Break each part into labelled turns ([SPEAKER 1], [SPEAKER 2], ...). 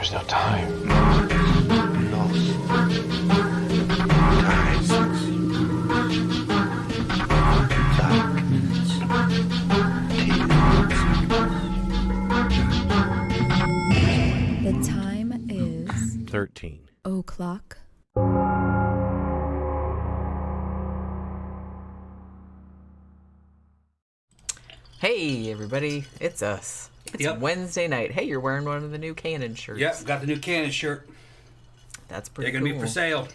[SPEAKER 1] There's no time.
[SPEAKER 2] The time is
[SPEAKER 3] 13
[SPEAKER 2] o'clock.
[SPEAKER 4] Hey everybody, it's us. It's Wednesday night. Hey, you're wearing one of the new Canon shirts.
[SPEAKER 5] Yep, got the new Canon shirt.
[SPEAKER 4] That's pretty
[SPEAKER 5] They're going to be for sale.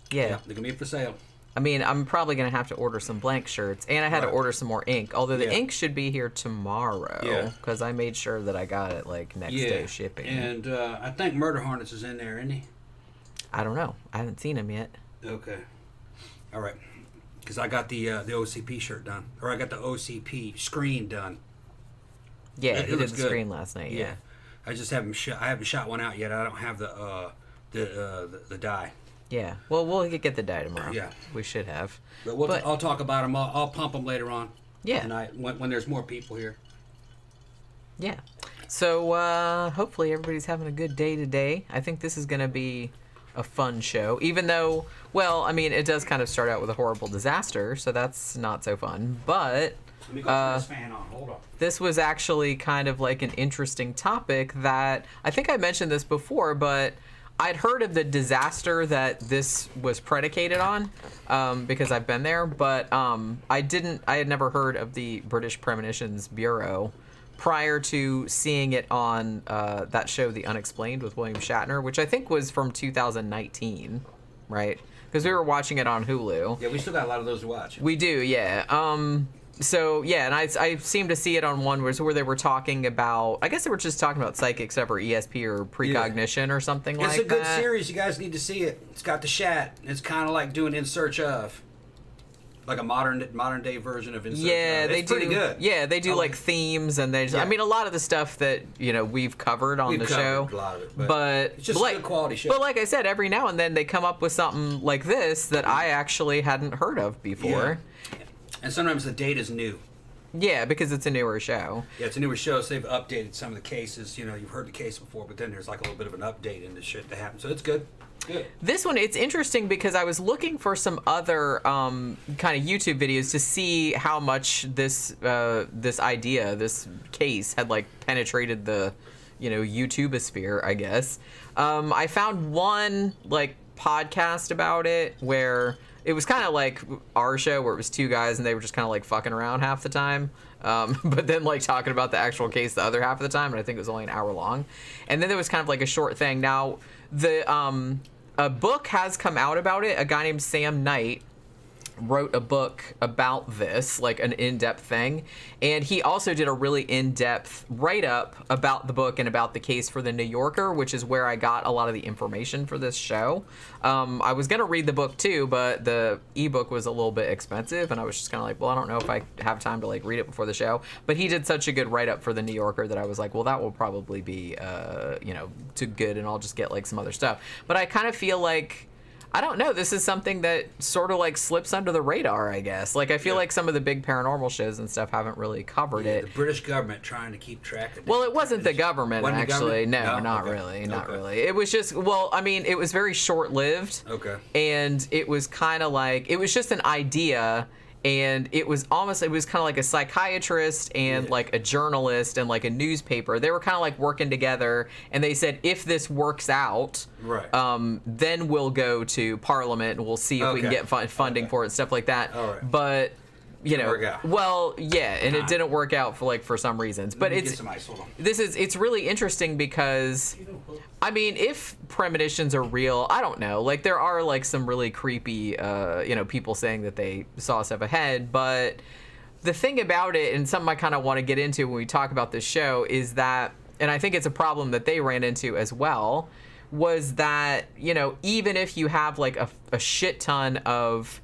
[SPEAKER 4] Yeah.
[SPEAKER 5] They're going to be for sale.
[SPEAKER 4] I mean, I'm probably going to have to order some blank shirts, and I had to order some more ink, although the ink should be here tomorrow, because I made sure that I got it, like, next day shipping.
[SPEAKER 5] And I think Murder Harness is in there, isn't he?
[SPEAKER 4] I don't know. I haven't seen him yet.
[SPEAKER 5] Okay. All right. Because I got the OCP shirt done. Or I got the OCP screen done.
[SPEAKER 4] Yeah, he did the screen last night, yeah.
[SPEAKER 5] I just haven't shot one out yet. I don't have the dye.
[SPEAKER 4] Yeah. Well, we'll get the dye tomorrow.
[SPEAKER 5] Yeah.
[SPEAKER 4] We should have.
[SPEAKER 5] But I'll talk about them. I'll pump them later on.
[SPEAKER 4] Yeah.
[SPEAKER 5] Tonight when there's more people here.
[SPEAKER 4] Yeah. So hopefully everybody's having a good day today. I think this is going to be a fun show, even though, well, I mean, it does kind of start out with a horrible disaster, so that's not so fun. But
[SPEAKER 5] let me go turn this fan on. Hold on.
[SPEAKER 4] This was actually kind of like an interesting topic that I think I mentioned this before, but I'd heard of the disaster that this was predicated on because I've been there, but I had never heard of the British Premonitions Bureau prior to seeing it on that show, The Unexplained, with William Shatner, which I think was from 2019, right? Because we were watching it on Hulu.
[SPEAKER 5] Yeah, we still got a lot of those to watch.
[SPEAKER 4] We do, yeah. So, yeah, and I seem to see it on one where they were talking about, I guess they were just talking about psychics over ESP or precognition or something like that.
[SPEAKER 5] It's a good series. You guys need to see it. It's got the Shat. It's kind of like doing In Search Of. Like a modern day version of In Search Of. It's pretty good.
[SPEAKER 4] Yeah, they do like themes, and I mean, a lot of the stuff that, we've covered on the show.
[SPEAKER 5] A lot of it,
[SPEAKER 4] but
[SPEAKER 5] it's just a good quality show.
[SPEAKER 4] But like I said, every now and then they come up with something like this that I actually hadn't heard of before.
[SPEAKER 5] Yeah. And sometimes the data's new.
[SPEAKER 4] Yeah, because it's a newer show.
[SPEAKER 5] Yeah, it's a newer show, so they've updated some of the cases. You've heard the case before, but then there's like a little bit of an update in the shit that happened. So it's good. Good.
[SPEAKER 4] This one, it's interesting because I was looking for some other kind of YouTube videos to see how much this case had like penetrated the, YouTubeosphere, I guess. I found one like podcast about it where it was kind of like our show where it was two guys and they were just kind of like fucking around half the time. But then like talking about the actual case the other half of the time, and I think it was only an hour long. And then there was kind of like a short thing. Now, a book has come out about it. A guy named Sam Knight wrote a book about this, like an in-depth thing, and he also did a really in-depth write-up about the book and about the case for the New Yorker, which is where I got a lot of the information for this show. I was gonna read the book too, but the ebook was a little bit expensive, and I was just kind of like, well, I don't know if I have time to like read it before the show. But he did such a good write-up for the New Yorker that I was like, well, that will probably be too good, and I'll just get like some other stuff. But I kind of feel like, I don't know, this is something that sort of like slips under the radar, I guess. Like, I feel like some of the big paranormal shows and stuff haven't really covered it.
[SPEAKER 5] The British government trying to keep track of it.
[SPEAKER 4] Well, it wasn't the government, actually.
[SPEAKER 5] No,
[SPEAKER 4] not really. Not really. It was just, well, I mean, it was very short-lived.
[SPEAKER 5] Okay.
[SPEAKER 4] And it was kind of like, it was just an idea, and it was kind of like a psychiatrist and like a journalist and like a newspaper. They were kind of like working together, and they said, if this works out, then we'll go to Parliament and we'll see if we can get funding for it, stuff like that.
[SPEAKER 5] All right.
[SPEAKER 4] But well, yeah, and it didn't work out for some reasons. But
[SPEAKER 5] get some ice. Hold on.
[SPEAKER 4] It's really interesting because, I mean, if premonitions are real, I don't know. Like, there are like some really creepy, people saying that they saw stuff ahead. But the thing about it, and something I kind of want to get into when we talk about this show, is that, and I think it's a problem that they ran into as well, was that, even if you have like a shit ton of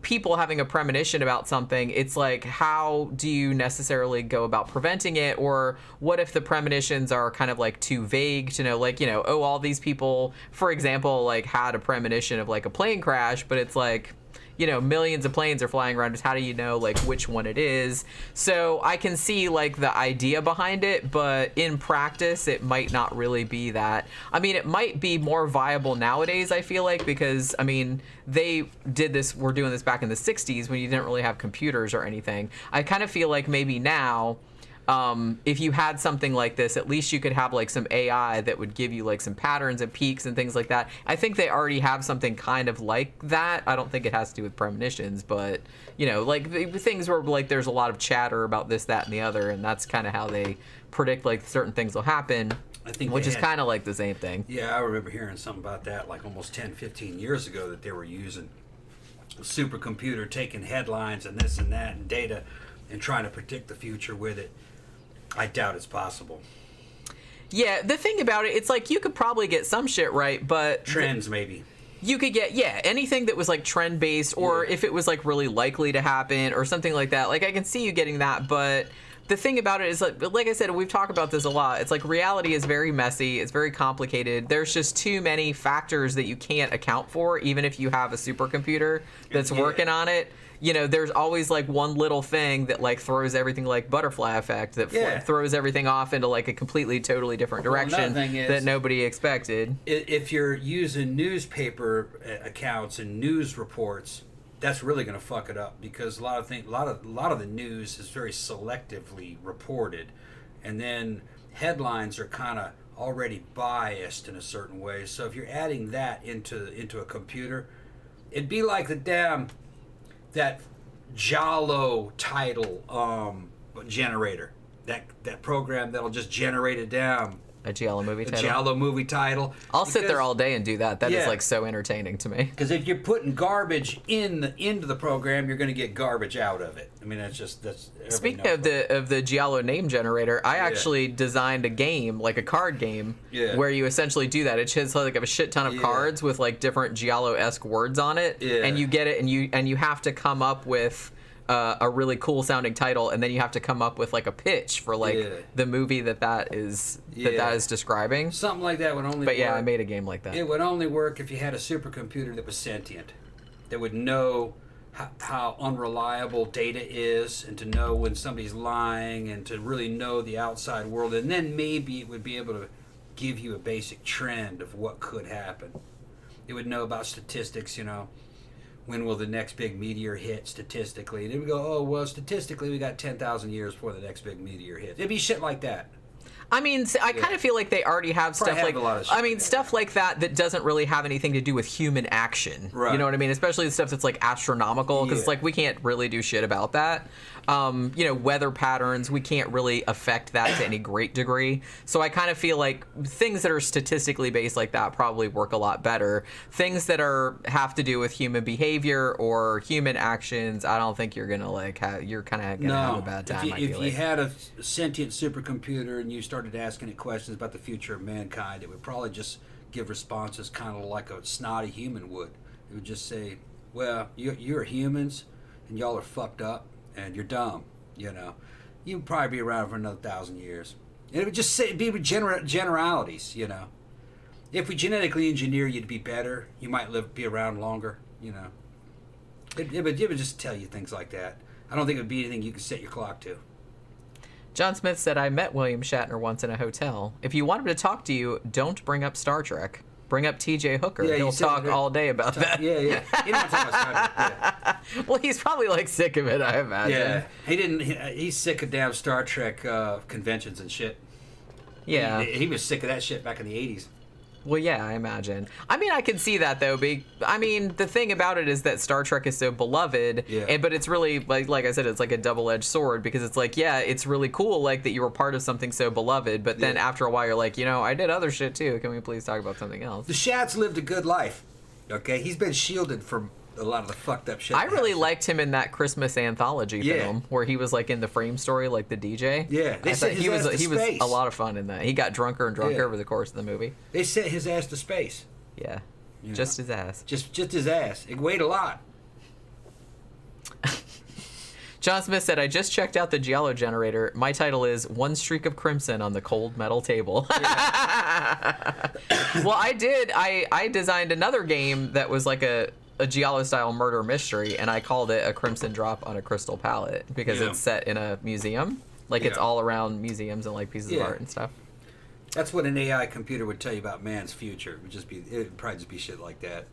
[SPEAKER 4] people having a premonition about something, it's like, how do you necessarily go about preventing it? Or what if the premonitions are kind of like too vague to know, like, all these people, for example, like had a premonition of like a plane crash, but it's like, millions of planes are flying around. Just how do you know like which one it is? So I can see like the idea behind it, but in practice it might not really be that. I mean, it might be more viable nowadays, I feel like, because I mean they were doing this back in the 60s when you didn't really have computers or anything. I kind of feel like maybe now, if you had something like this, at least you could have like some AI that would give you like some patterns and peaks and things like that. I think they already have something kind of like that. I don't think it has to do with premonitions, but like things where like there's a lot of chatter about this, that, and the other, and that's kind of how they predict like certain things will happen.
[SPEAKER 5] I think
[SPEAKER 4] which is kind of like the same thing.
[SPEAKER 5] Yeah, I remember hearing something about that like almost 10, 15 years ago, that they were using a supercomputer, taking headlines and this and that and data and trying to predict the future with it. I doubt it's possible.
[SPEAKER 4] Yeah, the thing about it, it's like you could probably get some shit right, but...
[SPEAKER 5] Trends, maybe.
[SPEAKER 4] You could get, anything that was like trend-based, or if it was like really likely to happen or something like that. Like, I can see you getting that, but the thing about it is, like I said, we've talked about this a lot. It's like reality is very messy. It's very complicated. There's just too many factors that you can't account for, even if you have a supercomputer that's working on it. There's always like one little thing that like throws everything, like butterfly effect, that throws everything off into like a completely, totally different direction that nobody expected.
[SPEAKER 5] If you're using newspaper accounts and news reports, that's really going to fuck it up, because a lot of the news is very selectively reported, and then headlines are kind of already biased in a certain way. So if you're adding that into a computer, it'd be like that Giallo title generator, that program that'll just generate it down.
[SPEAKER 4] A Giallo movie title?
[SPEAKER 5] A Giallo movie title.
[SPEAKER 4] I'll sit there all day and do that. That is like so entertaining to me.
[SPEAKER 5] Because if you're putting garbage into the program, you're going to get garbage out of it. I mean, that's.
[SPEAKER 4] Speaking of the Giallo name generator, I actually designed a game, like a card game, where you essentially do that. It has like a shit ton of cards with like different Giallo-esque words on it, and you get it, and you have to come up with a really cool sounding title, and then you have to come up with like a pitch for like the movie that is describing.
[SPEAKER 5] Something like that would only work.
[SPEAKER 4] But I made a game like that.
[SPEAKER 5] It would only work if you had a supercomputer that was sentient, that would know how unreliable data is, and to know when somebody's lying, and to really know the outside world, and then maybe it would be able to give you a basic trend of what could happen. It would know about statistics, when will the next big meteor hit statistically? And it would go, oh, well, statistically, we got 10,000 years before the next big meteor hits. It'd be shit like that.
[SPEAKER 4] I mean, I kind of feel like they already have stuff like, stuff like that doesn't really have anything to do with human action. Right. You know what I mean? Especially the stuff that's like astronomical, because it's like we can't really do shit about that. Weather patterns, we can't really affect that to any great degree. So I kind of feel like things that are statistically based like that probably work a lot better. Things that have to do with human behavior or human actions, I don't think you're gonna you're kind of gonna have a bad time.
[SPEAKER 5] If you had a sentient supercomputer and you started asking it questions about the future of mankind, it would probably just give responses kind of like a snotty human would. It would just say, well, you're humans and y'all are fucked up and you're dumb, You'd probably be around for another 1,000 years. And it would just be generalities, If we genetically engineer you to be better, you might be around longer, It would just tell you things like that. I don't think it would be anything you could set your clock to.
[SPEAKER 4] John Smith said, I met William Shatner once in a hotel. If you want him to talk to you, don't bring up Star Trek. Bring up T.J. Hooker. He'll talk all day about that.
[SPEAKER 5] Yeah. He didn't want to talk about Star Trek.
[SPEAKER 4] Well, he's probably like sick of it, I imagine.
[SPEAKER 5] Yeah. He's sick of damn Star Trek conventions and shit.
[SPEAKER 4] Yeah.
[SPEAKER 5] He was sick of that shit back in the 80s.
[SPEAKER 4] Well, yeah, I imagine. I mean, I can see that, though. The thing about it is that Star Trek is so beloved, but it's really, like I said, it's like a double-edged sword, because it's like, it's really cool, like, that you were part of something so beloved, but then after a while you're like, I did other shit, too. Can we please talk about something else?
[SPEAKER 5] The Shat's lived a good life, okay? He's been shielded from a lot of the fucked up shit.
[SPEAKER 4] I really liked him in that Christmas anthology film where he was like in the Frame story, like the DJ.
[SPEAKER 5] Yeah,
[SPEAKER 4] he was a lot of fun in that. He got drunker and drunker over the course of the movie.
[SPEAKER 5] They sent his ass to space.
[SPEAKER 4] Yeah, just his ass.
[SPEAKER 5] Just his ass. It weighed a lot.
[SPEAKER 4] John Smith said, I just checked out the Giallo generator. My title is One Streak of Crimson on the Cold Metal Table. Well, I designed another game that was like a Giallo-style murder mystery, and I called it A Crimson Drop on a Crystal Palette because it's set in a museum. Like, it's all around museums and, like, pieces of art and stuff.
[SPEAKER 5] That's what an AI computer would tell you about man's future. It'd probably just be shit like that.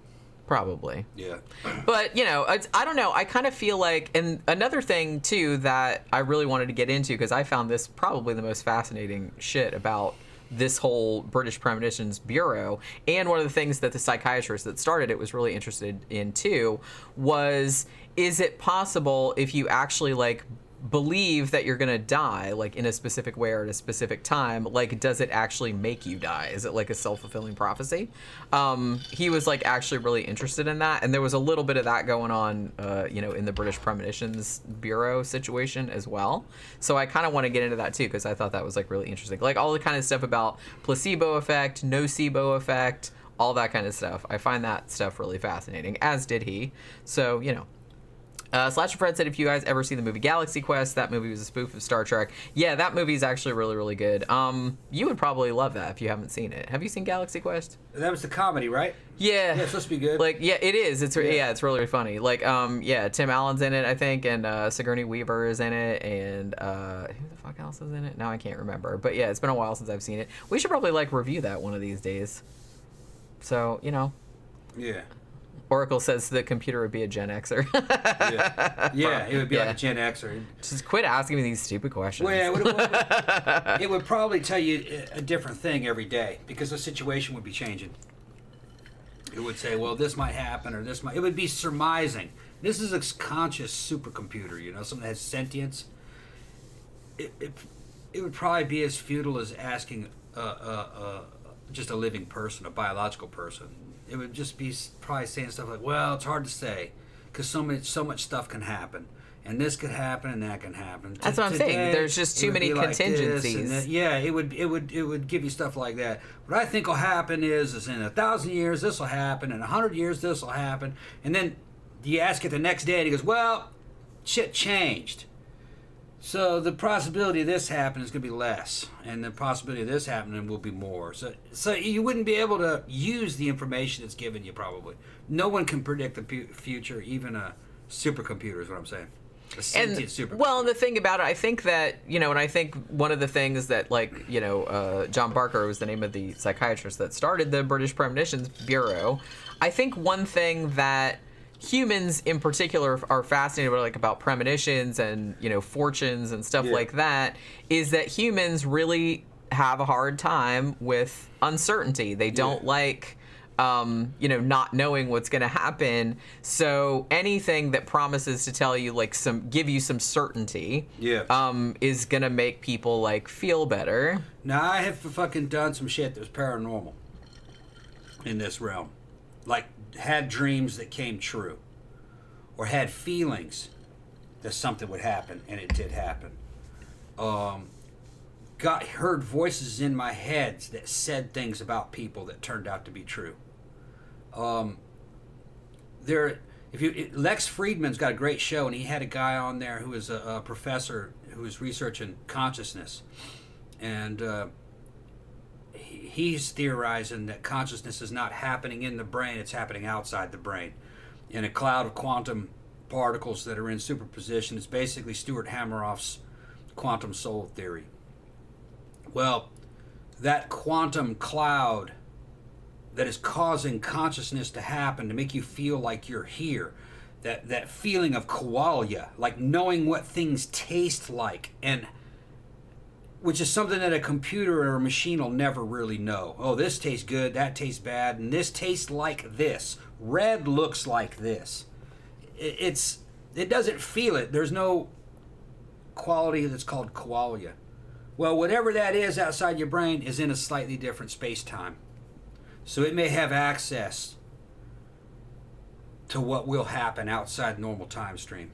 [SPEAKER 4] Probably.
[SPEAKER 5] Yeah.
[SPEAKER 4] But, I don't know. I kind of feel like, and another thing, too, that I really wanted to get into, because I found this probably the most fascinating shit about this whole British Premonitions Bureau, and one of the things that the psychiatrist that started it was really interested in, too, was, is it possible if you actually, like, believe that you're gonna die, like, in a specific way or at a specific time, like, does it actually make you die? Is it like a self-fulfilling prophecy? He was, like, actually really interested in that, and there was a little bit of that going on, in the British Premonitions Bureau situation as well. So I kind of want to get into that too, because I thought that was, like, really interesting. Like, all the kind of stuff about placebo effect, nocebo effect, all that kind of stuff. I find that stuff really fascinating, as did he. So, Slasher Fred said, if you guys ever see the movie Galaxy Quest, that movie was a spoof of Star Trek. Yeah, that movie is actually really, really good. You would probably love that if you haven't seen it. Have you seen Galaxy Quest?
[SPEAKER 5] That was the comedy, right?
[SPEAKER 4] Yeah.
[SPEAKER 5] Yeah, it's supposed to be good.
[SPEAKER 4] Like, yeah, it is. It's it's really funny. Like, Tim Allen's in it, I think, and Sigourney Weaver is in it, and who the fuck else is in it? Now I can't remember. But yeah, it's been a while since I've seen it. We should probably, like, review that one of these days. So,
[SPEAKER 5] Yeah.
[SPEAKER 4] Oracle says the computer would be a Gen Xer.
[SPEAKER 5] Yeah, it would be like a Gen Xer.
[SPEAKER 4] Just quit asking me these stupid questions.
[SPEAKER 5] Well, it would probably tell you a different thing every day because the situation would be changing. It would say, well, this might happen or this might... It would be surmising. This is a conscious supercomputer, something that has sentience. It would probably be as futile as asking just a living person, a biological person. It would just be probably saying stuff like, well, it's hard to say because so much stuff can happen. And this could happen and that can happen.
[SPEAKER 4] That's what I'm saying. There's just too many contingencies.
[SPEAKER 5] Like it would give you stuff like that. What I think will happen is in 1,000 years this will happen, in 100 years this will happen. And then you ask it the next day and he goes, well, shit changed. So the possibility of this happening is going to be less, and the possibility of this happening will be more. So you wouldn't be able to use the information it's given you, probably. No one can predict the future, even a supercomputer is what I'm saying. A sentient supercomputer.
[SPEAKER 4] Well, and the thing about it, I think that, and I think one of the things that, like, John Barker was the name of the psychiatrist that started the British Premonitions Bureau. I think one thing that humans in particular are fascinated about premonitions and fortunes and stuff like that is that humans really have a hard time with uncertainty. They don't like not knowing what's going to happen. So anything that promises to tell you give you some certainty is going to make people feel better.
[SPEAKER 5] Now I have fucking done some shit that was paranormal in this realm. Like had dreams that came true, or had feelings that something would happen, and it did happen. Heard voices in my head that said things about people that turned out to be true. Lex Friedman's got a great show, and he had a guy on there who was a professor who was researching consciousness, and he's theorizing that consciousness is not happening in the brain, it's happening outside the brain in a cloud of quantum particles that are in superposition. It's basically Stuart Hameroff's quantum soul theory. Well, that quantum cloud that is causing consciousness to happen, to make you feel like you're here, that feeling of qualia, like knowing what things taste like, and which is something that a computer or a machine will never really know. Oh, this tastes good, that tastes bad, and this tastes like this. Red looks like this. It doesn't feel it. There's no quality that's called qualia. Well, whatever that is outside your brain is in a slightly different space-time. So it may have access to what will happen outside normal time stream.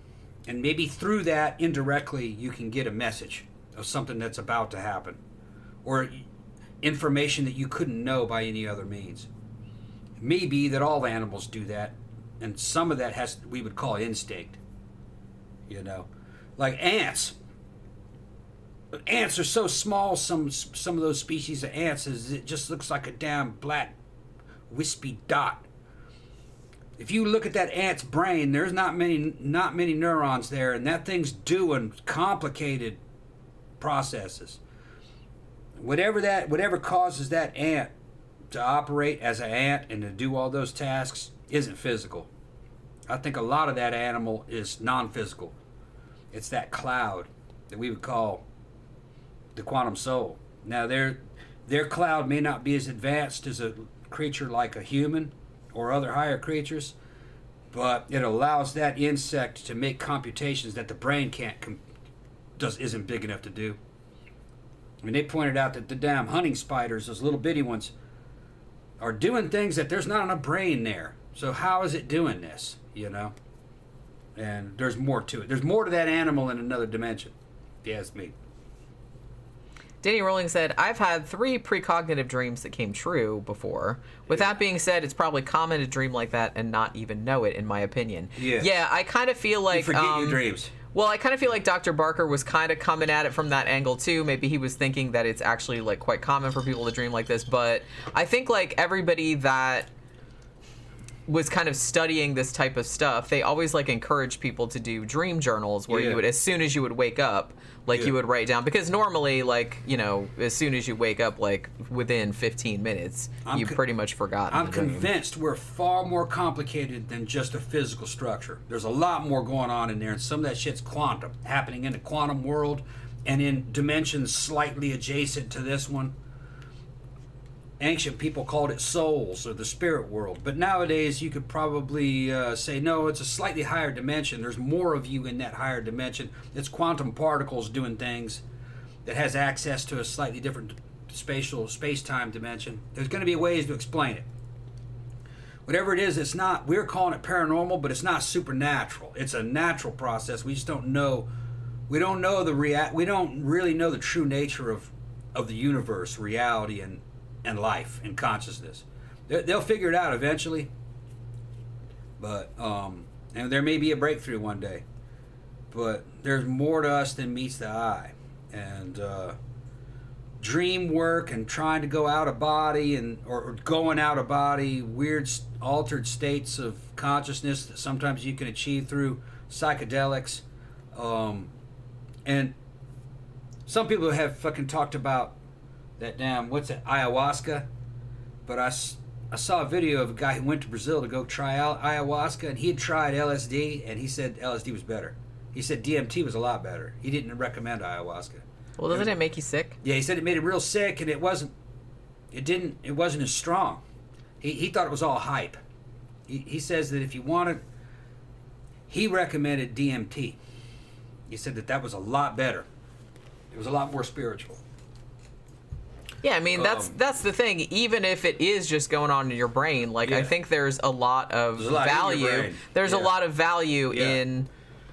[SPEAKER 5] And maybe through that, indirectly, you can get a message of something that's about to happen, or information that you couldn't know by any other means. It may be that all animals do that, and some of that we would call instinct. Like ants. Ants are so small. Some of those species of ants it just looks like a damn black wispy dot. if you look at that ant's brain, there's not many neurons there, and that thing's doing complicated processes. Whatever causes that ant to operate as an ant and to do all those tasks isn't physical. I think a lot of that animal is non-physical. It's that cloud that we would call the quantum soul. Now, their cloud may not be as advanced as a creature like a human or other higher creatures, but it allows that insect to make computations that the brain isn't big enough to do. I mean, they pointed out that the damn hunting spiders, those little bitty ones, are doing things that there's not enough brain there. So how is it doing this, you know? And there's more to it. There's more to that animal in another dimension, if you ask me.
[SPEAKER 4] Danny Rowling said, I've had 3 precognitive dreams that came true before. With that being said, it's probably common to dream like that and not even know it, in my opinion. Yeah, I kind of feel like...
[SPEAKER 5] You forget your dreams.
[SPEAKER 4] Well, I kind of feel like Dr. Barker was kind of coming at it from that angle, too. Maybe he was thinking that it's actually, like, quite common for people to dream like this. But I think, like, everybody that was kind of studying this type of stuff, they always, like, encourage people to do dream journals where you would, as soon as you would wake up, like, you would write down. Because normally, like, you know, as soon as you wake up, like, within 15 minutes, you've pretty much forgotten
[SPEAKER 5] I'm
[SPEAKER 4] the dream.
[SPEAKER 5] convinced we're far more complicated than just a physical structure. There's a lot more going on in there, and some of that shit's quantum, happening in the quantum world and in dimensions slightly adjacent to this one. Ancient people called it souls or the spirit world, but nowadays you could probably say, no, it's a slightly higher dimension. There's more of you in that higher dimension. It's quantum particles doing things that has access to a slightly different space-time dimension. There's going to be ways to explain it. Whatever it is, it's not, we're calling it paranormal, but it's not supernatural. It's a natural process. We just don't know. We don't really know the true nature of the universe, reality, and life and consciousness. They'll figure it out eventually, but and there may be a breakthrough one day, but there's more to us than meets the eye. And dream work and trying to go out of body or going out of body, weird altered states of consciousness that sometimes you can achieve through psychedelics, and some people have fucking talked about that damn, what's it, ayahuasca? But I saw a video of a guy who went to Brazil to go try out ayahuasca, and he had tried LSD, and he said LSD was better. He said DMT was a lot better. He didn't recommend ayahuasca.
[SPEAKER 4] Well, doesn't it make you sick?
[SPEAKER 5] Yeah, he said it made him real sick, and it wasn't as strong. He thought it was all hype. He says that if you wanted, he recommended DMT. He said that was a lot better. It was a lot more spiritual.
[SPEAKER 4] Yeah, I mean, that's the thing. Even if it is just going on in your brain, like, I think there's a lot of value. There's a lot of value in,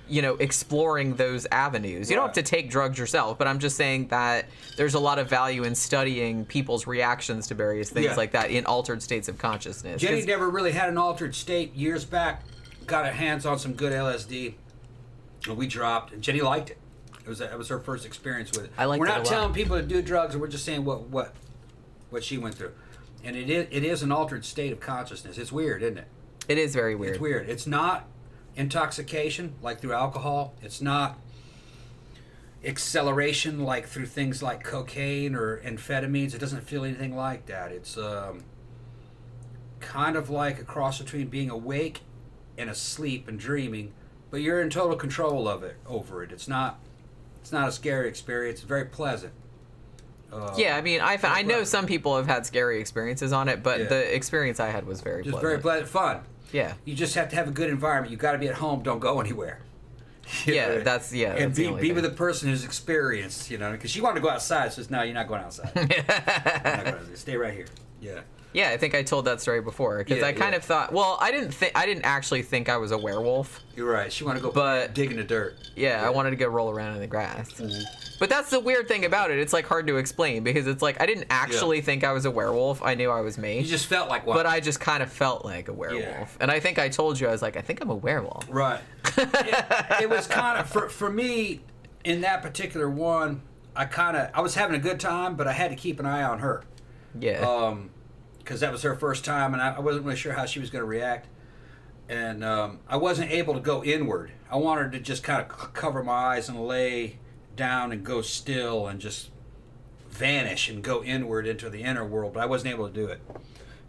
[SPEAKER 4] you know, exploring those avenues. You don't have to take drugs yourself, but I'm just saying that there's a lot of value in studying people's reactions to various things like that in altered states of consciousness.
[SPEAKER 5] Jenny never really had an altered state. Years back, got her hands on some good LSD, and we dropped, and Jenny liked it. That was her first experience with it. We're not telling people to do drugs, we're just saying what she went through. And it is an altered state of consciousness. It's weird, isn't it?
[SPEAKER 4] It is very weird.
[SPEAKER 5] It's weird. It's not intoxication like through alcohol. It's not acceleration like through things like cocaine or amphetamines. It doesn't feel anything like that. It's kind of like a cross between being awake and asleep and dreaming, but you're in total control of it over it. It's not a scary experience. It's very pleasant.
[SPEAKER 4] Yeah, I mean, I know some people have had scary experiences on it, but the experience I had was very pleasant.
[SPEAKER 5] Very pleasant, fun.
[SPEAKER 4] Yeah.
[SPEAKER 5] You just have to have a good environment. You got to be at home. Don't go anywhere.
[SPEAKER 4] Yeah, that's
[SPEAKER 5] and be with a person who's experienced. You know, because she wanted to go outside. So no, you're not going outside. Stay right here. Yeah.
[SPEAKER 4] Yeah, I think I told that story before because I kind of thought. Well, I didn't actually think I was a werewolf.
[SPEAKER 5] You're right. She wanted to go dig in the dirt.
[SPEAKER 4] Yeah, I wanted to go roll around in the grass. Mm-hmm. But that's the weird thing about it. It's like hard to explain because it's like I didn't actually think I was a werewolf. I knew I was me.
[SPEAKER 5] You just felt like one.
[SPEAKER 4] But I just kind of felt like a werewolf. Yeah. And I think I told you I was like, I think I'm a werewolf.
[SPEAKER 5] Right. It was kind of for me in that particular one. I was having a good time, but I had to keep an eye on her.
[SPEAKER 4] Yeah.
[SPEAKER 5] Because that was her first time, and I wasn't really sure how she was going to react. and I wasn't able to go inward. I wanted to just kind of cover my eyes and lay down and go still and just vanish and go inward into the inner world, but I wasn't able to do it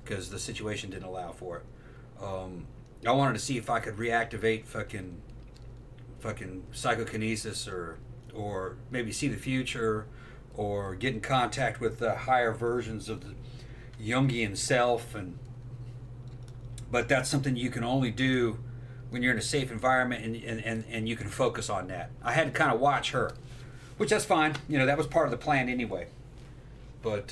[SPEAKER 5] because the situation didn't allow for it. I wanted to see if I could reactivate fucking psychokinesis or maybe see the future or get in contact with the higher versions of the Jungian self, but that's something you can only do when you're in a safe environment and you can focus on that. I had to kind of watch her, which that's fine. That was part of the plan anyway. But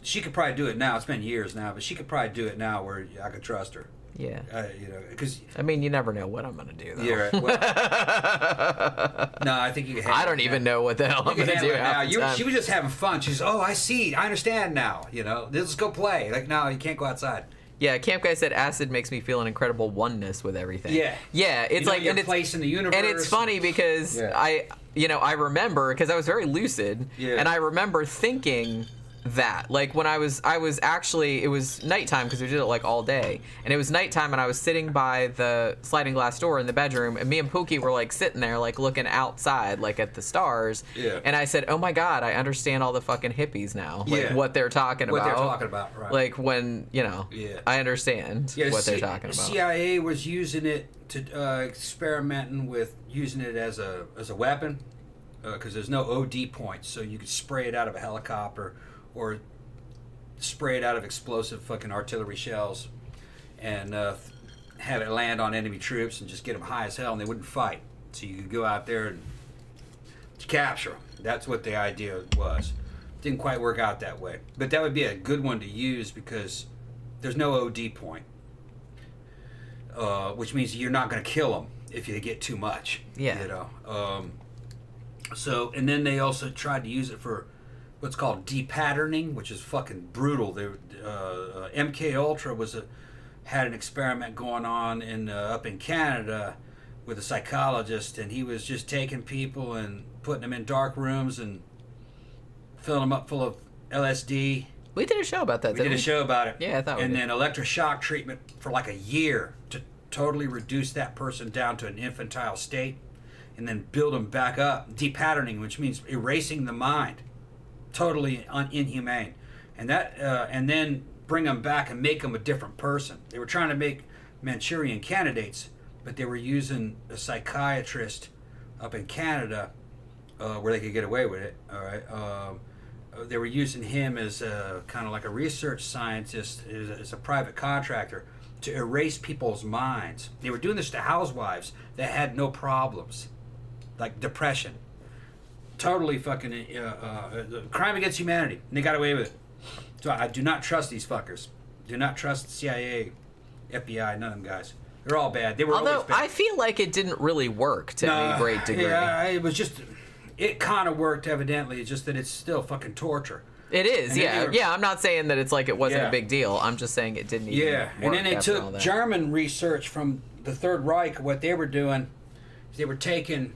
[SPEAKER 5] she could probably do it now. It's been years now, but she could probably do it now where I could trust her.
[SPEAKER 4] Yeah.
[SPEAKER 5] Because
[SPEAKER 4] I mean, you never know what I'm gonna do, though.
[SPEAKER 5] Yeah. Right. Well, no, I think you can.
[SPEAKER 4] I don't even know what the hell I'm gonna do now.
[SPEAKER 5] She was just having fun. She's, I see, I understand now. Let's go play. Like, no, you can't go outside.
[SPEAKER 4] Yeah, Camp Guy said acid makes me feel an incredible oneness with everything. Yeah. Yeah, it's like
[SPEAKER 5] your place in the universe.
[SPEAKER 4] And it's funny because I remember, because I was very lucid, and I remember thinking that, like, when I was actually, it was nighttime because we did it like all day, and it was nighttime and I was sitting by the sliding glass door in the bedroom, and me and Pookie were like sitting there like looking outside like at the stars, and I said, oh my god, I understand all the fucking hippies now, like what they're talking about,
[SPEAKER 5] right.
[SPEAKER 4] Like when I understand what they're talking about.
[SPEAKER 5] CIA was using it to experimenting with using it as a weapon because there's no OD points, so you could spray it out of a helicopter or spray it out of explosive fucking artillery shells and have it land on enemy troops and just get them high as hell and they wouldn't fight. So you could go out there and capture them. That's what the idea was. Didn't quite work out that way. But that would be a good one to use because there's no OD point, which means you're not going to kill them if you get too much.
[SPEAKER 4] Yeah.
[SPEAKER 5] So, and then they also tried to use it for what's called depatterning, which is fucking brutal. MK Ultra had an experiment going on up in Canada with a psychologist, and he was just taking people and putting them in dark rooms and filling them up full of LSD.
[SPEAKER 4] We did a show about that.
[SPEAKER 5] We did a show about it.
[SPEAKER 4] Yeah, I thought.
[SPEAKER 5] And then electroshock treatment for like a year to totally reduce that person down to an infantile state, and then build them back up. Depatterning, which means erasing the mind. Totally inhumane, and then bring them back and make them a different person. They were trying to make Manchurian candidates, but they were using a psychiatrist up in Canada where they could get away with it. All right, they were using him as kind of like a research scientist, as a private contractor to erase people's minds. They were doing this to housewives that had no problems, like depression. Totally fucking crime against humanity. And they got away with it. So I do not trust these fuckers. Do not trust the CIA, FBI, none of them guys. They're all bad. They were always bad.
[SPEAKER 4] I feel like it didn't really work to any great degree.
[SPEAKER 5] Yeah, it kind of worked evidently. It's just that it's still fucking torture.
[SPEAKER 4] It is, yeah. I'm not saying that it's like it wasn't a big deal. I'm just saying it didn't even work.
[SPEAKER 5] And then they took German research from the Third Reich. What they were doing is they were taking...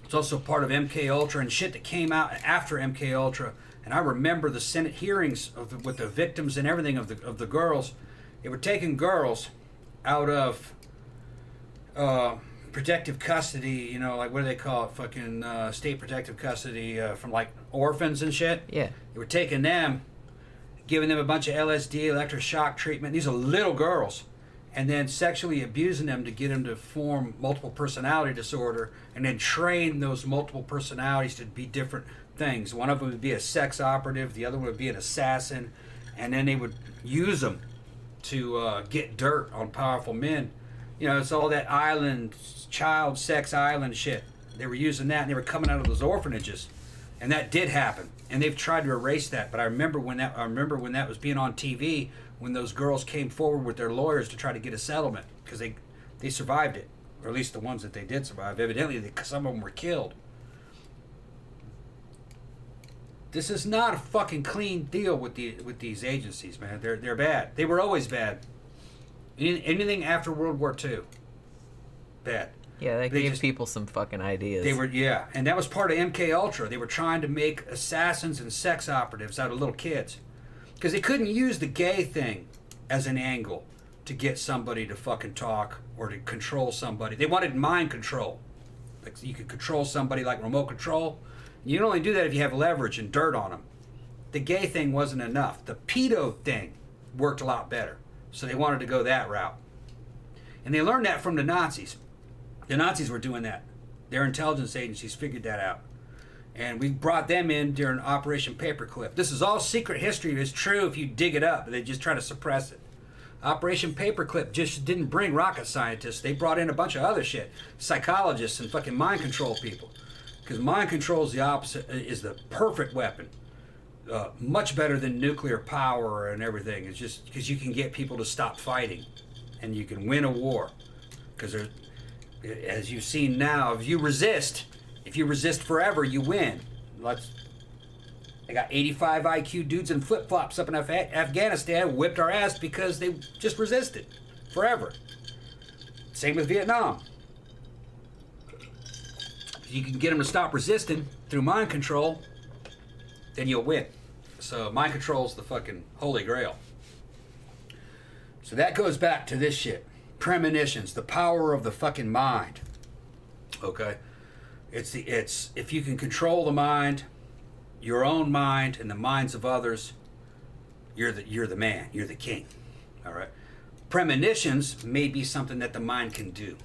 [SPEAKER 5] It's also part of MK Ultra and shit that came out after MK Ultra. And I remember the Senate hearings with the victims and everything of the girls. They were taking girls out of protective custody. Like what do they call it? Fucking state protective custody from like orphans and shit.
[SPEAKER 4] Yeah.
[SPEAKER 5] They were taking them, giving them a bunch of LSD, electroshock treatment. These are little girls. And then sexually abusing them to get them to form multiple personality disorder, and then train those multiple personalities to be different things. One of them would be a sex operative, the other one would be an assassin, and then they would use them to get dirt on powerful men. It's all that island, child sex island shit. They were using that, and they were coming out of those orphanages, and that did happen. And they've tried to erase that, but I remember when that was being on TV. When those girls came forward with their lawyers to try to get a settlement, because they survived it, or at least the ones that they did survive. Evidently, some of them were killed. This is not a fucking clean deal with these agencies, man. They're bad. They were always bad. Anything after World War II, bad.
[SPEAKER 4] Yeah, they gave people some fucking ideas.
[SPEAKER 5] And that was part of MK Ultra. They were trying to make assassins and sex operatives out of little kids. Because they couldn't use the gay thing as an angle to get somebody to fucking talk or to control somebody. They wanted mind control. Like you could control somebody like remote control. You can only do that if you have leverage and dirt on them. The gay thing wasn't enough. The pedo thing worked a lot better. So they wanted to go that route. And they learned that from the Nazis. The Nazis were doing that. Their intelligence agencies figured that out. And we brought them in during Operation Paperclip. This is all secret history. It's true if you dig it up. They just try to suppress it. Operation Paperclip just didn't bring rocket scientists. They brought in a bunch of other shit. Psychologists and fucking mind control people. Because mind control is the opposite, is the perfect weapon. Much better than nuclear power and everything. It's just because you can get people to stop fighting. And you can win a war. Because as you've seen now, if you resist forever, you win. They got 85 IQ dudes in flip-flops up in Afghanistan, whipped our ass because they just resisted forever. Same with Vietnam. If you can get them to stop resisting through mind control, then you'll win. So mind control is the fucking holy grail. So that goes back to this shit. Premonitions, the power of the fucking mind. Okay? It's if you can control the mind, your own mind and the minds of others, you're the man, you're the king. All right? Premonitions may be something that the mind can do.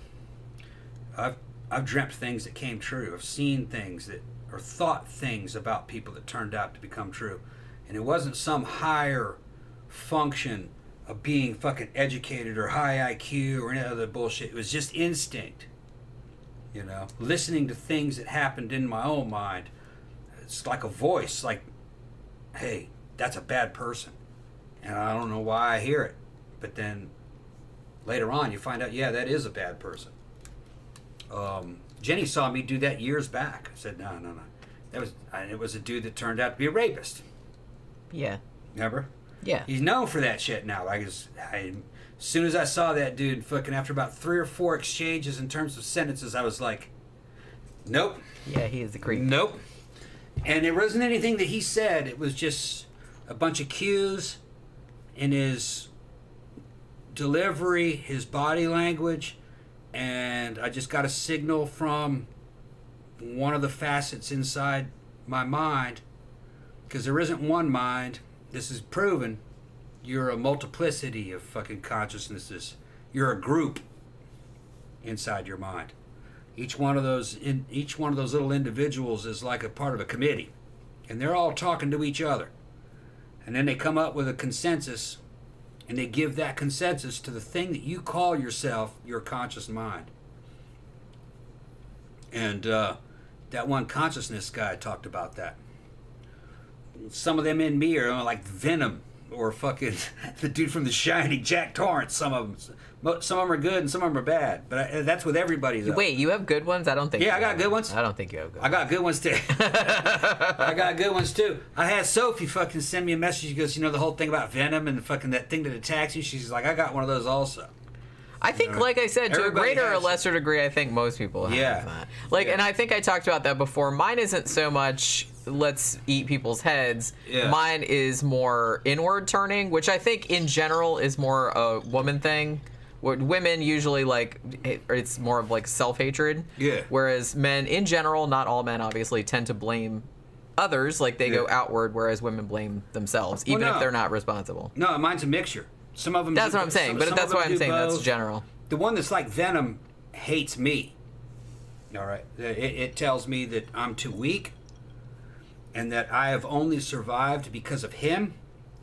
[SPEAKER 5] I've dreamt things that came true. I've seen things that, or thought things about people that turned out to become true. And it wasn't some higher function of being fucking educated or high IQ or any other bullshit. It was just instinct. You know, listening to things that happened in my own mind. It's like a voice, like, hey, that's a bad person. And I don't know why I hear it. But then later on you find out, yeah, that is a bad person. Jenny saw me do that years back. I said, no. It was a dude that turned out to be a rapist.
[SPEAKER 4] Yeah.
[SPEAKER 5] Remember?
[SPEAKER 4] Yeah.
[SPEAKER 5] He's known for that shit now. As soon as I saw that dude, fucking after about 3 or 4 exchanges in terms of sentences, I was like, nope.
[SPEAKER 4] Yeah, he is the creep.
[SPEAKER 5] Nope. And it wasn't anything that he said. It was just a bunch of cues in his delivery, his body language, and I just got a signal from one of the facets inside my mind, because there isn't one mind. This is proven. You're a multiplicity of fucking consciousnesses. You're a group inside your mind. Each one of those little individuals is like a part of a committee, and they're all talking to each other. And then they come up with a consensus, and they give that consensus to the thing that you call yourself your conscious mind. And that one consciousness guy talked about that. Some of them in me are like Venom, or fucking the dude from The Shining, Jack Torrance. Some of them are good and some of them are bad. But that's with everybody, though.
[SPEAKER 4] Wait, you have good ones? I don't think.
[SPEAKER 5] Yeah, I got good ones.
[SPEAKER 4] I don't think you have good ones.
[SPEAKER 5] I got good ones too. I got good ones too. I had Sophie fucking send me a message. She goes, you know the whole thing about Venom and fucking that thing that attacks you? She's like, I got one of those also.
[SPEAKER 4] I think, like I said, to a
[SPEAKER 5] Everybody
[SPEAKER 4] greater or
[SPEAKER 5] has
[SPEAKER 4] lesser degree, I think most people have that. Like, and I think I talked about that before. Mine isn't so much let's eat people's heads.
[SPEAKER 5] Yeah.
[SPEAKER 4] Mine is more inward turning, which I think in general is more a woman thing. Women usually like, it's more of like self-hatred.
[SPEAKER 5] Yeah.
[SPEAKER 4] Whereas men in general, not all men obviously, tend to blame others. Like they go outward, whereas women blame themselves, even if they're not responsible.
[SPEAKER 5] No, mine's a mixture. Some of them.
[SPEAKER 4] That's what I'm saying, but that's why I'm saying that's general.
[SPEAKER 5] The one that's like Venom hates me. All right, it tells me that I'm too weak, and that I have only survived because of him,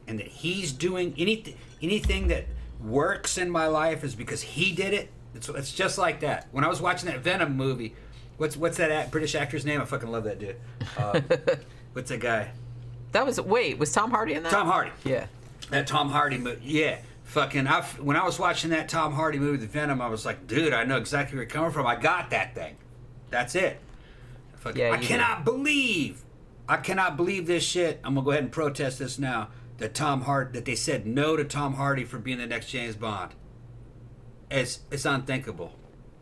[SPEAKER 5] and that he's doing anything that works in my life is because he did it. It's just like that. When I was watching that Venom movie, what's that British actor's name? I fucking love that dude. What's that guy?
[SPEAKER 4] Was Tom Hardy in that?
[SPEAKER 5] Tom Hardy.
[SPEAKER 4] Yeah.
[SPEAKER 5] That Tom Hardy movie, yeah. Fucking, when I was watching that Tom Hardy movie, The Venom, I was like, dude, I know exactly where you're coming from. I got that thing. That's it. Fucking, I cannot believe this shit. I'm gonna go ahead and protest this now. That they said no to Tom Hardy for being the next James Bond. It's unthinkable.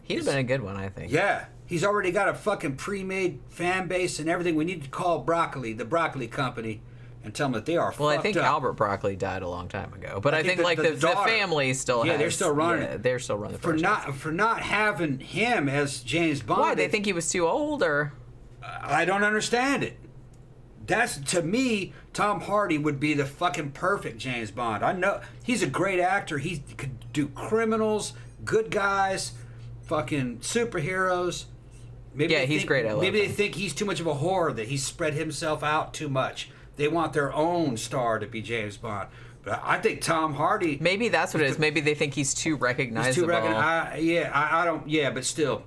[SPEAKER 4] He's been a good one, I think.
[SPEAKER 5] Yeah. He's already got a fucking pre-made fan base and everything. We need to call Broccoli, the Broccoli Company, and tell them that they are
[SPEAKER 4] Well,
[SPEAKER 5] fucked
[SPEAKER 4] I think
[SPEAKER 5] up.
[SPEAKER 4] Albert Broccoli died a long time ago, but I think
[SPEAKER 5] the
[SPEAKER 4] like the
[SPEAKER 5] daughter-
[SPEAKER 4] family still
[SPEAKER 5] Yeah,
[SPEAKER 4] has,
[SPEAKER 5] they're still running it.
[SPEAKER 4] They're still running the
[SPEAKER 5] for not having him as James Bond.
[SPEAKER 4] Why? They think he was too old, or
[SPEAKER 5] I don't understand it. That's, to me, Tom Hardy would be the fucking perfect James Bond. I know he's a great actor. He could do criminals, good guys, fucking superheroes. Maybe
[SPEAKER 4] Yeah, he's great. I love
[SPEAKER 5] Maybe they
[SPEAKER 4] him.
[SPEAKER 5] think he's too much of a whore, that he's spread himself out too much. They want their own star to be James Bond. But I think Tom Hardy.
[SPEAKER 4] maybe that's what it is. Maybe they think he's too recognizable.
[SPEAKER 5] I don't. Yeah, but still,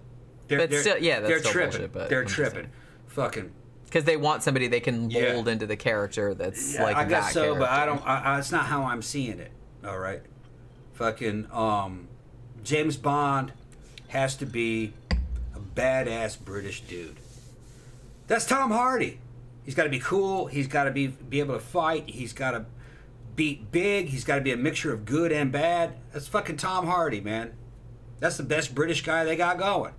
[SPEAKER 5] they're
[SPEAKER 4] That's
[SPEAKER 5] they're
[SPEAKER 4] still
[SPEAKER 5] tripping.
[SPEAKER 4] bullshit, but
[SPEAKER 5] They're
[SPEAKER 4] I'm just
[SPEAKER 5] tripping.
[SPEAKER 4] saying.
[SPEAKER 5] Fucking.
[SPEAKER 4] Because they want somebody they can
[SPEAKER 5] Yeah.
[SPEAKER 4] mold into the character that's
[SPEAKER 5] Yeah,
[SPEAKER 4] like
[SPEAKER 5] I guess
[SPEAKER 4] that
[SPEAKER 5] so, but I
[SPEAKER 4] character.
[SPEAKER 5] don't. It's not how I'm seeing it. All right, fucking James Bond has to be a badass British dude. That's Tom Hardy. He's got to be cool. He's got to be able to fight. He's got to be big. He's got to be a mixture of good and bad. That's fucking Tom Hardy, man. That's the best British guy they got going.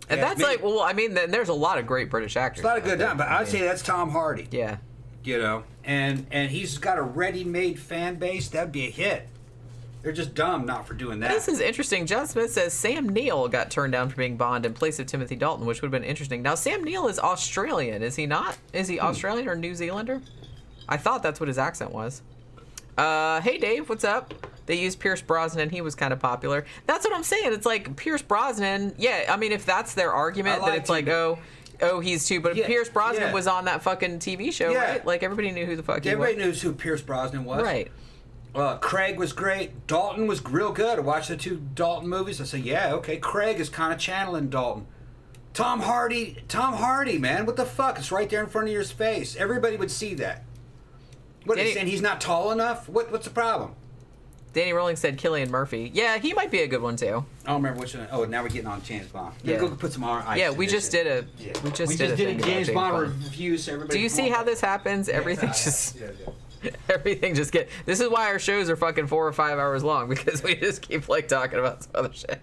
[SPEAKER 4] And
[SPEAKER 5] Yeah,
[SPEAKER 4] that's
[SPEAKER 5] maybe-
[SPEAKER 4] like, well, I mean, then there's a lot of great British actors.
[SPEAKER 5] It's not a
[SPEAKER 4] out
[SPEAKER 5] good
[SPEAKER 4] there.
[SPEAKER 5] time, but
[SPEAKER 4] I
[SPEAKER 5] I'd say
[SPEAKER 4] mean,
[SPEAKER 5] that's Tom Hardy.
[SPEAKER 4] yeah.
[SPEAKER 5] You know, and he's got a ready-made fan base. That'd be a hit. They're just dumb not for doing that.
[SPEAKER 4] This is interesting. John Smith says Sam Neill got turned down for being Bond in place of Timothy Dalton, which would have been interesting. Now, Sam Neill is Australian, is he not? Is he Australian or New Zealander? I thought that's what his accent was. Hey, Dave, what's up? They used Pierce Brosnan. He was kind of popular. That's what I'm saying. It's like Pierce Brosnan. Yeah, I mean, if that's their argument,
[SPEAKER 5] I
[SPEAKER 4] that
[SPEAKER 5] like
[SPEAKER 4] it's like,
[SPEAKER 5] him.
[SPEAKER 4] oh, he's too. But
[SPEAKER 5] Yeah,
[SPEAKER 4] Pierce Brosnan
[SPEAKER 5] yeah.
[SPEAKER 4] was on that fucking TV show,
[SPEAKER 5] Yeah.
[SPEAKER 4] right? Like, everybody knew who the fuck he
[SPEAKER 5] Everybody
[SPEAKER 4] was.
[SPEAKER 5] knows who Pierce Brosnan was.
[SPEAKER 4] Right.
[SPEAKER 5] Craig was great. Dalton was real good. I watched the two Dalton movies. I said, yeah, okay. Craig is kind of channeling Dalton. Tom Hardy, man. What the fuck? It's right there in front of your face. Everybody would see that. What, are
[SPEAKER 4] Danny-
[SPEAKER 5] you saying he's not tall enough? What's the problem?
[SPEAKER 4] Danny Rowling said Cillian Murphy. Yeah, he might be a good one, too.
[SPEAKER 5] I don't remember which one. Oh, now we're getting on James Bond.
[SPEAKER 4] Yeah.
[SPEAKER 5] Go put some more ice
[SPEAKER 4] Yeah,
[SPEAKER 5] in
[SPEAKER 4] we
[SPEAKER 5] this
[SPEAKER 4] just
[SPEAKER 5] shit.
[SPEAKER 4] did a
[SPEAKER 5] Yeah.
[SPEAKER 4] we just did a thing about
[SPEAKER 5] James Bond
[SPEAKER 4] Bond.
[SPEAKER 5] review. So everybody
[SPEAKER 4] Do you
[SPEAKER 5] come
[SPEAKER 4] see
[SPEAKER 5] on.
[SPEAKER 4] how this happens? Everything just
[SPEAKER 1] Yeah.
[SPEAKER 4] everything just get. This is why our shows are fucking 4 or 5 hours long, because we just keep like talking about some other shit.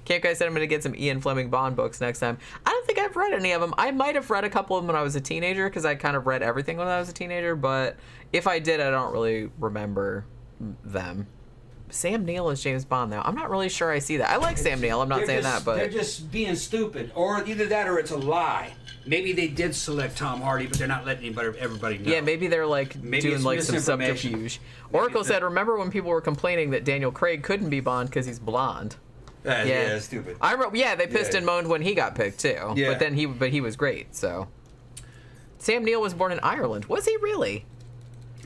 [SPEAKER 4] Camp Guy said I'm going to get some Ian Fleming Bond books next time. I don't think I've read any of them. I might have read a couple of them when I was a teenager, because I kind of read everything when I was a teenager, but if I did, I don't really remember them. Sam Neill is James Bond, though. I'm not really sure I see that. I like Sam Neill. I'm not
[SPEAKER 5] They're
[SPEAKER 4] saying
[SPEAKER 5] just-
[SPEAKER 4] that,
[SPEAKER 5] they're
[SPEAKER 4] but
[SPEAKER 5] just being stupid, or either that or it's a lie. Maybe they did select Tom Hardy, but they're not letting everybody know.
[SPEAKER 4] yeah, maybe they're like
[SPEAKER 5] Maybe
[SPEAKER 4] doing
[SPEAKER 5] it's
[SPEAKER 4] like some
[SPEAKER 5] misinformation.
[SPEAKER 4] subterfuge.
[SPEAKER 5] Maybe
[SPEAKER 4] Oracle
[SPEAKER 5] it's
[SPEAKER 4] said,
[SPEAKER 5] not.
[SPEAKER 4] "Remember when people were complaining that Daniel Craig couldn't be Bond because he's blonde?"
[SPEAKER 5] Yeah, that's stupid.
[SPEAKER 4] Yeah, they pissed
[SPEAKER 5] Yeah.
[SPEAKER 4] and moaned when he got picked too.
[SPEAKER 5] Yeah.
[SPEAKER 4] But then he was great. So Sam Neill was born in Ireland. Was he really?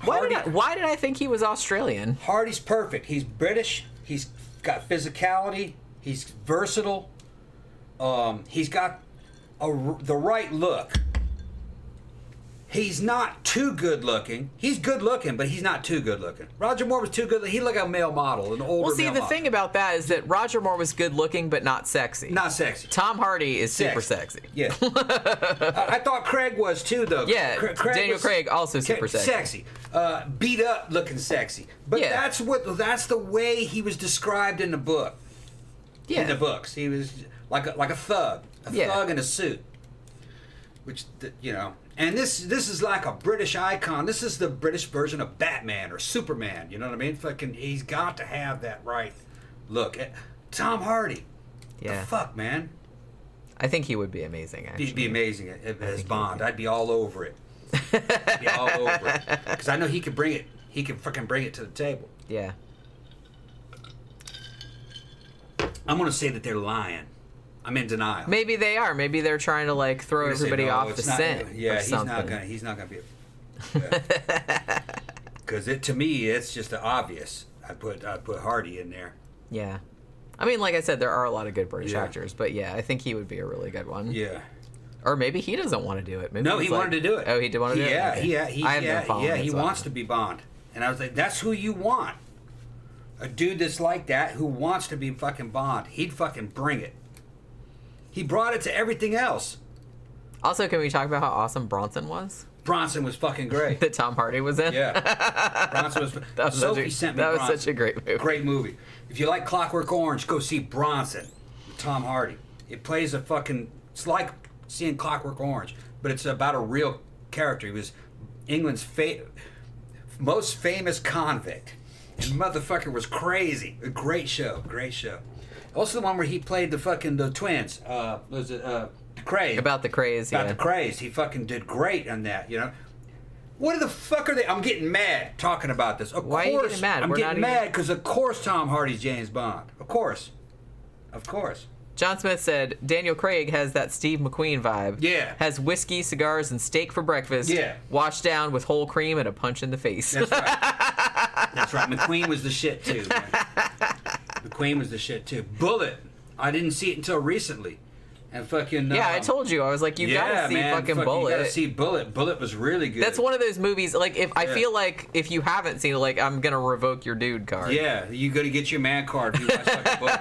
[SPEAKER 4] Why did I think he was Australian?
[SPEAKER 5] Hardy's perfect. He's British. He's got physicality. He's versatile. He's got the right look. He's not too good looking. He's good looking, but he's not too good looking. Roger Moore was too good. He looked like a male model, an older
[SPEAKER 4] Well, see,
[SPEAKER 5] male
[SPEAKER 4] the
[SPEAKER 5] model.
[SPEAKER 4] thing about that is that Roger Moore was good looking, but not sexy.
[SPEAKER 5] Not sexy.
[SPEAKER 4] Tom Hardy is super
[SPEAKER 5] Sexy.
[SPEAKER 4] sexy.
[SPEAKER 5] Yeah. I thought Craig was too, though.
[SPEAKER 4] Yeah, Daniel Craig also super sexy.
[SPEAKER 5] Sexy. Beat up looking sexy. But
[SPEAKER 4] Yeah.
[SPEAKER 5] that's the way he was described in the book.
[SPEAKER 4] Yeah.
[SPEAKER 5] In the books. He was like a thug. A
[SPEAKER 4] Yeah.
[SPEAKER 5] thug in a suit. Which, and this is like a British icon. This is the British version of Batman or Superman. You know what I mean? Fucking, he's got to have that right look. Tom Hardy.
[SPEAKER 4] Yeah.
[SPEAKER 5] The fuck, man?
[SPEAKER 4] I think he would be amazing. Actually,
[SPEAKER 5] He'd be amazing as
[SPEAKER 4] he would
[SPEAKER 5] Bond.
[SPEAKER 4] be.
[SPEAKER 5] I'd be all over it. I'd be all over it. Because I know he could bring it. He can fucking bring it to the table.
[SPEAKER 4] Yeah.
[SPEAKER 5] I'm going to say that they're lying. I'm in denial.
[SPEAKER 4] Maybe they are. Maybe they're trying to like throw
[SPEAKER 5] I'm gonna say,
[SPEAKER 4] everybody
[SPEAKER 5] no,
[SPEAKER 4] off
[SPEAKER 5] it's
[SPEAKER 4] the
[SPEAKER 5] not-
[SPEAKER 4] scent.
[SPEAKER 5] Yeah,
[SPEAKER 4] or
[SPEAKER 5] he's
[SPEAKER 4] something.
[SPEAKER 5] not gonna. He's not gonna be. Because to me, it's just obvious. I put Hardy in there.
[SPEAKER 4] Yeah. I mean, like I said, there are a lot of good British
[SPEAKER 5] Yeah.
[SPEAKER 4] actors, but yeah, I think he would be a really good one.
[SPEAKER 5] Yeah.
[SPEAKER 4] Or maybe he doesn't want to do it. Maybe
[SPEAKER 5] No,
[SPEAKER 4] he's
[SPEAKER 5] he
[SPEAKER 4] like-
[SPEAKER 5] wanted to do it.
[SPEAKER 4] Oh, he did want to do it.
[SPEAKER 5] Yeah,
[SPEAKER 4] Okay. I have been following it,
[SPEAKER 5] he
[SPEAKER 4] so-
[SPEAKER 5] wants to be Bond, and I was like, that's who you want. A dude that's like that who wants to be fucking Bond. He'd fucking bring it. He brought it to everything else.
[SPEAKER 4] Also, can we talk about how awesome Bronson was?
[SPEAKER 5] Bronson was fucking great.
[SPEAKER 4] That Tom Hardy was in.
[SPEAKER 5] Yeah. Bronson was.
[SPEAKER 4] That was
[SPEAKER 5] Sophie
[SPEAKER 4] such a-
[SPEAKER 5] sent me
[SPEAKER 4] that was
[SPEAKER 5] Bronson.
[SPEAKER 4] such a great movie.
[SPEAKER 5] Great movie. If you like Clockwork Orange, go see Bronson. With Tom Hardy. It plays a fucking. It's like seeing Clockwork Orange, but it's about a real character. He was England's most famous convict. And the motherfucker was crazy. A great show. Also the one where he played the twins. Was it Craze?
[SPEAKER 4] About the Craze,
[SPEAKER 5] About the Craze. He fucking did great on that, What the fuck are they? I'm getting mad talking about this.
[SPEAKER 4] Why are you getting mad?
[SPEAKER 5] I'm getting mad because, of course, Tom Hardy's James Bond. Of course.
[SPEAKER 4] John Smith said, Daniel Craig has that Steve McQueen vibe.
[SPEAKER 5] Yeah.
[SPEAKER 4] Has whiskey, cigars, and steak for breakfast.
[SPEAKER 5] Yeah.
[SPEAKER 4] Washed down with whole cream and a punch in the face.
[SPEAKER 5] That's right. That's right. McQueen was the shit, too, man. McQueen was the shit, too. Bullet. I didn't see it until recently. And fucking...
[SPEAKER 4] yeah, I told you. I was like, you gotta see fucking Bullet.
[SPEAKER 5] You gotta see Bullet. Bullet was really good.
[SPEAKER 4] That's one of those movies, like, I feel like if you haven't seen it, like, I'm gonna revoke your dude card.
[SPEAKER 5] Yeah, you gotta get your man card if you watch fucking Bullet.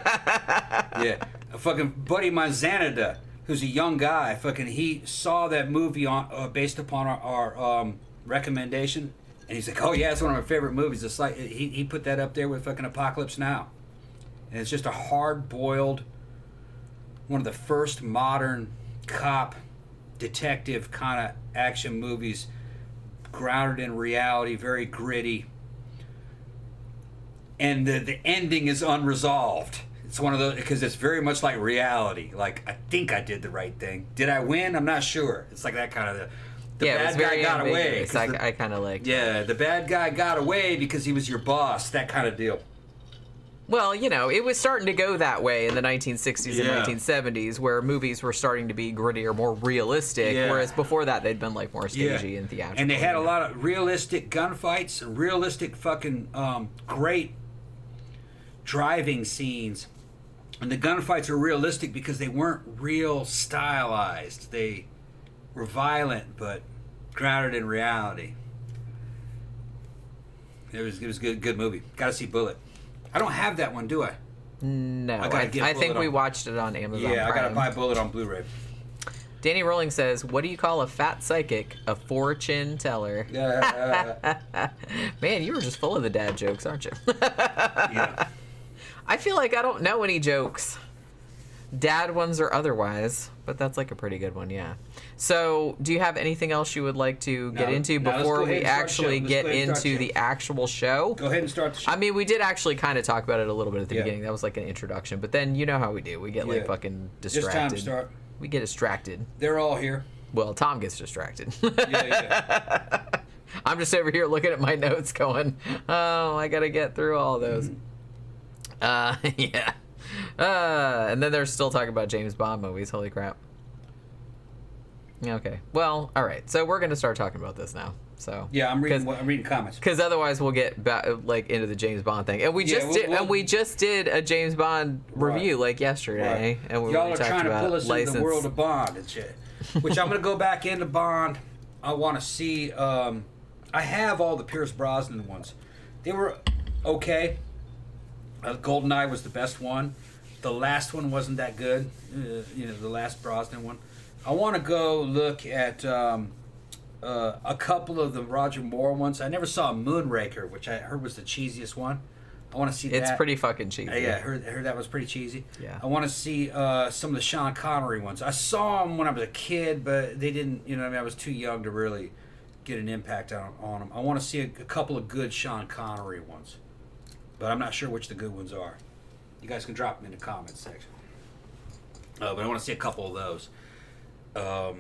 [SPEAKER 5] Yeah. A fucking buddy of mine, Xanada, who's a young guy, he saw that movie based upon our recommendation, and he's like, oh yeah, it's one of my favorite movies. It's like, he put that up there with fucking Apocalypse Now. And it's just a hard-boiled, one of the first modern cop detective kind of action movies, grounded in reality, very gritty. And the ending is unresolved. It's one of those, because it's very much like reality. Like, I think I did the right thing. Did I win? I'm not sure. It's like that kind of the bad guy got away.
[SPEAKER 4] I kind of like.
[SPEAKER 5] Yeah, the bad guy got away because he was your boss. That kind of deal.
[SPEAKER 4] Well, it was starting to go that way in the 1960s and 1970s, where movies were starting to be grittier, more realistic, whereas before that they'd been like more stagey and theatrical.
[SPEAKER 5] And they had a lot of realistic gunfights and realistic fucking great driving scenes. And the gunfights are realistic because they weren't real stylized. They were violent but grounded in reality. It was good movie. Got to see Bullet. I don't have that one, do I?
[SPEAKER 4] No, I think we watched it on Amazon
[SPEAKER 5] Yeah,
[SPEAKER 4] Prime.
[SPEAKER 5] I gotta buy Bullet on Blu-ray.
[SPEAKER 4] Danny Rolling says, what do you call a fat psychic? A fortune teller. Man, you were just full of the dad jokes, aren't you?
[SPEAKER 5] Yeah.
[SPEAKER 4] I feel like I don't know any jokes. Dad ones or otherwise, but that's like a pretty good one, yeah. So, do you have anything else you would like to get into before we actually get into the actual show?
[SPEAKER 5] Go ahead and start the show.
[SPEAKER 4] I mean, we did actually kind of talk about it a little bit at the beginning. That was like an introduction, but then you know how we do. We get like fucking distracted.
[SPEAKER 5] It's time to start.
[SPEAKER 4] We get distracted.
[SPEAKER 5] They're all here.
[SPEAKER 4] Well, Tom gets distracted.
[SPEAKER 5] Yeah.
[SPEAKER 4] I'm just over here looking at my notes going, oh, I got to get through all those. Yeah. And then they're still talking about James Bond movies. Holy crap. Okay. Well, all right. So we're going to start talking about this now. So
[SPEAKER 5] yeah, I'm reading comments.
[SPEAKER 4] Because otherwise we'll get back, like into the James Bond thing. And we just did a James Bond review like yesterday.
[SPEAKER 5] Right.
[SPEAKER 4] And
[SPEAKER 5] y'all are trying to pull us into the world of Bond and shit. Which I'm going to go back into Bond. I want to see. I have all the Pierce Brosnan ones. They were okay. GoldenEye was the best one. The last one wasn't that good. The last Brosnan one. I want to go look at a couple of the Roger Moore ones. I never saw Moonraker, which I heard was the cheesiest one. I want to see that.
[SPEAKER 4] It's pretty fucking cheesy.
[SPEAKER 5] Yeah, I heard that was pretty cheesy.
[SPEAKER 4] Yeah.
[SPEAKER 5] I want to see some of the Sean Connery ones. I saw them when I was a kid, but they didn't, I was too young to really get an impact on them. I want to see a couple of good Sean Connery ones, but I'm not sure which the good ones are. You guys can drop them in the comments section. But I want to see a couple of those. Now,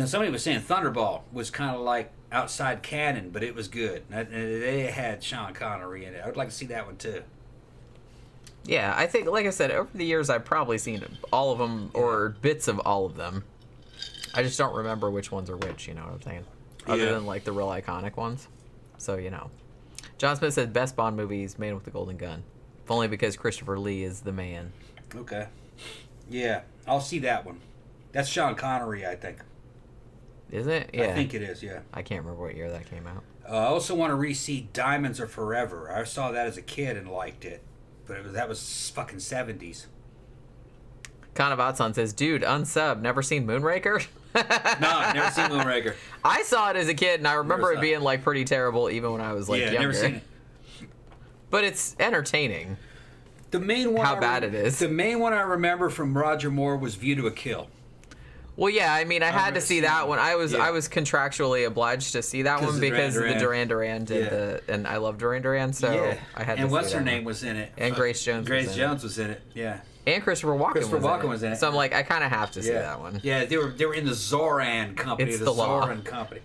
[SPEAKER 5] somebody was saying Thunderball was kind of like outside canon, but it was good. They had Sean Connery in it. I would like to see that one too.
[SPEAKER 4] Yeah, I think, like I said, over the years I've probably seen all of them or bits of all of them. I just don't remember which ones are which, you know what I'm saying? Other than like the real iconic ones. So, John Smith said best Bond movies, Man with the Golden Gun. If only because Christopher Lee is the man.
[SPEAKER 5] Okay. Yeah, I'll see that one. That's Sean Connery, I think.
[SPEAKER 4] Is it? Yeah.
[SPEAKER 5] I think it is, yeah.
[SPEAKER 4] I can't remember what year that came out.
[SPEAKER 5] I also want to re-see Diamonds Are Forever. I saw that as a kid and liked it. But that was fucking 70s.
[SPEAKER 4] Kanavatsan says, dude, unsub, never seen Moonraker?
[SPEAKER 5] No, never seen Moonraker.
[SPEAKER 4] I saw it as a kid, and I remember it being like pretty terrible even when I was like younger.
[SPEAKER 5] Never seen it.
[SPEAKER 4] But it's entertaining.
[SPEAKER 5] The main one.
[SPEAKER 4] How bad it is.
[SPEAKER 5] The main one I remember from Roger Moore was View to a Kill.
[SPEAKER 4] Well, yeah, I mean, I had to see that one. I was
[SPEAKER 5] Yeah.
[SPEAKER 4] contractually obliged to see that one
[SPEAKER 5] of
[SPEAKER 4] because of the
[SPEAKER 5] Duran
[SPEAKER 4] Duran Duran and I love Duran, so I had to see
[SPEAKER 5] And what's
[SPEAKER 4] that
[SPEAKER 5] her
[SPEAKER 4] one.
[SPEAKER 5] name was in it?
[SPEAKER 4] And Grace Jones
[SPEAKER 5] Grace
[SPEAKER 4] was in
[SPEAKER 5] Jones was in it. Yeah.
[SPEAKER 4] And Christopher Walken was in it. So I'm like, I kind of have to see that one.
[SPEAKER 5] Yeah, they were in the Zoran company.
[SPEAKER 4] It's
[SPEAKER 5] the
[SPEAKER 4] the law.
[SPEAKER 5] Zoran company.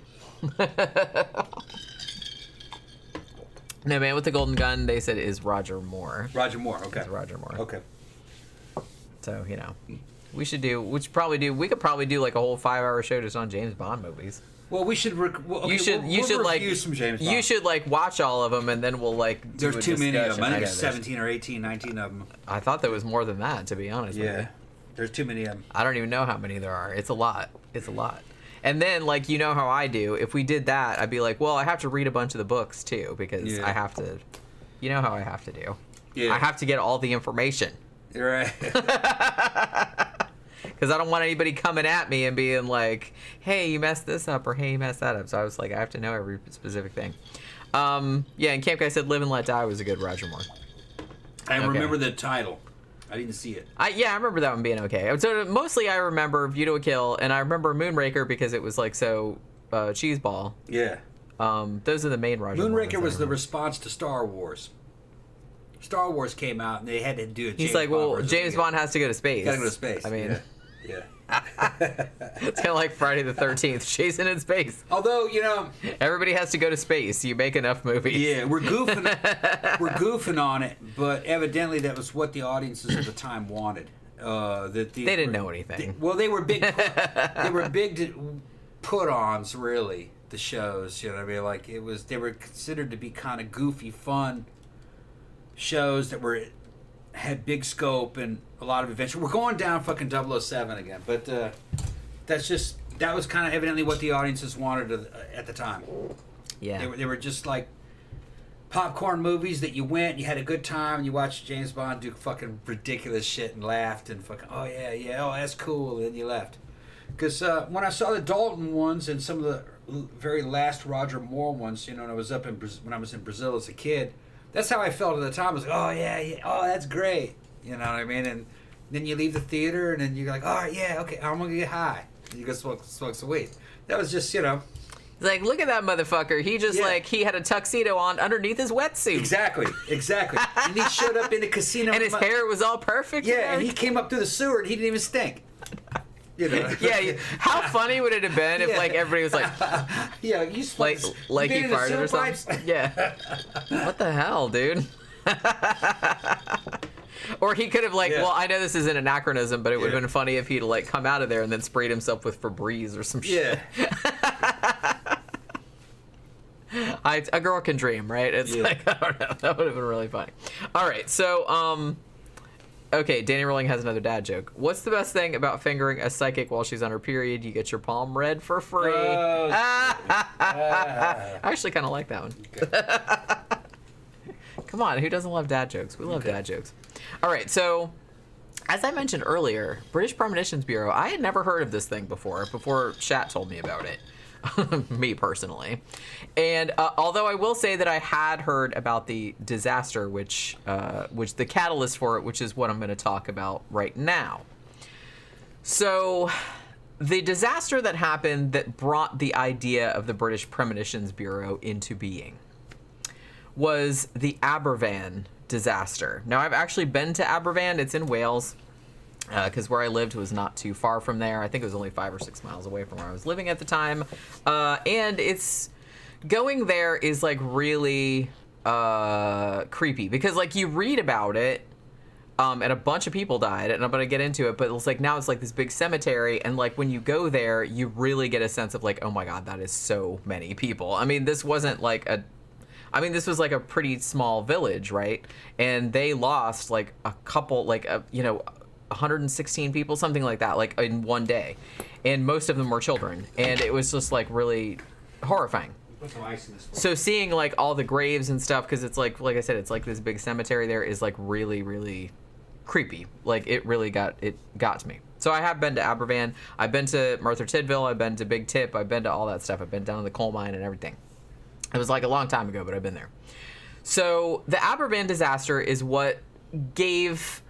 [SPEAKER 4] No, Man with the Golden Gun, they said is Roger Moore.
[SPEAKER 5] Roger Moore. Okay.
[SPEAKER 4] It's Roger Moore.
[SPEAKER 5] Okay.
[SPEAKER 4] So, you know, we could probably do like a whole 5-hour show just on James Bond movies.
[SPEAKER 5] Well, we should.
[SPEAKER 4] You should like
[SPEAKER 5] review some James Bond.
[SPEAKER 4] you should like watch all of them and then we'll like do
[SPEAKER 5] There's
[SPEAKER 4] a
[SPEAKER 5] too many of
[SPEAKER 4] discussion.
[SPEAKER 5] them. I think
[SPEAKER 4] know
[SPEAKER 5] it's
[SPEAKER 4] there's-
[SPEAKER 5] 17 or 18, 19 of them.
[SPEAKER 4] I thought there was more than that, to be honest with
[SPEAKER 5] Yeah.
[SPEAKER 4] you.
[SPEAKER 5] There's too many of them.
[SPEAKER 4] I don't even know how many there are. It's a lot. It's a lot. And then, like, you know how I do. If we did that, I'd be like, well, I have to read a bunch of the books, too, because
[SPEAKER 5] Yeah.
[SPEAKER 4] I have to... You know how I have to do.
[SPEAKER 5] Yeah.
[SPEAKER 4] I have to get all the information.
[SPEAKER 5] You're right.
[SPEAKER 4] Because I don't want anybody coming at me and being like, hey, you messed this up, or hey, you messed that up. So I was like, I have to know every specific thing. Yeah, and Camp Guy said Live and Let Die was a good Roger Moore.
[SPEAKER 5] I
[SPEAKER 4] Okay.
[SPEAKER 5] remember the title. I didn't see it.
[SPEAKER 4] Yeah, I remember that one being okay. So mostly I remember View to a Kill, and I remember Moonraker because it was like so cheeseball.
[SPEAKER 5] Yeah.
[SPEAKER 4] Those are the main Roger Moore ones
[SPEAKER 5] Moonraker
[SPEAKER 4] I
[SPEAKER 5] was the
[SPEAKER 4] remember.
[SPEAKER 5] response to Star Wars. Star Wars came out and they had to do a
[SPEAKER 4] He's like, well,
[SPEAKER 5] version
[SPEAKER 4] James
[SPEAKER 5] again.
[SPEAKER 4] Bond has to go to space.
[SPEAKER 5] Gotta go to space.
[SPEAKER 4] I mean,
[SPEAKER 5] yeah.
[SPEAKER 4] it's kind of like Friday the 13th, chasing in space.
[SPEAKER 5] Although, you know,
[SPEAKER 4] Everybody has to go to space. You make enough movies.
[SPEAKER 5] yeah, we're goofing on it, but evidently that was what the audiences at the time wanted. That
[SPEAKER 4] They didn't know anything.
[SPEAKER 5] They were big. They were big put-ons, really. The shows, you know what I mean? Like they were considered to be kind of goofy, fun shows that had big scope and a lot of adventure. We're going down fucking 007 again, but that was kind of evidently what the audiences wanted at the time.
[SPEAKER 4] Yeah.
[SPEAKER 5] They were just like popcorn movies that you went, you had a good time, and you watched James Bond do fucking ridiculous shit and laughed and fucking, oh yeah, oh that's cool, and then you left. Because when I saw the Dalton ones and some of the very last Roger Moore ones, you know, when I was when I was in Brazil as a kid, that's how I felt at the time. I was like, oh yeah, oh that's great, you know what I mean? And then you leave the theater and then you're like, all right, yeah, okay, I'm gonna get high. And you go smoke some weed. That was just, you know.
[SPEAKER 4] It's like, look at that motherfucker. He just he had a tuxedo on underneath his wetsuit.
[SPEAKER 5] Exactly. And he showed up in the casino.
[SPEAKER 4] And his hair was all perfect.
[SPEAKER 5] Yeah, and he came up through the sewer and he didn't even stink. You know.
[SPEAKER 4] Yeah, how funny would it have been if like everybody was like,
[SPEAKER 5] yeah, you
[SPEAKER 4] like he
[SPEAKER 5] been in the
[SPEAKER 4] farted
[SPEAKER 5] sewer
[SPEAKER 4] or something?
[SPEAKER 5] pipes?
[SPEAKER 4] Yeah. What the hell, dude? Or he could have well, I know this is an anachronism, but it would have been funny if he'd like come out of there and then sprayed himself with Febreze or some shit. A girl can dream, right? It's like, I don't know. That would have been really funny. All right, so okay, Danny Rolling has another dad joke. What's the best thing about fingering a psychic while she's on her period? You get your palm read for free. I actually kind of like that one. Okay. Come on, who doesn't love dad jokes? We love dad jokes. All right, so as I mentioned earlier, British Premonitions Bureau, I had never heard of this thing before Shat told me about it. Me personally. And although I will say that I had heard about the disaster, which the catalyst for it, which is what I'm going to talk about right now. So the disaster that happened that brought the idea of the British Premonitions Bureau into being was the Aberfan disaster. Now, I've actually been to Aberfan. It's in Wales. Because where I lived was not too far from there. I think it was only 5 or 6 miles away from where I was living at the time. And it's going there is like really creepy because like you read about it and a bunch of people died, and I'm going to get into it, but it's like now it's like this big cemetery, and like when you go there, you really get a sense of like, oh my God, that is so many people. I mean, this wasn't like this was like a pretty small village, right? And they lost like a couple, 116 people, something like that, like in one day, and most of them were children, and it was just like really horrifying.
[SPEAKER 5] Put some ice in this one.
[SPEAKER 4] So seeing like all the graves and stuff, because it's like I said, it's like this big cemetery there, is like really, really creepy. Like it really got to me. So I have been to Aberfan, I've been to Merthyr Tydfil, I've been to Big Tip, I've been to all that stuff, I've been down to the coal mine and everything. It was like a long time ago, but I've been there. So the Aberban disaster is what gave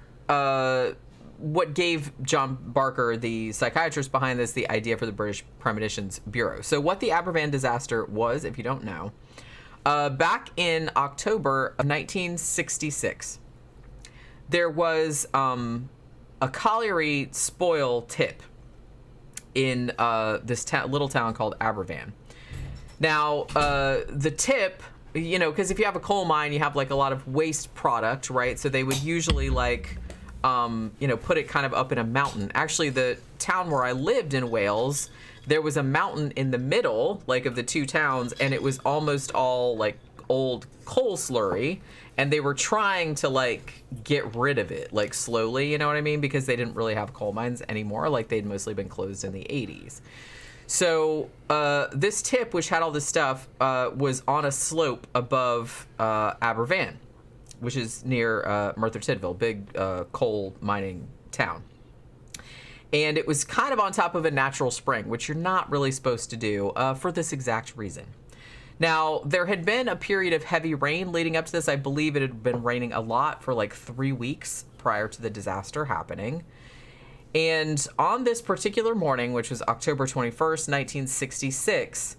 [SPEAKER 4] what gave John Barker, the psychiatrist behind this, the idea for the British Premonitions Bureau. So what the Aberban Disaster was, if you don't know, back in October of 1966, there was a colliery spoil tip in this little town called Aberfan. Now, the tip, you know, because if you have a coal mine, you have like a lot of waste product, right? So they would usually like, you know, put it kind of up in a mountain. Actually, the town where I lived in Wales, there was a mountain in the middle, like of the two towns, and it was almost all like old coal slurry. And they were trying to like get rid of it, like slowly, you know what I mean? Because they didn't really have coal mines anymore. Like they'd mostly been closed in the 80s. So this tip, which had all this stuff, was on a slope above Aberfan, which is near Merthyr Tydfil, big coal mining town. And it was kind of on top of a natural spring, which you're not really supposed to do for this exact reason. Now, there had been a period of heavy rain leading up to this. I believe it had been raining a lot for like 3 weeks prior to the disaster happening. And on this particular morning, which was October 21st, 1966,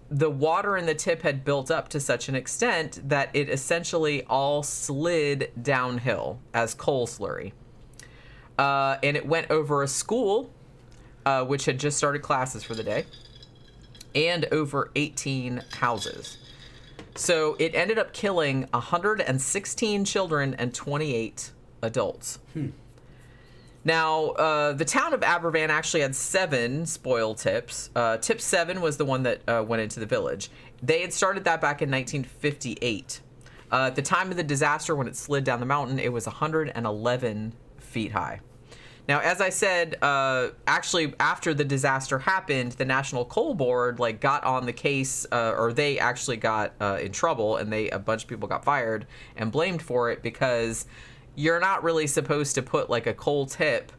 [SPEAKER 4] the water in the tip had built up to such an extent that it essentially all slid downhill as coal slurry. And it went over a school, which had just started classes for the day, and over 18 houses. So it ended up killing 116 children and 28 adults. Now, the town of Aberfan actually had 7 spoil tips. Tip 7 was the one that went into the village. They had started that back in 1958. At the time of the disaster, when it slid down the mountain, it was 111 feet high. Now, as I said, actually, after the disaster happened, the National Coal Board like got on the case, or they actually got in trouble, and a bunch of people got fired and blamed for it because you're not really supposed to put like a coal tip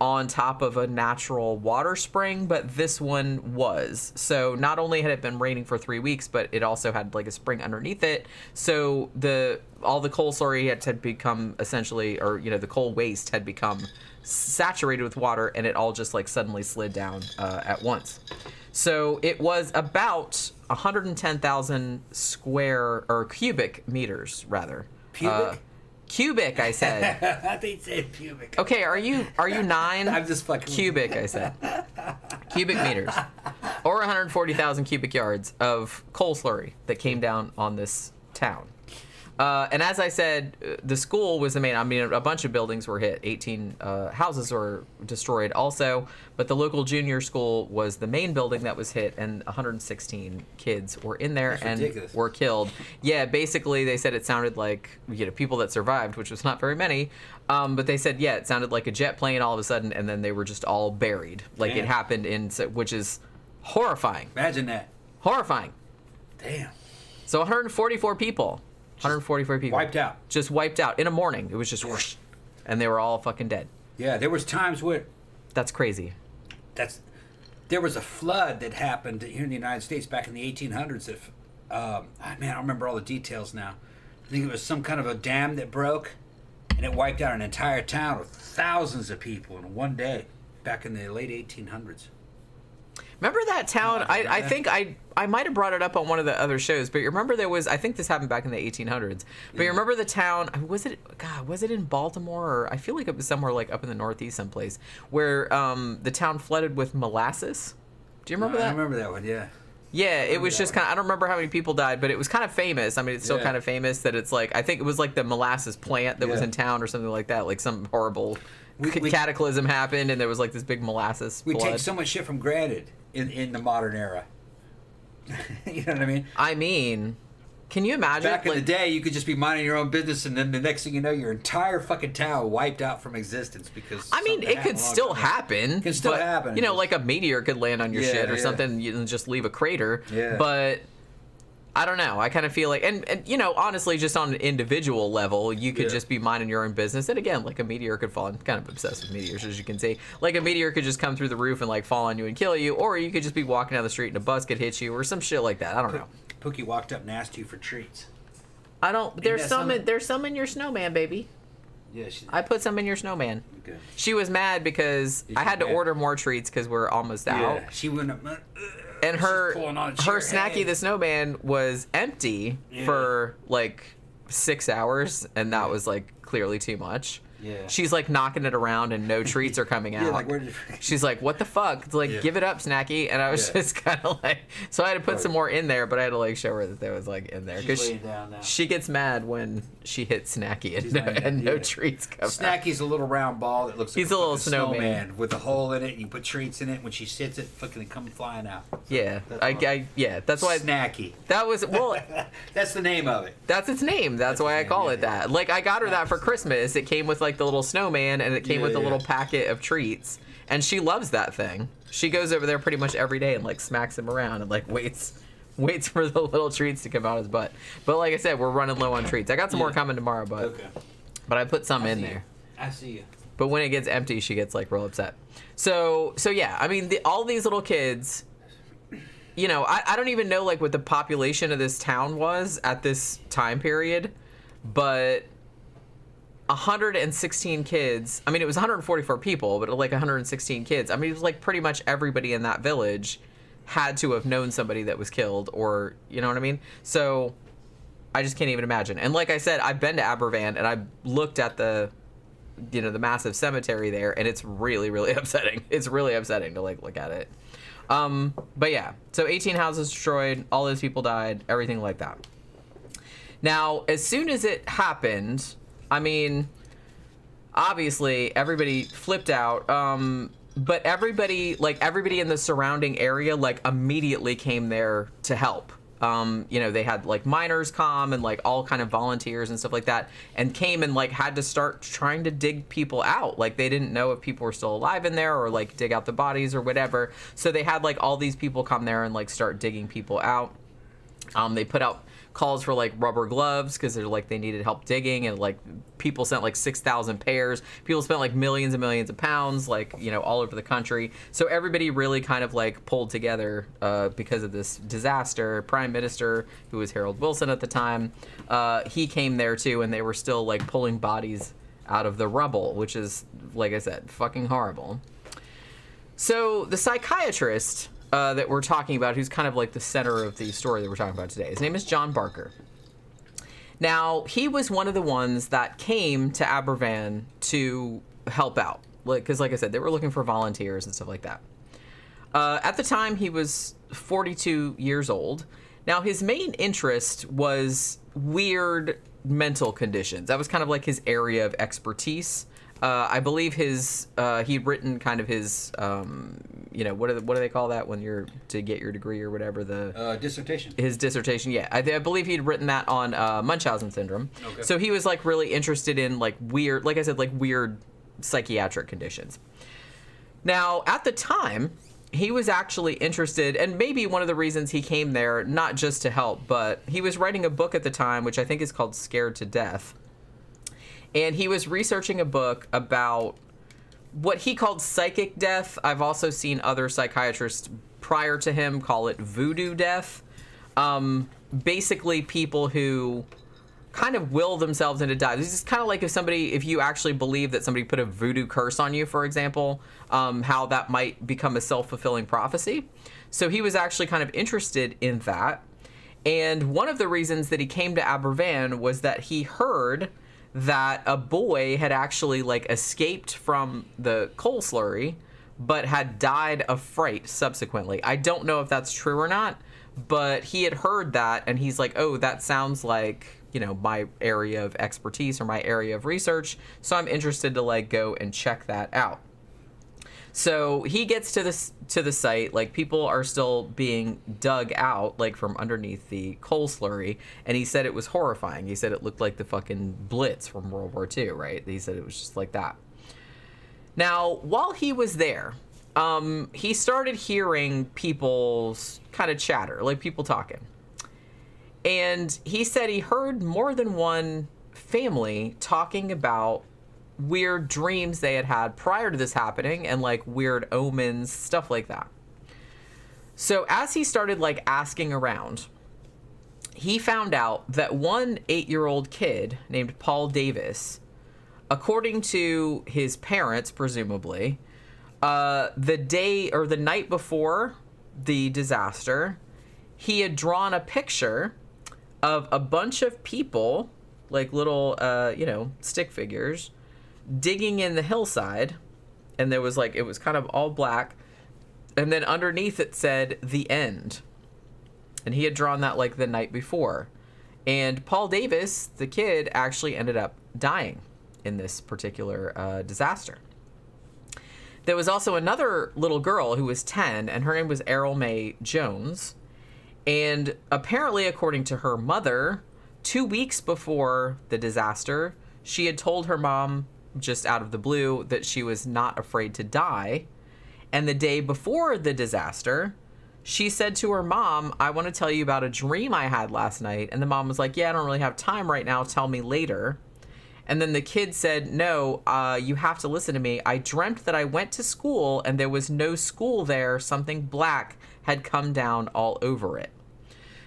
[SPEAKER 4] on top of a natural water spring, but this one was. So not only had it been raining for 3 weeks, but it also had like a spring underneath it. So all the coal slurry had become essentially, or you know, the coal waste had become saturated with water, and it all just like suddenly slid down at once. So it was about 110,000 square or cubic meters, rather.
[SPEAKER 5] Pubic?
[SPEAKER 4] Cubic, I said.
[SPEAKER 5] I think you said pubic.
[SPEAKER 4] Okay, are you 9?
[SPEAKER 5] I'm just fucking
[SPEAKER 4] cubic, I said. Cubic meters, or 140,000 cubic yards of coal slurry that came down on this town. And as I said, the school was the main. I mean, a bunch of buildings were hit. 18 houses were destroyed also. But the local junior school was the main building that was hit, and 116 kids were in there.
[SPEAKER 5] That's ridiculous.
[SPEAKER 4] Were killed. Yeah, basically they said it sounded like, you know, people that survived, which was not very many. But they said, yeah, it sounded like a jet plane all of a sudden, and then they were just all buried. Like it happened which is horrifying.
[SPEAKER 5] Imagine that.
[SPEAKER 4] Horrifying.
[SPEAKER 5] Damn.
[SPEAKER 4] So 144 people. 144 people.
[SPEAKER 5] Wiped out.
[SPEAKER 4] Just wiped out in a morning. It was just whoosh. And they were all fucking dead.
[SPEAKER 5] Yeah, there was times where...
[SPEAKER 4] That's crazy.
[SPEAKER 5] There was a flood that happened here in the United States back in the 1800s. Man, I don't remember all the details now. I think it was some kind of a dam that broke, and it wiped out an entire town with thousands of people in one day back in the late 1800s.
[SPEAKER 4] Remember that town? I think I might have brought it up on one of the other shows, but you remember there was, I think this happened back in the 1800s, but you remember the town, was it in Baltimore, or I feel like it was somewhere like up in the Northeast someplace, where the town flooded with molasses? Do you remember that?
[SPEAKER 5] I remember that one, yeah.
[SPEAKER 4] Yeah, it was just kind of, I don't remember how many people died, but it was kind of famous. I mean, it's still kind of famous that it's like, I think it was like the molasses plant that was in town or something like that, like some horrible cataclysm happened, and there was like this big molasses flood.
[SPEAKER 5] We take so much shit for granted in the modern era. You know what I mean?
[SPEAKER 4] I mean, can you imagine?
[SPEAKER 5] Back in the day, you could just be minding your own business, and then the next thing you know, your entire fucking town wiped out from existence because.
[SPEAKER 4] I mean, it could still happen.
[SPEAKER 5] It can still happen.
[SPEAKER 4] You know, like a meteor could land on your shit or something, and just leave a crater.
[SPEAKER 5] Yeah.
[SPEAKER 4] But I don't know. I kind of feel like, and you know, honestly, just on an individual level, you could just be minding your own business. And again, like a meteor could fall. I'm kind of obsessed with meteors, as you can see. Like a meteor could just come through the roof and like fall on you and kill you, or you could just be walking down the street and a bus could hit you, or some shit like that. I don't know.
[SPEAKER 5] Pookie walked up and asked you for treats.
[SPEAKER 4] I don't. There's some in your snowman, baby.
[SPEAKER 5] Yeah,
[SPEAKER 4] I put some in your snowman.
[SPEAKER 5] Okay.
[SPEAKER 4] She was mad because I had to order more treats because we're almost out.
[SPEAKER 5] Yeah, she went up.
[SPEAKER 4] And her
[SPEAKER 5] chair.
[SPEAKER 4] Snacky
[SPEAKER 5] Hey.
[SPEAKER 4] the Snowman was empty for like 6 hours, and that was like clearly too much.
[SPEAKER 5] Yeah.
[SPEAKER 4] She's like knocking it around and no treats are coming out.
[SPEAKER 5] Like, where did
[SPEAKER 4] She's like, what the fuck? It's like, give it up, Snacky. And I was just kind of like, so I had to put some more in there, but I had to like show her that there was like in there.
[SPEAKER 5] She's laying down now.
[SPEAKER 4] She gets mad when she hits Snacky and no treats come out.
[SPEAKER 5] Snacky's a little round ball that looks like
[SPEAKER 4] He's a little snowman
[SPEAKER 5] with a hole in it, and you put treats in it. When she sits it, fucking come flying out.
[SPEAKER 4] Yeah. That's why.
[SPEAKER 5] Snacky.
[SPEAKER 4] That was, well,
[SPEAKER 5] That's the name of it.
[SPEAKER 4] that's its name. That's why I call it that. Like, I got her that for Christmas. It came with like the little snowman, and it came with a little packet of treats, and she loves that thing. She goes over there pretty much every day and like smacks him around and like waits for the little treats to come out his butt. But like I said, we're running low on treats. I got some more coming tomorrow, but I put some in there.
[SPEAKER 5] I see you.
[SPEAKER 4] But when it gets empty, she gets like real upset. So yeah, I mean, all these little kids, you know, I don't even know like what the population of this town was at this time period, but 116 kids. I mean, it was 144 people, but like 116 kids. I mean, it was like pretty much everybody in that village had to have known somebody that was killed, or you know what I mean? So I just can't even imagine. And like I said, I've been to Aberfan and I've looked at the massive cemetery there, and it's really, really upsetting. It's really upsetting to like look at it. But yeah, so 18 houses destroyed, all those people died, everything like that. Now, as soon as it happened, I mean, obviously everybody flipped out, but everybody in the surrounding area like immediately came there to help. You know, they had like miners come and like all kind of volunteers and stuff like that, and came and like had to start trying to dig people out. Like they didn't know if people were still alive in there or like dig out the bodies or whatever. So they had like all these people come there and like start digging people out. They put out calls for like rubber gloves because they're like they needed help digging, and like people sent like 6,000 pairs. People spent like millions and millions of pounds, like, you know, all over the country. So everybody really kind of like pulled together because of this disaster. Prime Minister, who was Harold Wilson at the time, he came there too, and they were still like pulling bodies out of the rubble, which is, like I said, fucking horrible. So the psychiatrist that we're talking about, who's kind of like the center of the story that we're talking about today, his name is John Barker. Now, he was one of the ones that came to Aberfan to help out, because like I said, they were looking for volunteers and stuff like that. At the time, he was 42 years old. Now, his main interest was weird mental conditions. That was kind of like his area of expertise. I believe he'd written kind of his, you know, what do they call that when you're to get your degree or whatever, the
[SPEAKER 5] dissertation.
[SPEAKER 4] His dissertation, yeah. I believe he'd written that on Munchausen syndrome. Okay. So he was like really interested in like weird, like I said, like weird psychiatric conditions. Now, at the time, he was actually interested, and maybe one of the reasons he came there, not just to help, but he was writing a book at the time, which I think is called Scared to Death. And he was researching a book about what he called psychic death. I've also seen other psychiatrists prior to him call it voodoo death. Basically people who kind of will themselves into death. This is kind of like if you actually believe that somebody put a voodoo curse on you, for example, how that might become a self-fulfilling prophecy. So he was actually kind of interested in that. And one of the reasons that he came to Aberfan was that he heard that a boy had actually like escaped from the coal slurry, but had died of fright subsequently. I don't know if that's true or not, but he had heard that, and he's like, oh, that sounds like, you know, my area of expertise or my area of research, so I'm interested to like go and check that out. So he gets to the site, like people are still being dug out, like from underneath the coal slurry, and he said it was horrifying. He said it looked like the fucking Blitz from World War II, right? He said it was just like that. Now, while he was there, he started hearing people's kind of chatter, like people talking. And he said he heard more than one family talking about weird dreams they had had prior to this happening, and like weird omens, stuff like that. So as he started like asking around, he found out that one 8-year-old kid named Paul Davis according to his parents, presumably, the day or the night before the disaster, he had drawn a picture of a bunch of people, like little, stick figures, digging in the hillside. And there was it was kind of all black. And then underneath it said, "The End." And he had drawn that the night before. And Paul Davis, the kid, actually ended up dying in this particular disaster. There was also another little girl who was 10, and her name was Errol Mae Jones. And apparently, according to her mother, 2 weeks before the disaster, she had told her mom, just out of the blue, that she was not afraid to die. And the day before the disaster, she said to her mom, "I want to tell you about a dream I had last night." And the mom was like, "Yeah, I don't really have time right now. Tell me later." And then the kid said, "No, you have to listen to me. I dreamt that I went to school and there was no school there. Something black had come down all over it."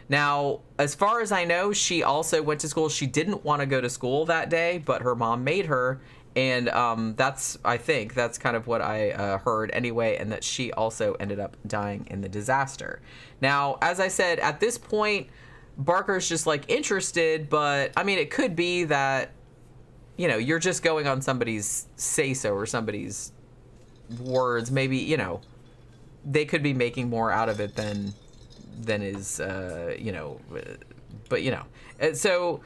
[SPEAKER 4] Now, as far as I know, she also went to school. She didn't want to go to school that day, but her mom made her. And I think that's kind of what I heard anyway, and that she also ended up dying in the disaster. Now, as I said, at this point, Barker's just interested, but I mean, it could be that, you're just going on somebody's say-so or somebody's words. Maybe, they could be making more out of it than is, but, so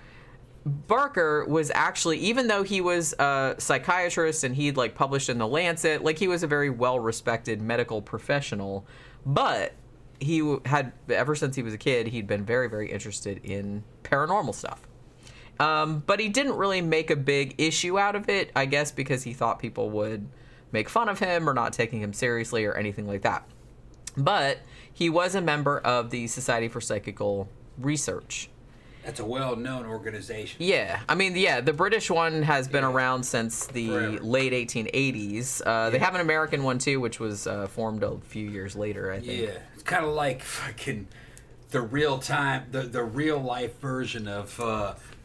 [SPEAKER 4] Barker was actually, even though he was a psychiatrist and he'd published in the Lancet, he was a very well-respected medical professional, but he had, ever since he was a kid, he'd been very, very interested in paranormal stuff. But he didn't really make a big issue out of it, I guess, because he thought people would make fun of him or not taking him seriously or anything like that. But he was a member of the Society for Psychical Research.
[SPEAKER 5] That's a well-known organization.
[SPEAKER 4] Yeah. I mean, the British one has been around since the
[SPEAKER 5] Forever.
[SPEAKER 4] late 1880s. They have an American one, too, which was formed a few years later, I think.
[SPEAKER 5] Yeah. It's kind of like fucking the the real-life version of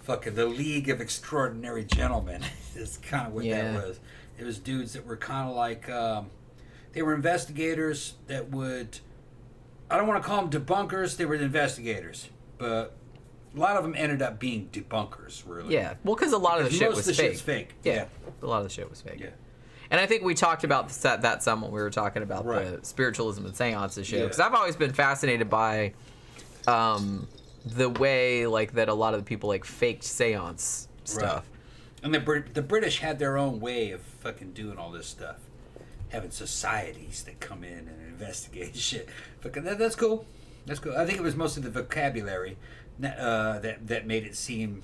[SPEAKER 5] fucking the League of Extraordinary Gentlemen. Is kind of what that was. It was dudes that were kind of like... they were investigators that would... I don't want to call them debunkers. They were investigators. But... a lot of them ended up being debunkers, really.
[SPEAKER 4] Yeah, well, because a lot of the shit was fake.
[SPEAKER 5] Shit's fake.
[SPEAKER 4] Yeah, a lot of the shit was fake.
[SPEAKER 5] Yeah.
[SPEAKER 4] And I think we talked about that some when we were talking about the spiritualism and seances show. Because I've always been fascinated by the way that a lot of the people faked seance stuff.
[SPEAKER 5] Right. And the British had their own way of fucking doing all this stuff, having societies that come in and investigate shit. Fucking that's cool. That's cool. I think it was mostly the vocabulary that made it seem.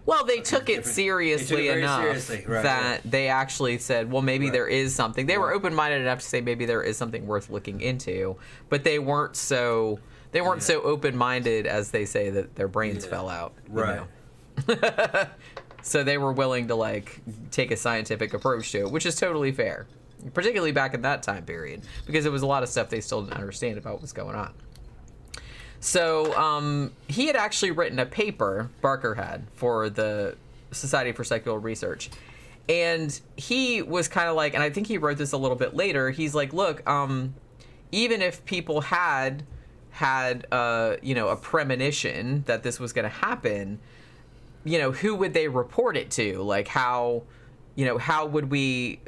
[SPEAKER 4] Well, they took it seriously enough that they actually said, well, maybe there is something. They were open-minded enough to say maybe there is something worth looking into, but they weren't so so open-minded as they say that their brains fell out.
[SPEAKER 5] Right.
[SPEAKER 4] So they were willing to take a scientific approach to it, which is totally fair, particularly back in that time period, because it was a lot of stuff they still didn't understand about what was going on. So he had actually written a paper, Barker had, for the Society for Psychical Research. And he was kind of and I think he wrote this a little bit later, he's like, look, even if people had a premonition that this was going to happen, who would they report it to? How would we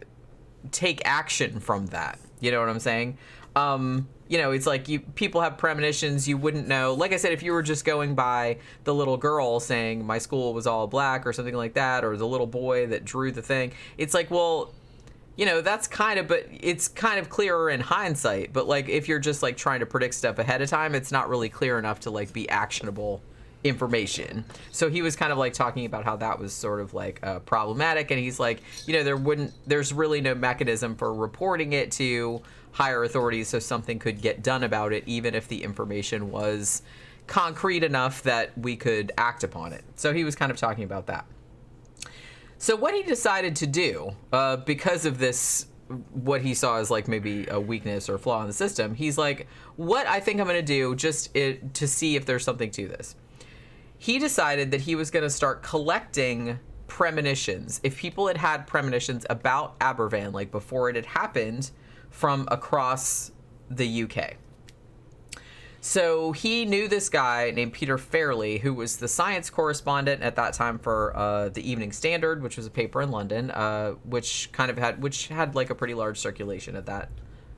[SPEAKER 4] take action from that? You know what I'm saying? It's people have premonitions, you wouldn't know. Like I said, if you were just going by the little girl saying my school was all black or something like that, or the little boy that drew the thing, it's well, that's but it's kind of clearer in hindsight. But if you're just trying to predict stuff ahead of time, it's not really clear enough to be actionable information. So he was kind of talking about how that was sort of problematic, and he's there's really no mechanism for reporting it to higher authorities so something could get done about it, even if the information was concrete enough that we could act upon it. So he was kind of talking about that. So what he decided to do, because of this, what he saw as maybe a weakness or flaw in the system, he's what I think I'm going to do to see if there's something to this. He decided that he was going to start collecting premonitions, if people had premonitions about Aberfan, like before it had happened, from across the UK. So he knew this guy named Peter Fairley, who was the science correspondent at that time for the Evening Standard, which was a paper in London, which had like a pretty large circulation at that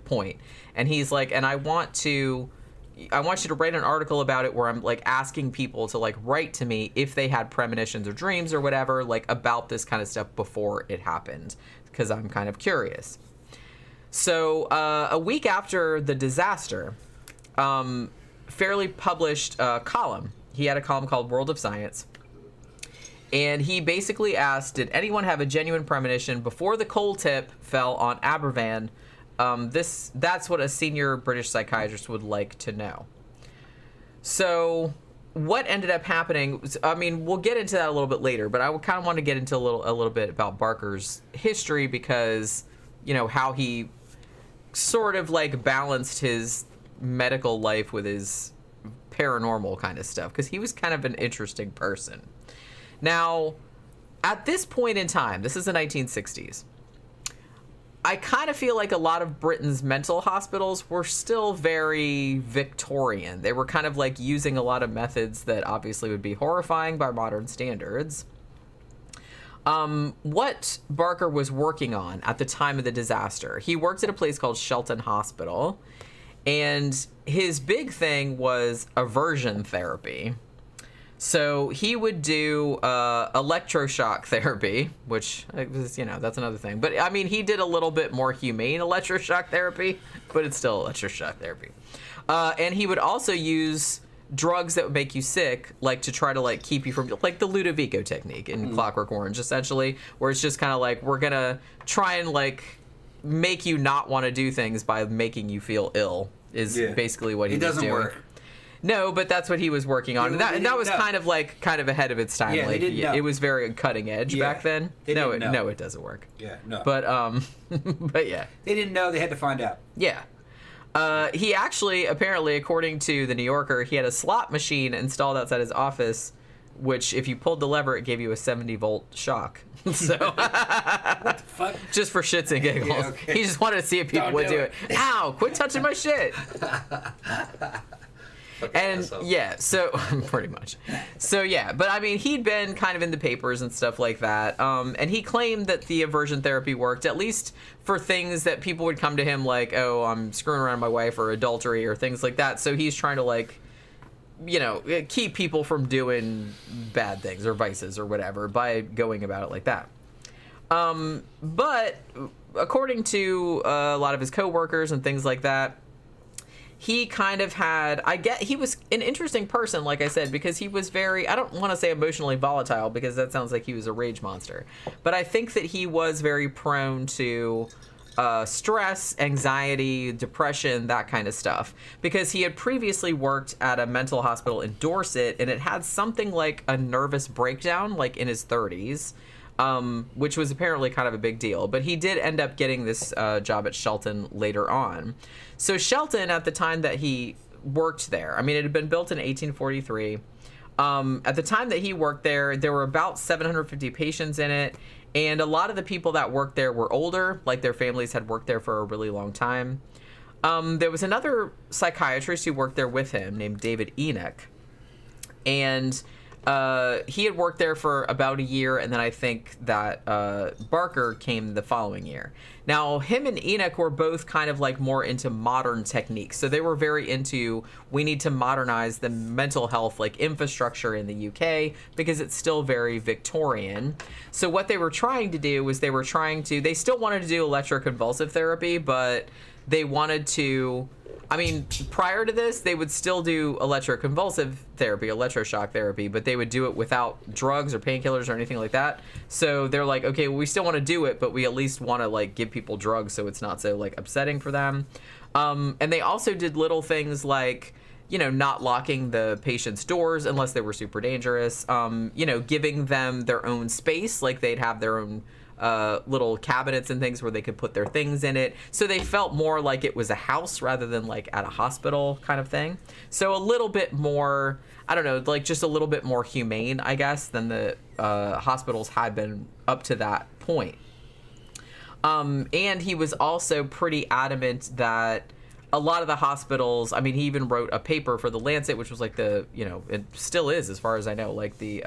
[SPEAKER 4] point. And he's like, and I want you to write an article about it where I'm like asking people to like write to me if they had premonitions or dreams or whatever, like about this kind of stuff before it happened, because I'm kind of curious. So a week after the disaster, Fairley published a column. He had a column called World of Science. And he basically asked, did anyone have a genuine premonition before the coal tip fell on Aberfan? That's what a senior British psychiatrist would like to know. So what ended up happening was, I mean, we'll get into that a little bit later, but I kind of want to get into a little bit about Barker's history, because, you know, how he sort of like balanced his medical life with his paranormal kind of stuff, because he was kind of an interesting person. Now, at this point in time, this is the 1960s, I kind of feel like a lot of Britain's mental hospitals were still very Victorian. They were kind of like using a lot of methods that obviously would be horrifying by modern standards. What Barker was working on at the time of the disaster, he worked at a place called Shelton Hospital, and his big thing was aversion therapy. So he would do electroshock therapy, which is, you know, that's another thing. But I mean, he did a little bit more humane electroshock therapy, but it's still electroshock therapy. And he would also use drugs that would make you sick, like to try to like keep you from, like the Ludovico technique in Clockwork Orange, essentially, where it's just kind of like, we're gonna try and like make you not want to do things by making you feel ill, is basically what he was doing. It doesn't work. No, but that's what he was working on. And that was kind of ahead of its time.
[SPEAKER 5] Yeah,
[SPEAKER 4] like, it was very cutting edge back then. No, it doesn't work.
[SPEAKER 5] Yeah, no.
[SPEAKER 4] But but yeah.
[SPEAKER 5] They didn't know, they had to find out.
[SPEAKER 4] Yeah. He actually, apparently, according to the New Yorker, he had a slot machine installed outside his office, which if you pulled the lever, it gave you a 70-volt shock. So
[SPEAKER 5] what the fuck?
[SPEAKER 4] Just for shits and giggles. Yeah, okay. He just wanted to see if people would do it. Ow, quit touching my shit. And yeah, so pretty much. So yeah, but I mean, he'd been kind of in the papers and stuff like that. And he claimed that the aversion therapy worked, at least for things that people would come to him like, oh, I'm screwing around my wife, or adultery, or things like that. So he's trying to, like, you know, keep people from doing bad things or vices or whatever by going about it like that. But according to a lot of his coworkers and things like that, he kind of had, he was an interesting person, like I said, because he was very, I don't want to say emotionally volatile, because that sounds like he was a rage monster. But I think that he was very prone to stress, anxiety, depression, that kind of stuff. Because he had previously worked at a mental hospital in Dorset, and it had something like a nervous breakdown, like in his 30s. Which was apparently kind of a big deal. But he did end up getting this job at Shelton later on. So Shelton, at the time that he worked there, I mean, it had been built in 1843. At the time that he worked there, there were about 750 patients in it. And a lot of the people that worked there were older, like their families had worked there for a really long time. There was another psychiatrist who worked there with him named David Enoch. And he had worked there for about a year, and then I think that Barker came the following year. Now, him and Enoch were both kind of like more into modern techniques. So they were very into, we need to modernize the mental health like infrastructure in the UK, because it's still very Victorian. So what they were trying to do was they still wanted to do electroconvulsive therapy, but they wanted to, I mean, prior to this, they would still do electroconvulsive therapy, electroshock therapy, but they would do it without drugs or painkillers or anything like that. So they're like, okay, well, we still want to do it, but we at least want to like give people drugs so it's not so like upsetting for them. And they also did little things like, you know, not locking the patient's doors unless they were super dangerous. You know, giving them their own space, like they'd have their own little cabinets and things where they could put their things in it. So they felt more like it was a house rather than like at a hospital kind of thing. So a little bit more, I don't know, like just a little bit more humane, I guess, than the hospitals had been up to that point. And he was also pretty adamant that a lot of the hospitals, I mean, he even wrote a paper for the Lancet, which was like the, you know, it still is, as far as I know, like the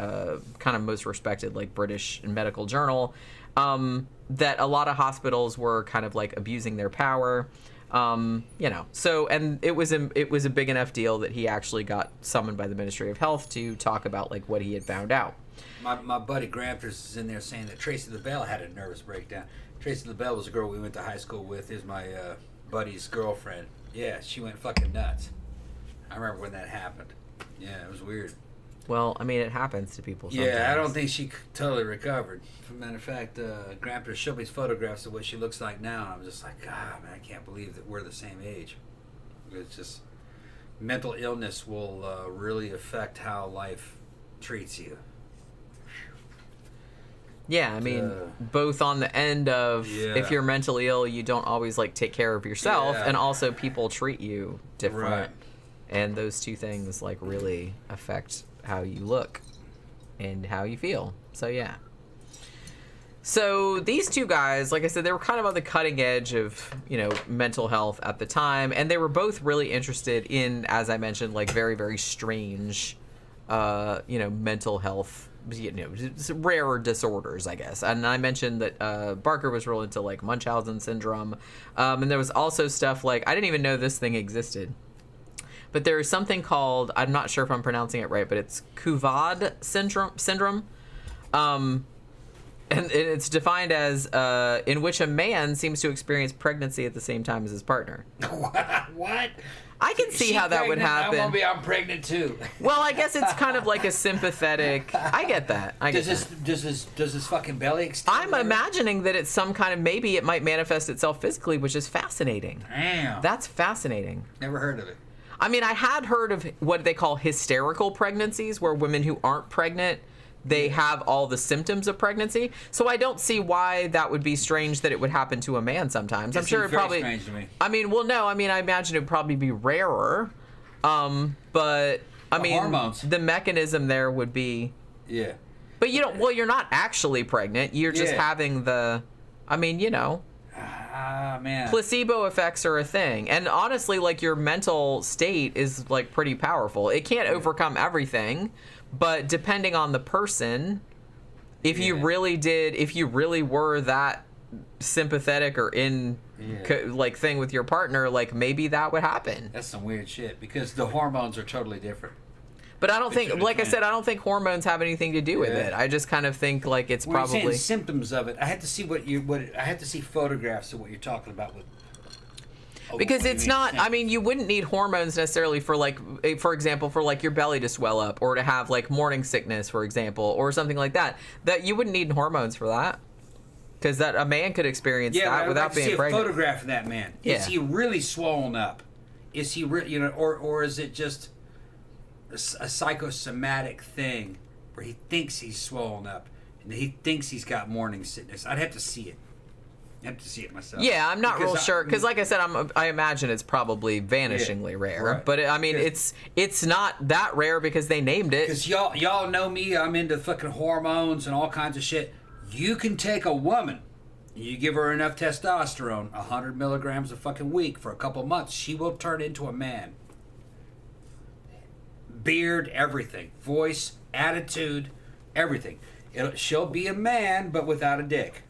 [SPEAKER 4] kind of most respected, like, British medical journal, that a lot of hospitals were kind of like abusing their power, you know. So, and it was a big enough deal that he actually got summoned by the Ministry of Health to talk about like what he had found out.
[SPEAKER 5] My buddy Grampus is in there saying that Tracy LaBelle had a nervous breakdown. Tracy LaBelle was a girl we went to high school with. Is my buddy's girlfriend. Yeah, she went fucking nuts. I remember when that happened. Yeah, it was weird.
[SPEAKER 4] Well, I mean, it happens to people sometimes.
[SPEAKER 5] Yeah, I don't think she totally recovered. As a matter of fact, Grandpa showed me photographs of what she looks like now, and I'm just like, God, man, I can't believe that we're the same age. It's just, mental illness will really affect how life treats you.
[SPEAKER 4] Yeah, I mean, both on the end of if you're mentally ill, you don't always like take care of yourself, and also people treat you different.
[SPEAKER 5] Right.
[SPEAKER 4] And those two things like really affect how you look and how you feel. So yeah. So these two guys, like I said, they were kind of on the cutting edge of, you know, mental health at the time, and they were both really interested in, as I mentioned, like very, very strange, you know, mental health, you know, rarer disorders, I guess. And I mentioned that Barker was real into like Munchausen syndrome, and there was also stuff like, I didn't even know this thing existed, but there is something called, I'm not sure if I'm pronouncing it right, but it's Kuvod syndrome. And it's defined as in which a man seems to experience pregnancy at the same time as his partner.
[SPEAKER 5] What?
[SPEAKER 4] I can see how that would happen.
[SPEAKER 5] I'm pregnant too.
[SPEAKER 4] Well, I guess it's kind of like a sympathetic. I get that.
[SPEAKER 5] Does this fucking belly extend?
[SPEAKER 4] I'm imagining that it's some kind of, maybe it might manifest itself physically, which is fascinating.
[SPEAKER 5] Damn.
[SPEAKER 4] That's fascinating.
[SPEAKER 5] Never heard of it.
[SPEAKER 4] I mean, I had heard of what they call hysterical pregnancies, where women who aren't pregnant, they have all the symptoms of pregnancy. So I don't see why that would be strange that it would happen to a man sometimes. I'm sure it probably.
[SPEAKER 5] Strange to me.
[SPEAKER 4] I mean, well, no. I mean, I imagine it would probably be rarer. But I mean,
[SPEAKER 5] hormones.
[SPEAKER 4] The mechanism there would be.
[SPEAKER 5] Yeah.
[SPEAKER 4] But you don't. Well, you're not actually pregnant. You're just having the. I mean, you know.
[SPEAKER 5] Ah, man.
[SPEAKER 4] Placebo effects are a thing. And honestly, like, your mental state is like pretty powerful. It can't overcome everything. But depending on the person, if you really were that sympathetic or in like thing with your partner, like maybe that would happen.
[SPEAKER 5] That's some weird shit because the hormones are totally different.
[SPEAKER 4] But I don't think, like I said, I don't think hormones have anything to do with it. I just kind of think like it's
[SPEAKER 5] when
[SPEAKER 4] probably
[SPEAKER 5] you're saying symptoms of it. I had to see I had to see photographs of what you're talking about with.
[SPEAKER 4] Because it's not, I mean, you wouldn't need hormones necessarily for, like, for example, for, like, your belly to swell up or to have, like, morning sickness, for example, or something like that. That you wouldn't need hormones for that. Because that a man could experience that without being pregnant.
[SPEAKER 5] Yeah, I'd like to see a photograph of that man.
[SPEAKER 4] Yeah.
[SPEAKER 5] Is he really swollen up? Is he, you know, or is it just a psychosomatic thing where he thinks he's swollen up and he thinks he's got morning sickness? I'd have to see it. I have to see it myself.
[SPEAKER 4] Yeah, I'm not real sure because, like I said, I imagine it's probably vanishingly rare.
[SPEAKER 5] Right.
[SPEAKER 4] But I mean, it's not that rare because they named it.
[SPEAKER 5] Because y'all know me, I'm into fucking hormones and all kinds of shit. You can take a woman, you give her enough testosterone, 100 milligrams a fucking week for a couple months, she will turn into a man. Beard, everything, voice, attitude, everything. She'll be a man, but without a dick.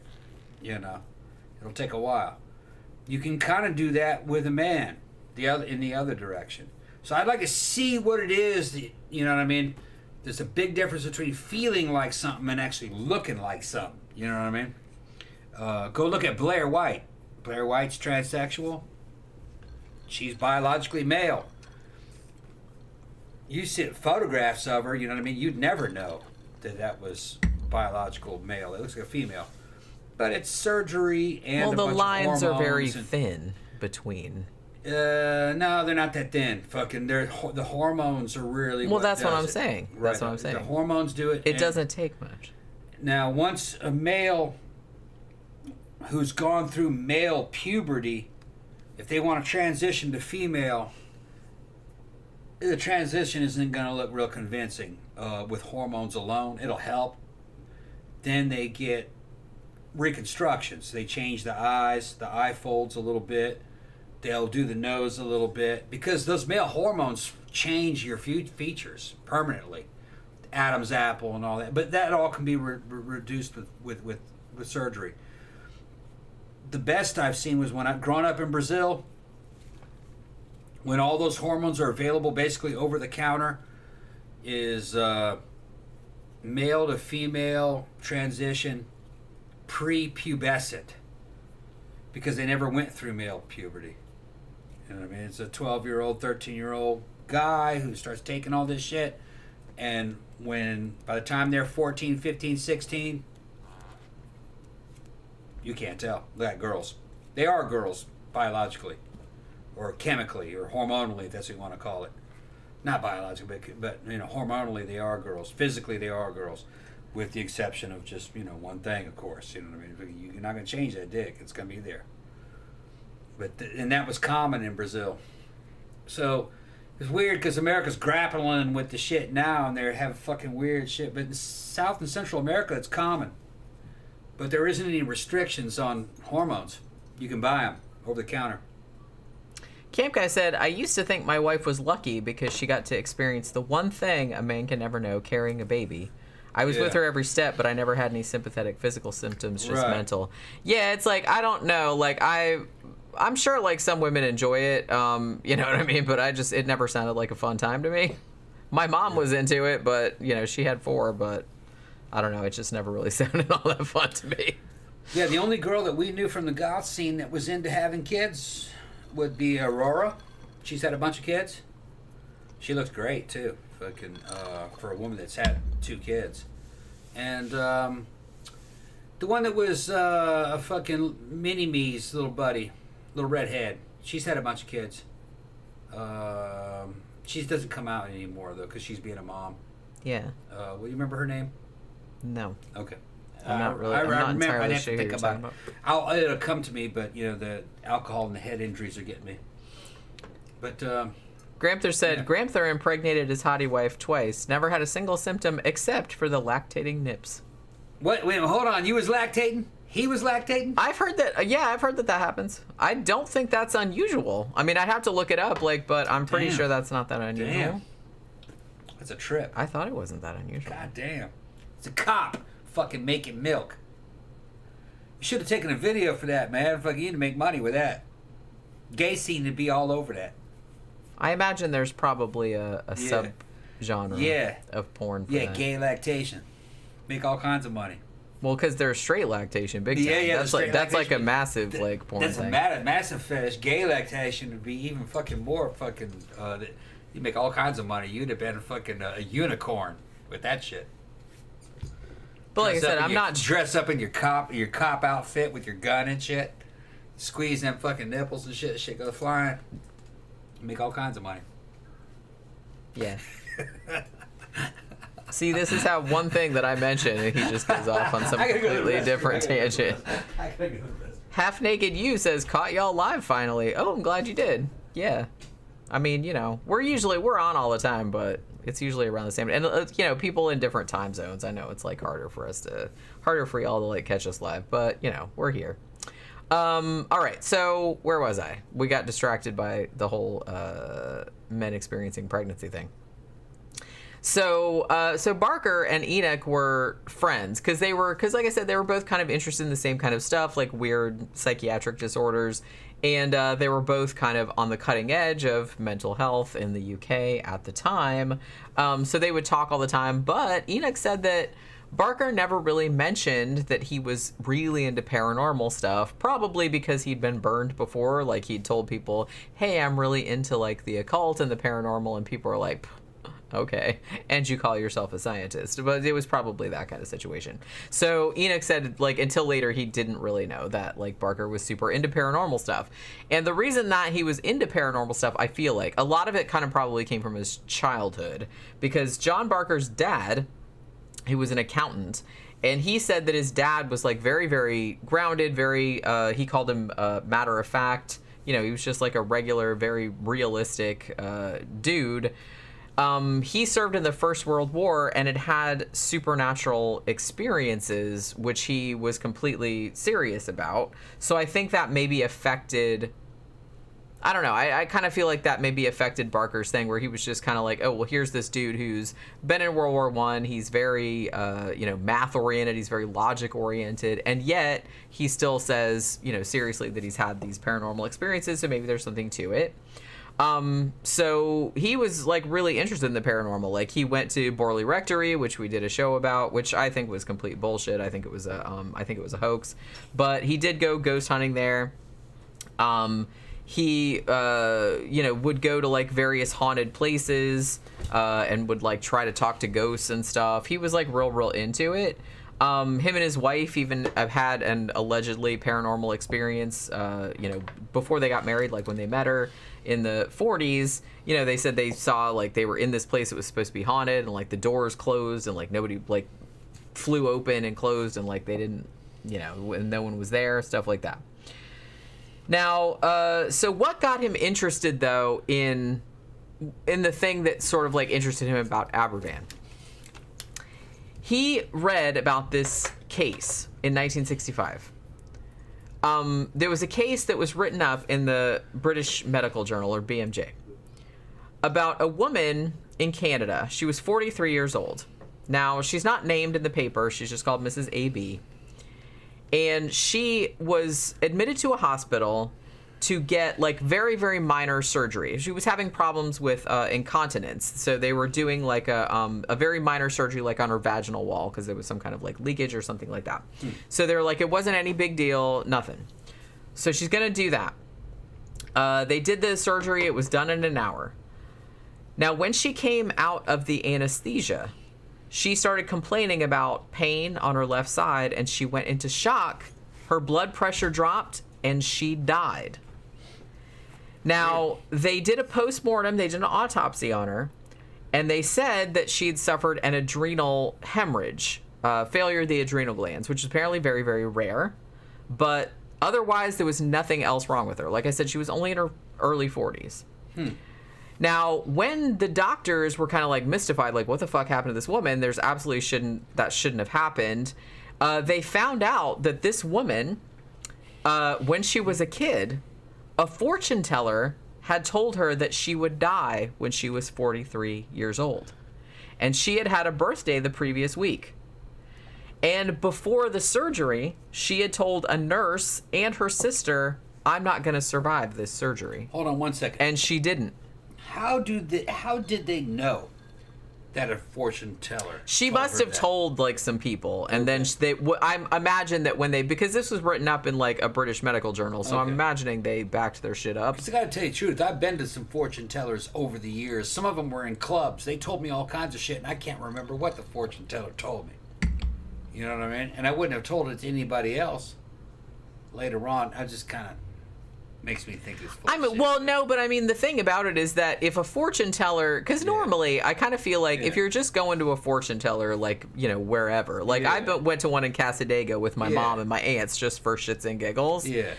[SPEAKER 5] You know. It'll take a while. You can kind of do that with a man, in the other direction. So I'd like to see what it is. That, you know what I mean? There's a big difference between feeling like something and actually looking like something. You know what I mean? Go look at Blair White. Blair White's transsexual. She's biologically male. You see photographs of her. You know what I mean? You'd never know that was biological male. It looks like a female. But it's surgery and
[SPEAKER 4] the lines are very
[SPEAKER 5] and,
[SPEAKER 4] thin between.
[SPEAKER 5] No, they're not that thin. Fucking, the hormones are really.
[SPEAKER 4] Well, that's what I'm saying. That's what I'm saying.
[SPEAKER 5] The hormones do it.
[SPEAKER 4] It doesn't take much.
[SPEAKER 5] Now, once a male who's gone through male puberty, if they want to transition to female, the transition isn't going to look real convincing with hormones alone. It'll help. Then they get reconstructions. They change the eyes, the eye folds a little bit. They'll do the nose a little bit because those male hormones change your features permanently. Adam's apple and all that, but that all can be reduced with surgery. The best I've seen was when I've grown up in Brazil, when all those hormones are available basically over the counter, is male to female transition pre-pubescent, because they never went through male puberty. You know what I mean? It's a 12-year-old, 13-year-old guy who starts taking all this shit, and by the time they're 14, 15, 16, you can't tell. Look at girls. They are girls biologically, or chemically, or hormonally, if that's what you want to call it. Not biologically, but hormonally they are girls. Physically they are girls, with the exception of just one thing, of course. You know what I mean? You're not going to change that dick. It's going to be there. And that was common in Brazil. So it's weird because America's grappling with the shit now, and they have fucking weird shit. But in South and Central America, it's common. But there isn't any restrictions on hormones. You can buy them over the counter.
[SPEAKER 4] Camp Guy said, I used to think my wife was lucky because she got to experience the one thing a man can never know, carrying a baby. I was with her every step, but I never had any sympathetic physical symptoms, just mental. Yeah, it's like, I don't know. Like, I'm sure, like, some women enjoy it, you know what I mean? But it never sounded like a fun time to me. My mom was into it, but, she had 4, but I don't know. It just never really sounded all that fun to me.
[SPEAKER 5] Yeah, the only girl that we knew from the goth scene that was into having kids would be Aurora. She's had a bunch of kids. She looks great, too, fucking, for a woman that's had 2 kids. And the one that was a fucking Mini-Me's little buddy, little redhead, she's had a bunch of kids. She doesn't come out anymore, though, because she's being a mom.
[SPEAKER 4] Yeah.
[SPEAKER 5] Will you remember her name?
[SPEAKER 4] No.
[SPEAKER 5] Okay.
[SPEAKER 4] I'm not entirely sure who you're talking about.
[SPEAKER 5] It'll come to me, but the alcohol and the head injuries are getting me. But
[SPEAKER 4] Gramther said, Gramther impregnated his hottie wife twice. Never had a single symptom except for the lactating nips.
[SPEAKER 5] What? Wait, hold on. You was lactating? He was lactating?
[SPEAKER 4] I've heard that. Yeah, I've heard that happens. I don't think that's unusual. I mean, I'd have to look it up, but I'm pretty sure that's not that unusual.
[SPEAKER 5] Damn. That's a trip.
[SPEAKER 4] I thought it wasn't that unusual.
[SPEAKER 5] God damn. It's a cop fucking making milk. You should have taken a video for that, man. Fucking, you need to make money with that. Gay scene to be all over that.
[SPEAKER 4] I imagine there's probably a sub-genre of porn for that.
[SPEAKER 5] Gay lactation. Make all kinds of money.
[SPEAKER 4] Well, because there's straight lactation, big time.
[SPEAKER 5] Yeah,
[SPEAKER 4] that's like a massive porn
[SPEAKER 5] that's
[SPEAKER 4] thing.
[SPEAKER 5] That's a massive fetish. Gay lactation would be even fucking more fucking. You make all kinds of money. You'd have been fucking a unicorn with that shit.
[SPEAKER 4] But like I said, I'm not
[SPEAKER 5] dress up in your cop outfit with your gun and shit. Squeeze them fucking nipples and shit. Shit goes flying. You make all kinds of money.
[SPEAKER 4] Yeah. See, this is how one thing that I mentioned, and he just goes off on some completely different tangent. Half Naked You says, caught y'all live finally. Oh, I'm glad you did. Yeah. I mean, we're on all the time, but it's usually around the same. And, people in different time zones. I know it's like harder for y'all to like catch us live, but, we're here. All right. So where was I? We got distracted by the whole men experiencing pregnancy thing. So Barker and Enoch were friends because like I said, they were both kind of interested in the same kind of stuff, like weird psychiatric disorders. And they were both kind of on the cutting edge of mental health in the UK at the time. So they would talk all the time. But Enoch said that Barker never really mentioned that he was really into paranormal stuff, probably because he'd been burned before. Like, he'd told people, hey, I'm really into, like, the occult and the paranormal. And people were like, okay, and you call yourself a scientist. But it was probably that kind of situation. So Enoch said, like, until later, he didn't really know that, like, Barker was super into paranormal stuff. And the reason that he was into paranormal stuff, I feel like, a lot of it kind of probably came from his childhood. Because John Barker's dad, he was an accountant, And he said that his dad was like very, very grounded, very, he called him matter of fact. You know, he was just like a regular, very realistic dude. He served in the First World War and had supernatural experiences, which he was completely serious about. So I think that maybe affected... I don't know. I kind of feel like that maybe affected Barker's thing, where he was just kind of like, oh, well, here's this dude who's been in World War I. He's very, math-oriented. He's very logic-oriented. And yet, he still says, seriously, that he's had these paranormal experiences, so maybe there's something to it. So he was, like, really interested in the paranormal. Like, he went to Borley Rectory, which we did a show about, which I think was complete bullshit. I think it was a hoax. But he did go ghost hunting there. He, would go to, like, various haunted places, and would, like, try to talk to ghosts and stuff. He was, like, real into it. Him and his wife even have had an allegedly paranormal experience, before they got married, like, when they met her in the 40s. They said they saw, like, they were in this place that was supposed to be haunted, and, like, the doors closed, and, like, nobody, like, flew open and closed, and, like, they didn't, and no one was there, stuff like that. Now, so what got him interested, though, in the thing that sort of, like, interested him about Aberfan? He read about this case in 1965. There was a case that was written up in the British Medical Journal, or BMJ, about a woman in Canada. She was 43 years old. Now, she's not named in the paper. She's just called Mrs. A.B., and she was admitted to a hospital to get, like, very, very minor surgery. She was having problems with incontinence. So they were doing, like, a very minor surgery, like, on her vaginal wall, because there was some kind of, like, leakage or something like that. So they were like, it wasn't any big deal, nothing. So she's going to do that. They did the surgery. It was done in an hour. Now, when she came out of the anesthesia, she started complaining about pain on her left side, and she went into shock. Her blood pressure dropped, and she died. Now, they did a post-mortem. They did an autopsy on her, and they said that she'd suffered an adrenal hemorrhage, failure of the adrenal glands, which is apparently very, very rare. But otherwise, there was nothing else wrong with her. Like I said, she was only in her early 40s. Now, when the doctors were kind of like mystified, like, what the fuck happened to this woman? There's absolutely shouldn't have happened. They found out that this woman, when she was a kid, a fortune teller had told her that she would die when she was 43 years old. And she had had a birthday the previous week. And before the surgery, she had told a nurse and her sister, I'm not going to survive this surgery.
[SPEAKER 5] Hold on one second.
[SPEAKER 4] And she didn't.
[SPEAKER 5] How did they know that a fortune teller?
[SPEAKER 4] She must have told, like, some people, and then I imagine that when because this was written up in, like, a British medical journal, so I'm imagining they backed their shit up.
[SPEAKER 5] Because I gotta tell you the truth, I've been to some fortune tellers over the years. Some of them were in clubs. They told me all kinds of shit, and I can't remember what the fortune teller told me. You know what I mean? And I wouldn't have told it to anybody else. Later on, I just kind of makes me think it's full
[SPEAKER 4] well, no, but I mean, the thing about it is that if a fortune teller, because normally I kind of feel like if you're just going to a fortune teller, like, wherever, like I went to one in Casadega with my mom and my aunts just for shits and giggles.
[SPEAKER 5] Yeah.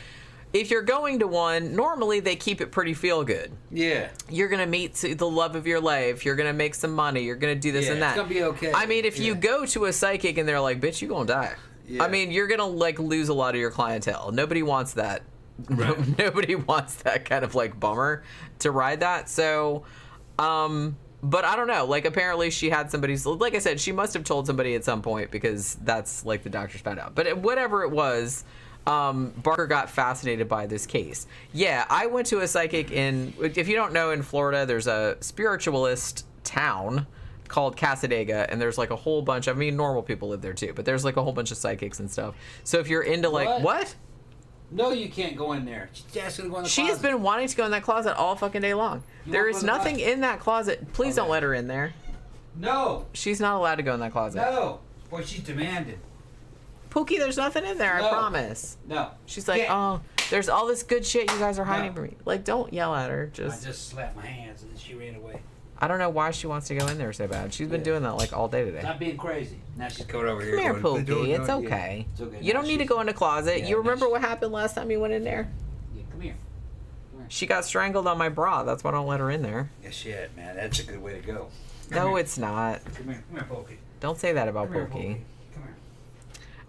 [SPEAKER 4] If you're going to one, normally they keep it pretty feel good.
[SPEAKER 5] Yeah.
[SPEAKER 4] You're going to meet the love of your life. You're going to make some money. You're going to do this and that.
[SPEAKER 5] It's going to be okay.
[SPEAKER 4] I mean, if you go to a psychic and they're like, bitch, you going to die. Yeah. I mean, you're going to, like, lose a lot of your clientele. Nobody wants that. Right. Nobody wants that kind of, like, bummer to ride that. So, but I don't know. Like, apparently she had somebody's, like I said, she must have told somebody at some point, because that's, like, the doctors found out. But whatever it was, Barker got fascinated by this case. Yeah, I went to a psychic if you don't know, in Florida, there's a spiritualist town called Casadega, and there's, like, a whole bunch, I mean, normal people live there too, but there's, like, a whole bunch of psychics and stuff. So if you're into, like, what?
[SPEAKER 5] No, you can't go in there. She's asking to go in the closet.
[SPEAKER 4] She has been wanting to go in that closet all fucking day long. There is nothing in that closet. Please don't let her in there.
[SPEAKER 5] No.
[SPEAKER 4] She's not allowed to go in that closet.
[SPEAKER 5] No. Boy, she's demanding.
[SPEAKER 4] Pookie, there's nothing in there, I promise.
[SPEAKER 5] No.
[SPEAKER 4] She's like, oh, there's all this good shit you guys are hiding from me. Like, don't yell at her.
[SPEAKER 5] I just slapped my hands and then she ran away.
[SPEAKER 4] I don't know why she wants to go in there so bad. She's been doing that like all day today.
[SPEAKER 5] Not being crazy. Now she's coming over here.
[SPEAKER 4] Come here,
[SPEAKER 5] going,
[SPEAKER 4] Pookie. It's okay.
[SPEAKER 5] It's okay.
[SPEAKER 4] You don't need to go in the closet.
[SPEAKER 5] Yeah,
[SPEAKER 4] You remember
[SPEAKER 5] now
[SPEAKER 4] what happened last time you went in there?
[SPEAKER 5] Yeah, come here. Come here.
[SPEAKER 4] She got strangled on my bra. That's why I don't let her in there.
[SPEAKER 5] Yeah, shit, man. That's a good way to go.
[SPEAKER 4] No, it's not.
[SPEAKER 5] Come here, Pokey.
[SPEAKER 4] Don't say that about
[SPEAKER 5] Come here,
[SPEAKER 4] Pokey.
[SPEAKER 5] Come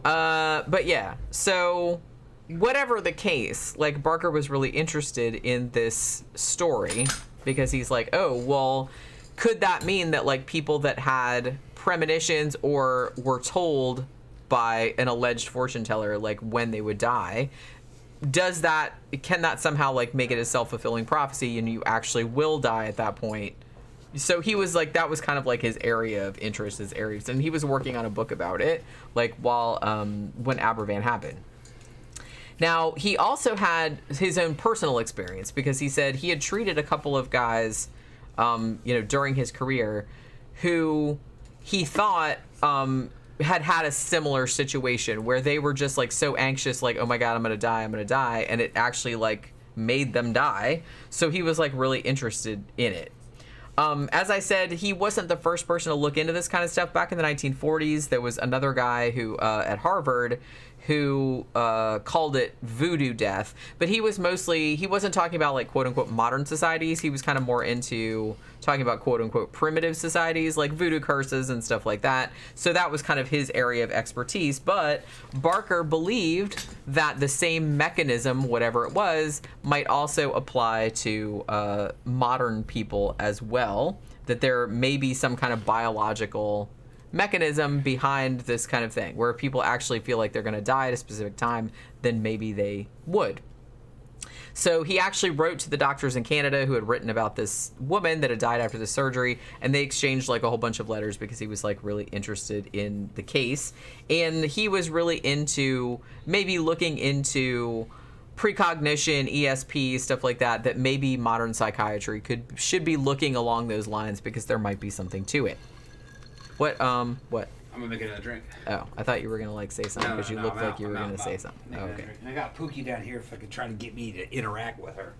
[SPEAKER 5] here.
[SPEAKER 4] But yeah, so whatever the case, like Barker was really interested in this story because he's like, oh, well, could that mean that like people that had premonitions or were told by an alleged fortune teller like when they would die, can that somehow like make it a self-fulfilling prophecy and you actually will die at that point? So he was like, that was kind of like his area of interest, his areas, and he was working on a book about it, like while when Aberfan happened. Now he also had his own personal experience because he said he had treated a couple of guys, during his career, who he thought had a similar situation where they were just like so anxious, like, oh my God, I'm gonna die, and it actually like made them die. So he was like really interested in it. As I said, he wasn't the first person to look into this kind of stuff. Back in the 1940s, there was another guy who at Harvard who called it voodoo death, but he wasn't talking about like quote unquote modern societies. He was kind of more into talking about quote unquote primitive societies like voodoo curses and stuff like that. So that was kind of his area of expertise. But Barker believed that the same mechanism, whatever it was, might also apply to modern people as well, that there may be some kind of biological mechanism behind this kind of thing where people actually feel like they're going to die at a specific time, then maybe they would. So he actually wrote to the doctors in Canada who had written about this woman that had died after the surgery, and they exchanged like a whole bunch of letters because he was like really interested in the case, and he was really into maybe looking into precognition, ESP, stuff like that, that maybe modern psychiatry should be looking along those lines because there might be something to it. What? I'm
[SPEAKER 5] gonna make another drink.
[SPEAKER 4] Oh, I thought you were gonna like say something because you looked like you were gonna say something. Oh, okay.
[SPEAKER 5] And I got Pookie down here if I could try to get me to interact with her.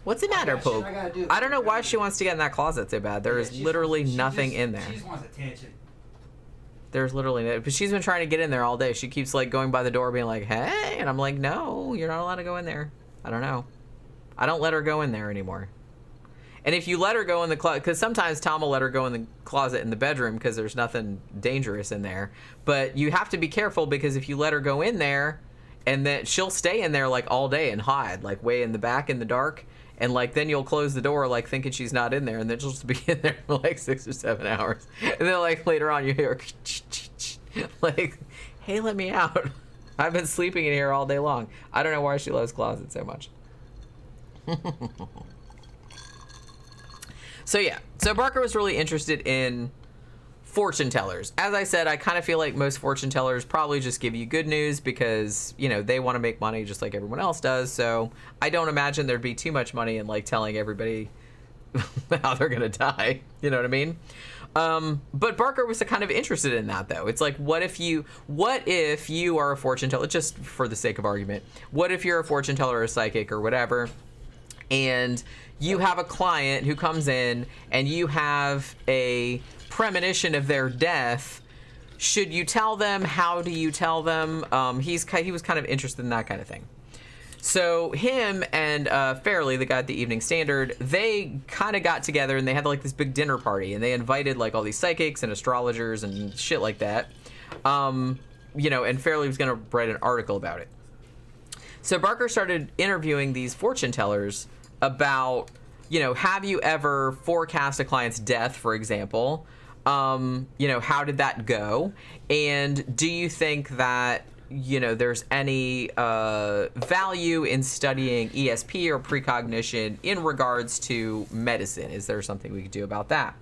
[SPEAKER 4] What's the matter, Poke? I don't know why she wants to get in that closet so bad. There is literally nothing in there.
[SPEAKER 5] She just wants attention.
[SPEAKER 4] There's literally no, but she's been trying to get in there all day. She keeps like going by the door being like, hey, and I'm like, no, you're not allowed to go in there. I don't know. I don't let her go in there anymore. And if you let her go in the closet, because sometimes Tom will let her go in the closet in the bedroom because there's nothing dangerous in there. But you have to be careful because if you let her go in there, and then she'll stay in there like all day and hide, like way in the back in the dark. And like then you'll close the door like thinking she's not in there, and then she'll just be in there for like 6 or 7 hours. And then like later on you hear like, hey, let me out. I've been sleeping in here all day long. I don't know why she loves closets so much. So yeah, so Barker was really interested in fortune tellers. As I said, I kind of feel like most fortune tellers probably just give you good news because, you know, they want to make money just like everyone else does. So I don't imagine there'd be too much money in like telling everybody how they're going to die. You know what I mean? But Barker was kind of interested in that though. It's like, what if you are a fortune teller, just for the sake of argument, what if you're a fortune teller or a psychic or whatever, and you have a client who comes in and you have a premonition of their death? Should you tell them? How do you tell them? He was kind of interested in that kind of thing. So him and Fairley, the guy at the Evening Standard, they kind of got together and they had like this big dinner party, and they invited like all these psychics and astrologers and shit like that. You know, and Fairley was going to write an article about it. So Barker started interviewing these fortune tellers about, you know, have you ever forecast a client's death, for example? You know, how did that go? And do you think that, you know, there's any value in studying ESP or precognition in regards to medicine? Is there something we could do about that?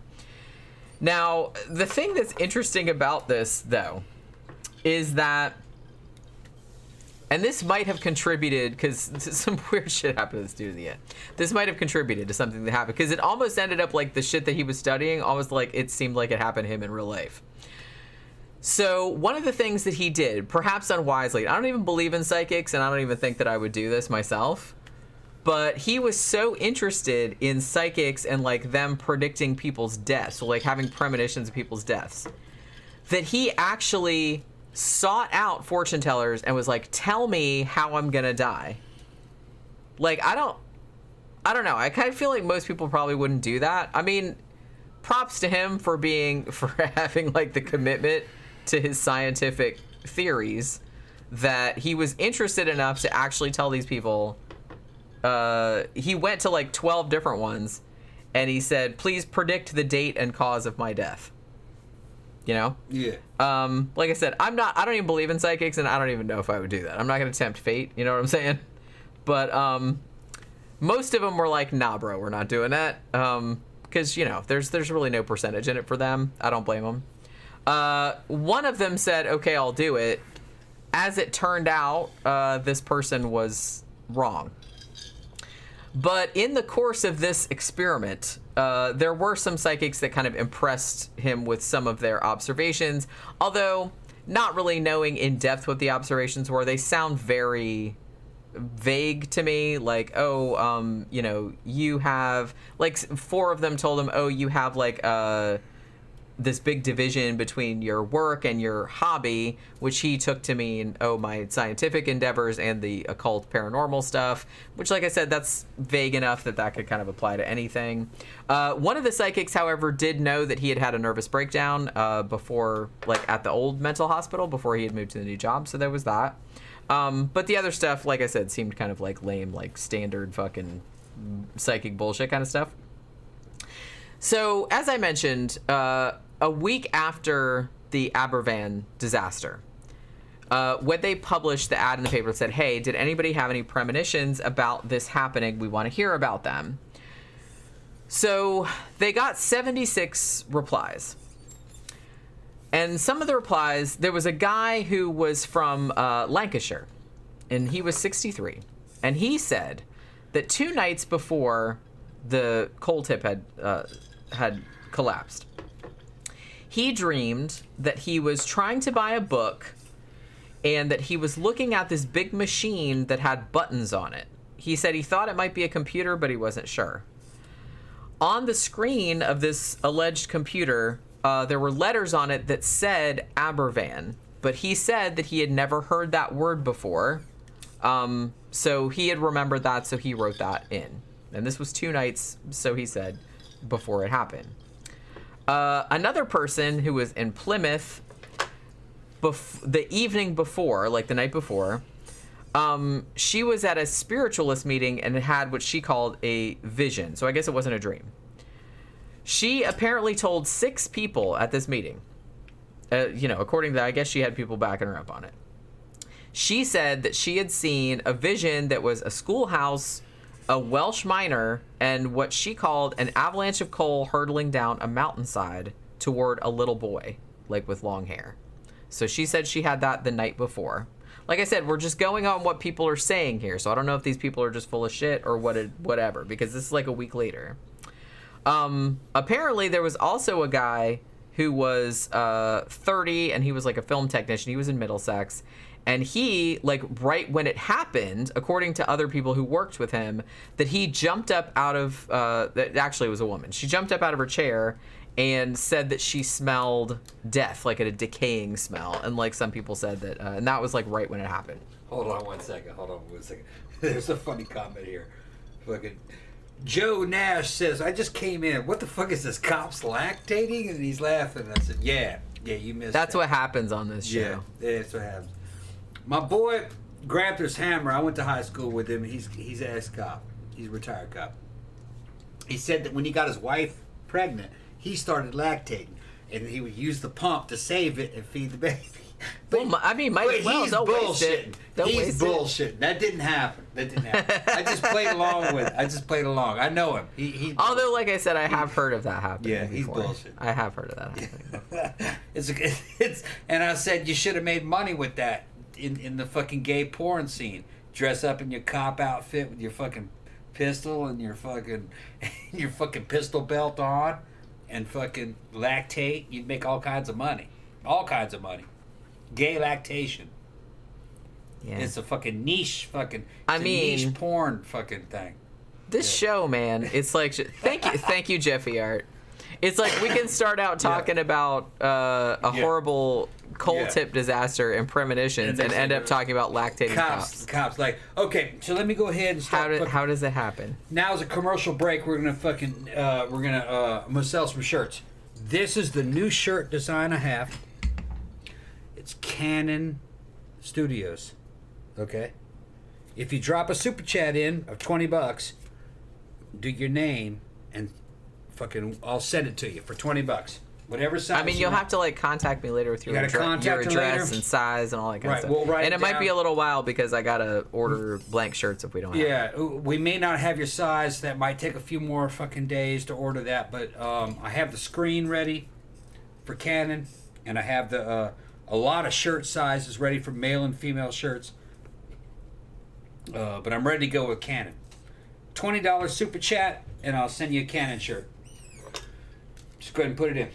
[SPEAKER 4] Now, the thing that's interesting about this, though, is that, and this might have contributed, because some weird shit happened to this dude in the end. This might have contributed to something that happened, because it almost ended up like the shit that he was studying, almost like it seemed like it happened to him in real life. So one of the things that he did, perhaps unwisely, I don't even believe in psychics, and I don't even think that I would do this myself, But he was so interested in psychics and like them predicting people's deaths, so like having premonitions of people's deaths, that he actually sought out fortune tellers and was like, tell me how I'm gonna die. Like, I don't know. I kind of feel like most people probably wouldn't do that. I mean, props to him for having like the commitment to his scientific theories that he was interested enough to actually tell these people. He went to like 12 different ones and he said, please predict the date and cause of my death. You know?
[SPEAKER 5] Yeah.
[SPEAKER 4] Like I said, I don't even believe in psychics, and I don't even know if I would do that. I'm not going to tempt fate. You know what I'm saying? But, most of them were like, nah, bro, we're not doing that. Cause you know, there's really no percentage in it for them. I don't blame them. One of them said, okay, I'll do it. As it turned out, this person was wrong. But in the course of this experiment, there were some psychics that kind of impressed him with some of their observations, although not really knowing in depth what the observations were. They sound very vague to me, like, oh, you know, you have, like, 4 of them told him, oh, you have, like, this big division between your work and your hobby, which he took to mean, oh, my scientific endeavors and the occult paranormal stuff, which, like I said, that's vague enough that could kind of apply to anything. One of the psychics, however, did know that he had had a nervous breakdown before, like, at the old mental hospital before he had moved to the new job, so there was that. But the other stuff, like I said, seemed kind of like lame, like standard fucking psychic bullshit kind of stuff. So, as I mentioned, a week after the Aberfan disaster, when they published the ad in the paper that said, hey, did anybody have any premonitions about this happening? We want to hear about them. So they got 76 replies. And some of the replies, there was a guy who was from Lancashire, and he was 63. And he said that 2 nights before the coal tip had collapsed, he dreamed that he was trying to buy a book and that he was looking at this big machine that had buttons on it. He said he thought it might be a computer, but he wasn't sure. On the screen of this alleged computer, there were letters on it that said Aberfan, but he said that he had never heard that word before. So he had remembered that, so he wrote that in. And this was 2 nights, so he said, before it happened. Another person who was in Plymouth the evening before, like the night before, she was at a spiritualist meeting and had what she called a vision. So I guess it wasn't a dream. She apparently told 6 people at this meeting. You know, according to that, I guess she had people backing her up on it. She said that she had seen a vision that was a schoolhouse, a Welsh miner, and what she called an avalanche of coal hurtling down a mountainside toward a little boy, like with long hair. So she said she had that the night before. Like I said, we're just going on what people are saying here, so I don't know if these people are just full of shit or whatever, because this is like a week later. Apparently there was also a guy who was 30, and he was like a film technician. He was in Middlesex. And he, like, right when it happened, according to other people who worked with him, that he jumped up out of, actually it was a woman. She jumped up out of her chair and said that she smelled death, like a decaying smell. And, like, some people said that, and that was, like, right when it happened.
[SPEAKER 5] Hold on one second. There's a funny comment here. Fucking Joe Nash says, I just came in. What the fuck is this? Cops lactating? And he's laughing. I said, yeah, you missed
[SPEAKER 4] That's
[SPEAKER 5] that.
[SPEAKER 4] what happens on this show.
[SPEAKER 5] Yeah, that's what happens. My boy grabbed his hammer. I went to high school with him. He's an ex-cop. He's a retired cop. He said that when he got his wife pregnant, he started lactating, and he would use the pump to save it and feed the baby. But,
[SPEAKER 4] well, I mean, might as well. Don't waste it.
[SPEAKER 5] He's bullshitting. That didn't happen. I just played along with it. I know him. He
[SPEAKER 4] Although, like I said, I have heard of that happening.
[SPEAKER 5] Yeah, he's
[SPEAKER 4] before.
[SPEAKER 5] bullshit.
[SPEAKER 4] I have heard of that happening.
[SPEAKER 5] it's and I said you should have made money with that in the fucking gay porn scene. Dress up in your cop outfit with your fucking pistol and your fucking pistol belt on and fucking lactate. You'd make all kinds of money. Gay lactation.
[SPEAKER 4] Yeah.
[SPEAKER 5] It's a fucking niche fucking.
[SPEAKER 4] I mean,
[SPEAKER 5] niche porn fucking thing.
[SPEAKER 4] This show, man, it's like thank you, Jeffy Art. It's like we can start out talking about a horrible coal tip disaster and premonitions, and end up talking about lactating cops.
[SPEAKER 5] Cops, like, okay, so let me go ahead and start.
[SPEAKER 4] How does it happen?
[SPEAKER 5] Now's a commercial break. We're gonna I'm gonna sell some shirts. This is the new shirt design I have. It's Canon Studios. Okay. If you drop a super chat in of $20, do your name and fucking I'll send it to you for $20. Whatever size.
[SPEAKER 4] I mean, you'll have to like contact me later with your address and size and all that kind of stuff.
[SPEAKER 5] We'll write
[SPEAKER 4] and it
[SPEAKER 5] it
[SPEAKER 4] might
[SPEAKER 5] down.
[SPEAKER 4] be a little while because I gotta order blank shirts if we don't have them.
[SPEAKER 5] Yeah, we may not have your size. That might take a few more fucking days to order that. But I have the screen ready for Canon, and I have the a lot of shirt sizes ready for male and female shirts. But I'm ready to go with Canon. $20 super chat, and I'll send you a Canon shirt. Just go ahead and put it in.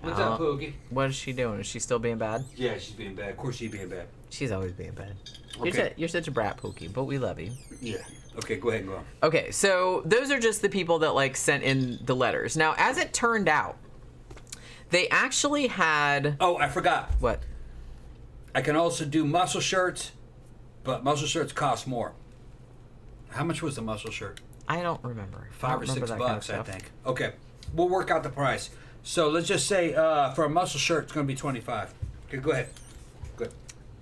[SPEAKER 5] What's up, Poogie?
[SPEAKER 4] What is she doing? Is she still being bad?
[SPEAKER 5] Yeah, she's being bad. Of course she's being bad.
[SPEAKER 4] She's always being bad.
[SPEAKER 5] Okay.
[SPEAKER 4] You're such a brat, Pookie, but we love you.
[SPEAKER 5] Yeah. Okay, go ahead and go on.
[SPEAKER 4] Okay, so those are just the people that like sent in the letters. Now, as it turned out, they actually had...
[SPEAKER 5] Oh, I forgot.
[SPEAKER 4] What?
[SPEAKER 5] I can also do muscle shirts, but muscle shirts cost more. How much was the muscle shirt?
[SPEAKER 4] I don't remember.
[SPEAKER 5] $5 or $6, I think. Okay, we'll work out the price. So let's just say for a muscle shirt, it's going to be $25. Okay, go ahead. Good.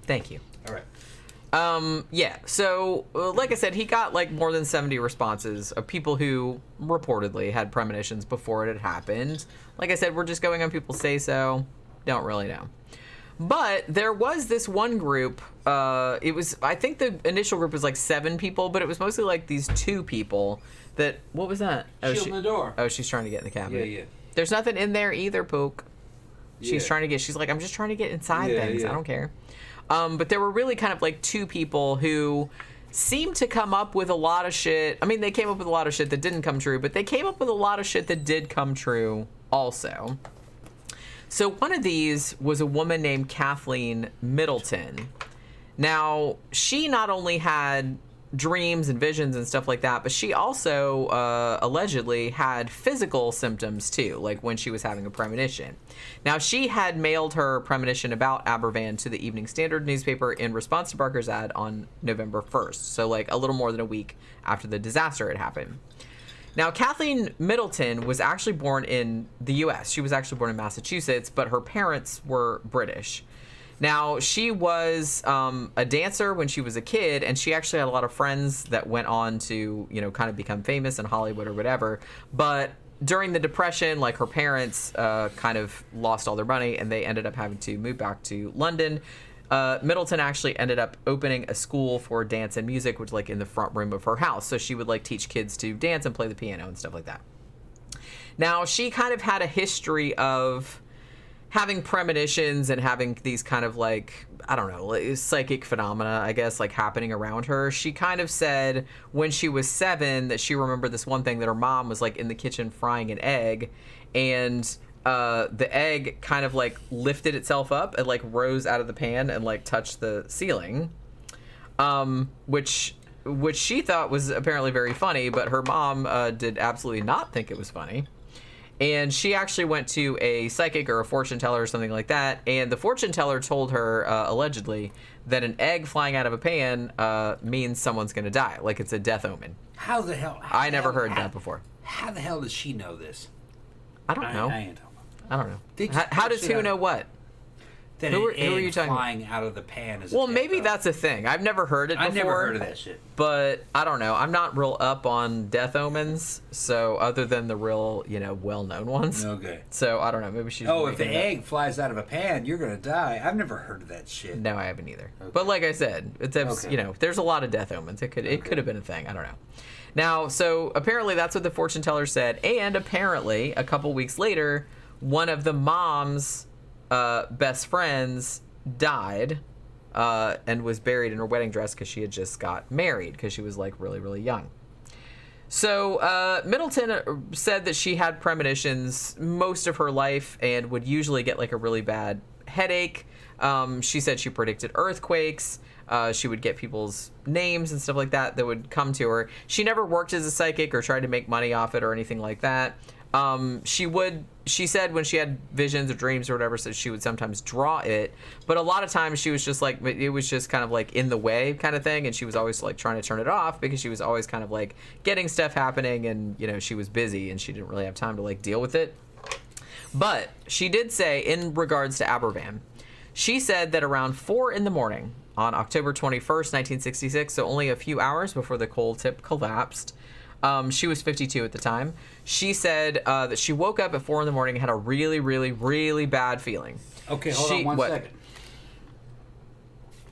[SPEAKER 4] Thank you.
[SPEAKER 5] All right.
[SPEAKER 4] Yeah, so like I said, he got like more than 70 responses of people who reportedly had premonitions before it had happened. Like I said, we're just going on people say so. Don't really know. But there was this one group, I think the initial group was like 7 people, but it was mostly like these 2 people that, what was that?
[SPEAKER 5] Shielding the door.
[SPEAKER 4] Oh, she's trying to get in the cabinet.
[SPEAKER 5] Yeah.
[SPEAKER 4] There's nothing in there either, Pook. She's like, I'm just trying to get inside things. I don't care. But there were really kind of like 2 people who seemed to come up with a lot of shit. I mean, they came up with a lot of shit that didn't come true, but they came up with a lot of shit that did come true also. So one of these was a woman named Kathleen Middleton. Now, she not only had dreams and visions and stuff like that, but she also allegedly had physical symptoms too, like when she was having a premonition. Now, she had mailed her premonition about Aberfan to the Evening Standard newspaper in response to Barker's ad on November 1st, so like a little more than a week after the disaster had happened. Now, Kathleen Middleton was actually born in the U.S. She was actually born in Massachusetts, but her parents were British. Now, she was a dancer when she was a kid, and she actually had a lot of friends that went on to, kind of become famous in Hollywood or whatever. But during the Depression, like, her parents kind of lost all their money, and they ended up having to move back to London. Middleton actually ended up opening a school for dance and music, which was, like, in the front room of her house. So she would, like, teach kids to dance and play the piano and stuff like that. Now, she kind of had a history of having premonitions and having these kind of like, I don't know, like psychic phenomena, I guess, like happening around her. She kind of said when she was 7 that she remembered this one thing that her mom was like in the kitchen frying an egg, and the egg kind of like lifted itself up and like rose out of the pan and like touched the ceiling, which she thought was apparently very funny, but her mom did absolutely not think it was funny. And she actually went to a psychic or a fortune teller or something like that, and the fortune teller told her, allegedly, that an egg flying out of a pan means someone's going to die, like it's a death omen.
[SPEAKER 5] How the hell?
[SPEAKER 4] I never heard that before.
[SPEAKER 5] How the hell does she know this?
[SPEAKER 4] I don't know.
[SPEAKER 5] I ain't talking about.
[SPEAKER 4] I don't know. How does who know what?
[SPEAKER 5] That
[SPEAKER 4] Who
[SPEAKER 5] an
[SPEAKER 4] are you
[SPEAKER 5] egg
[SPEAKER 4] talking
[SPEAKER 5] flying out of the pan is a
[SPEAKER 4] Well,
[SPEAKER 5] death
[SPEAKER 4] maybe
[SPEAKER 5] omen.
[SPEAKER 4] that's a thing. I've never heard it before.
[SPEAKER 5] I've never heard of that shit.
[SPEAKER 4] But I don't know. I'm not real up on death omens, so other than the real, well-known ones.
[SPEAKER 5] Okay.
[SPEAKER 4] So I don't know. Maybe she's.
[SPEAKER 5] Oh, if the
[SPEAKER 4] making it up.
[SPEAKER 5] egg flies out of a pan, you're gonna die. I've never heard of that shit.
[SPEAKER 4] No, I haven't either.
[SPEAKER 5] Okay.
[SPEAKER 4] But like I said, it's
[SPEAKER 5] Okay.
[SPEAKER 4] there's a lot of death omens. It could have been a thing. I don't know. Now, so apparently that's what the fortune teller said, and apparently a couple weeks later, one of the mom's best friends died and was buried in her wedding dress because she had just got married because she was like really, really young. So Middleton said that she had premonitions most of her life and would usually get like a really bad headache. She said she predicted earthquakes. She would get people's names and stuff like that would come to her. She never worked as a psychic or tried to make money off it or anything like that. She said when she had visions or dreams or whatever, so she would sometimes draw it, but a lot of times she was just like, it was just kind of like in the way kind of thing, and she was always like trying to turn it off because she was always kind of like getting stuff happening, and you know, she was busy and she didn't really have time to like deal with it. But she did say, in regards to Aberfan, she said that around 4 a.m. on October 21st, 1966, so only a few hours before the coal tip collapsed, she was 52 at the time. She said that she woke up at 4 a.m. and had a really, really, really bad feeling.
[SPEAKER 5] Okay, hold on one second.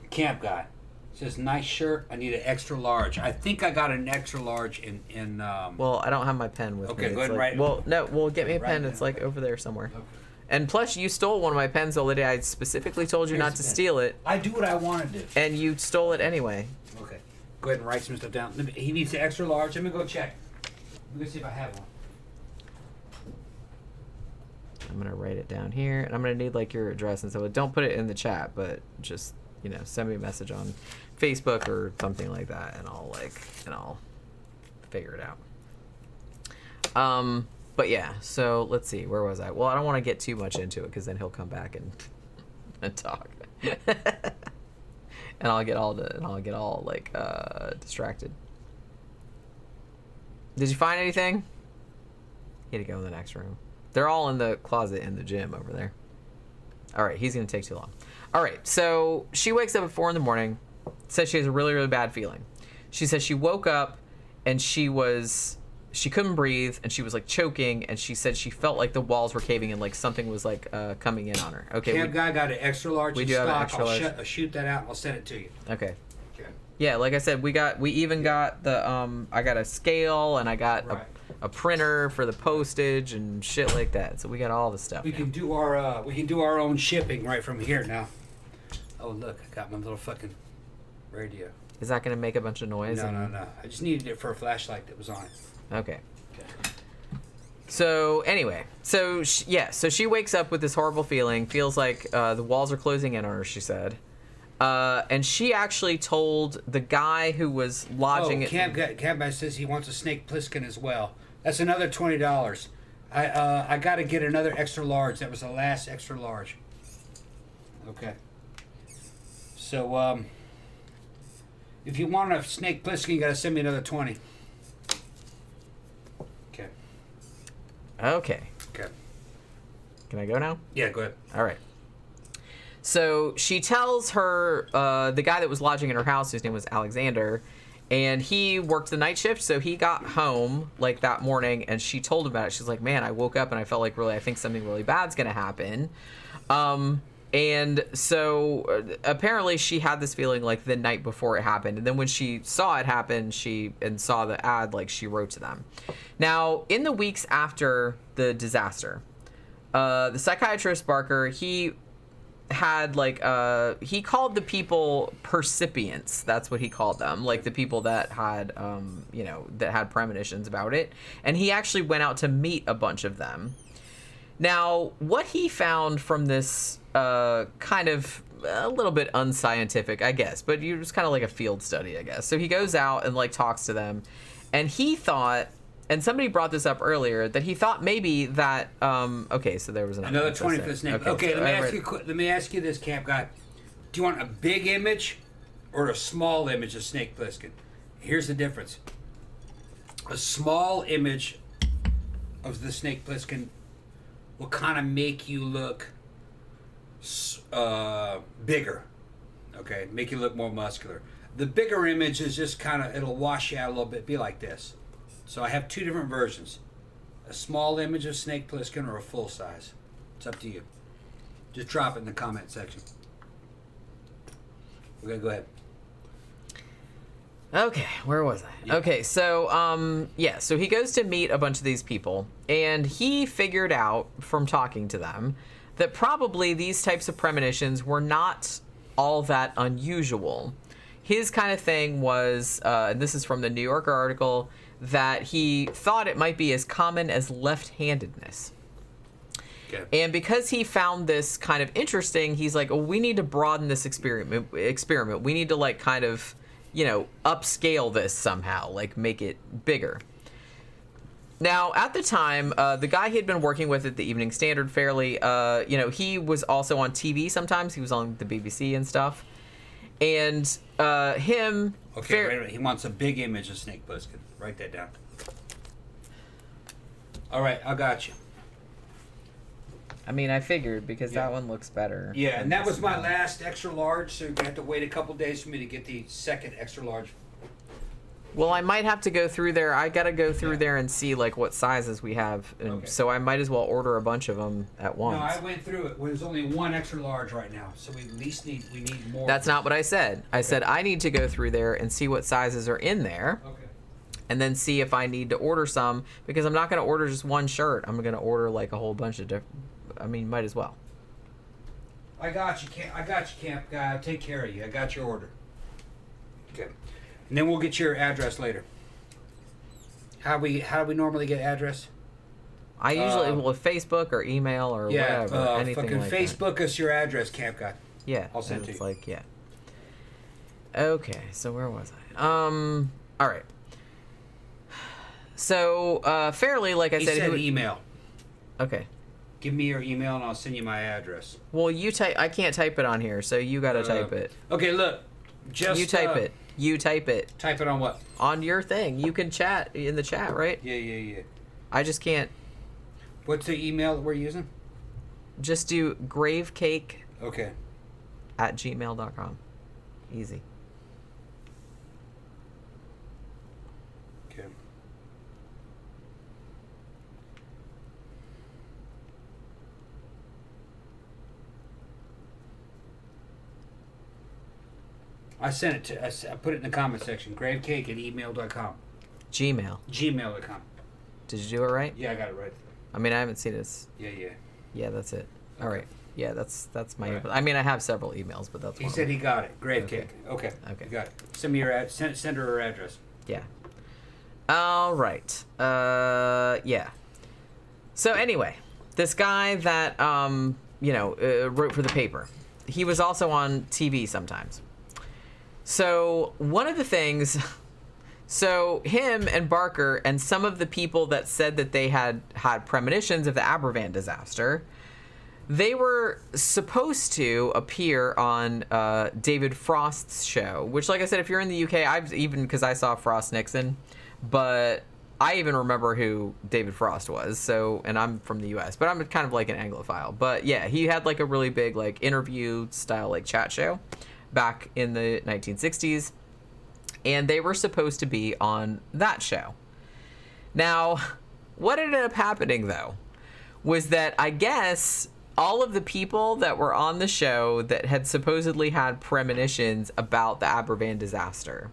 [SPEAKER 5] Camp guy says, nice shirt. I need an extra large. I think I got an extra large in
[SPEAKER 4] Well, I don't have my pen with me.
[SPEAKER 5] Okay, go ahead and
[SPEAKER 4] like,
[SPEAKER 5] write it.
[SPEAKER 4] Well, no, well, get me a pen.
[SPEAKER 5] Write it
[SPEAKER 4] It's
[SPEAKER 5] down.
[SPEAKER 4] like over there somewhere.
[SPEAKER 5] Okay.
[SPEAKER 4] And plus, you stole one of my pens the other day. I specifically told you
[SPEAKER 5] Here's
[SPEAKER 4] not
[SPEAKER 5] the
[SPEAKER 4] to
[SPEAKER 5] pen.
[SPEAKER 4] steal it,
[SPEAKER 5] I do what I want to do.
[SPEAKER 4] and you stole it anyway.
[SPEAKER 5] Okay. Go ahead and write some stuff down. He needs the extra large. Let me go check. Let me see if I have one.
[SPEAKER 4] I'm gonna write it down here, and I'm gonna need like your address and stuff. Don't put it in the chat, but just, you know, send me a message on Facebook or something like that, and I'll figure it out. But yeah, so let's see, where was I? Well, I don't want to get too much into it because then he'll come back and talk, and I'll get all like distracted. Did you find anything? You had to go in the next room. They're all in the closet in the gym over there. All right, he's gonna take too long. All right, so she wakes up at 4 a.m. Says she has a really, really bad feeling. She says she woke up and she couldn't breathe and she was like choking, and she said she felt like the walls were caving and like something was like coming in on her. Okay.
[SPEAKER 5] Camp guy got an extra large
[SPEAKER 4] we
[SPEAKER 5] in
[SPEAKER 4] do have an
[SPEAKER 5] stock.
[SPEAKER 4] extra large.
[SPEAKER 5] I'll shoot that out and I'll send it to you.
[SPEAKER 4] Okay.
[SPEAKER 5] Okay.
[SPEAKER 4] Yeah, like I said, we even got the I got a scale, and I got
[SPEAKER 5] Right.
[SPEAKER 4] a printer for the postage and shit like that. So we got all the stuff.
[SPEAKER 5] We
[SPEAKER 4] now.
[SPEAKER 5] can do our own shipping right from here now. Oh look, I got my little fucking radio.
[SPEAKER 4] Is that gonna make a bunch of noise?
[SPEAKER 5] No. I just needed it for a flashlight that was on it.
[SPEAKER 4] Okay. So anyway, so she wakes up with this horrible feeling, feels like the walls are closing in on her, she said. And she actually told the guy who was lodging at...
[SPEAKER 5] Camp guy says he wants a snake Plissken as well. That's another $20. I got to get another extra large. That was the last extra large. Okay. So, if you want a snake Plissken, you got to send me another 20. Okay.
[SPEAKER 4] Okay.
[SPEAKER 5] Okay.
[SPEAKER 4] Can I go now?
[SPEAKER 5] Yeah, go ahead.
[SPEAKER 4] All right. So she tells her, the guy that was lodging in her house, whose name was Alexander, and he worked the night shift, so he got home like that morning, and she told him about it. She's like, man, I woke up and I felt like I think something really bad's gonna happen. And so apparently she had this feeling like the night before it happened, and then when she saw it happen, and saw the ad, like she wrote to them. Now, in the weeks after the disaster, the psychiatrist Barker, he had like he called the people percipients. That's what he called them, like the people that had that had premonitions about it, and he actually went out to meet a bunch of them. Now, what he found from this kind of a little bit unscientific, I guess, but it was kind of like a field study, I guess. So he goes out and like talks to them, and he thought, and somebody brought this up earlier, that he thought maybe that okay, so there was
[SPEAKER 5] Another 20 for the snake. Okay,
[SPEAKER 4] so
[SPEAKER 5] let me ask you this, camp guy. Do you want a big image or a small image of snake Plissken? Here's the difference. A small image of the snake Plissken will kind of make you look bigger. Okay, make you look more muscular. The bigger image is just kind of, it'll wash you out a little bit, be like this. So I have two different versions. A small image of snake Plissken or a full size. It's up to you. Just drop it in the comment section. Okay, go ahead.
[SPEAKER 4] Okay, where was I?
[SPEAKER 5] Yeah.
[SPEAKER 4] Okay, so so he goes to meet a bunch of these people, and he figured out from talking to them that probably these types of premonitions were not all that unusual. His kind of thing was, and this is from the New Yorker article, that he thought it might be as common as left-handedness.
[SPEAKER 5] Okay.
[SPEAKER 4] And because he found this kind of interesting, he's like, oh, we need to broaden this experiment. We need to like kind of, upscale this somehow, like make it bigger. Now, at the time, the guy he had been working with at the Evening Standard fairly, he was also on TV sometimes. He was on the BBC and stuff. And him...
[SPEAKER 5] Okay, wait a minute. He wants a big image of Snake Plissken. Write that down. All right, I got you.
[SPEAKER 4] I mean, I figured because that one looks better.
[SPEAKER 5] Yeah, and that was my last extra large, so you're going to have to wait a couple days for me to get the second extra large.
[SPEAKER 4] Well, I might have to go through there. I got to go through there and see like what sizes we have. And so I might as well order a bunch of them at once.
[SPEAKER 5] No, I went through it. There's only one extra large right now, so we at least need more.
[SPEAKER 4] That's not what I said. I said I need to go through there and see what sizes are in there.
[SPEAKER 5] Okay.
[SPEAKER 4] And then see if I need to order some, because I'm not going to order just one shirt. I'm going to order like a whole bunch of different. I mean, might as well.
[SPEAKER 5] I got you, camp guy. I'll take care of you. I got your order. Okay. And then we'll get your address later. How do we normally get address?
[SPEAKER 4] I usually with Facebook or email or whatever, anything
[SPEAKER 5] fucking
[SPEAKER 4] like
[SPEAKER 5] Facebook us your address, camp guy.
[SPEAKER 4] Yeah,
[SPEAKER 5] I'll send it to
[SPEAKER 4] it's
[SPEAKER 5] you.
[SPEAKER 4] like Okay, so where was I? All right. So fairly, like I
[SPEAKER 5] He
[SPEAKER 4] said,
[SPEAKER 5] said email.
[SPEAKER 4] Okay.
[SPEAKER 5] Give me your email and I'll send you my address.
[SPEAKER 4] Well, you type. I can't type it on here, so you got to type it.
[SPEAKER 5] Okay, look. Just
[SPEAKER 4] you type it. You type it.
[SPEAKER 5] Type it on what?
[SPEAKER 4] On your thing. You can chat in the chat, right?
[SPEAKER 5] Yeah.
[SPEAKER 4] I just can't.
[SPEAKER 5] What's the email that we're using?
[SPEAKER 4] Just do gravecake
[SPEAKER 5] Okay.
[SPEAKER 4] at gmail.com. Easy.
[SPEAKER 5] Okay. I sent it to. I put it in the comment section. Gravecake at email.com.
[SPEAKER 4] Gmail.
[SPEAKER 5] Gmail.com.
[SPEAKER 4] Did you do it right?
[SPEAKER 5] Yeah, I got it right.
[SPEAKER 4] I mean, I haven't seen this.
[SPEAKER 5] Yeah.
[SPEAKER 4] Yeah, that's it. All right. Yeah, that's my.
[SPEAKER 5] Right.
[SPEAKER 4] I mean, I have several emails, but that's.
[SPEAKER 5] He
[SPEAKER 4] one
[SPEAKER 5] said
[SPEAKER 4] of
[SPEAKER 5] he got it. Gravecake. Okay.
[SPEAKER 4] Okay.
[SPEAKER 5] You got it. Send me your send her her address.
[SPEAKER 4] them. Yeah. All right. Yeah. So anyway, this guy that wrote for the paper, he was also on TV sometimes. So one of the things. So him and Barker and some of the people that said that they had premonitions of the Aberban disaster, they were supposed to appear on David Frost's show, which, like I said, if you're in the UK, because I saw Frost Nixon, but I even remember who David Frost was. So, and I'm from the US, but I'm kind of like an Anglophile. But yeah, he had like a really big like interview style like chat show back in the 1960s. And they were supposed to be on that show. Now, what ended up happening, though, was that I guess all of the people that were on the show that had supposedly had premonitions about the Aberban disaster,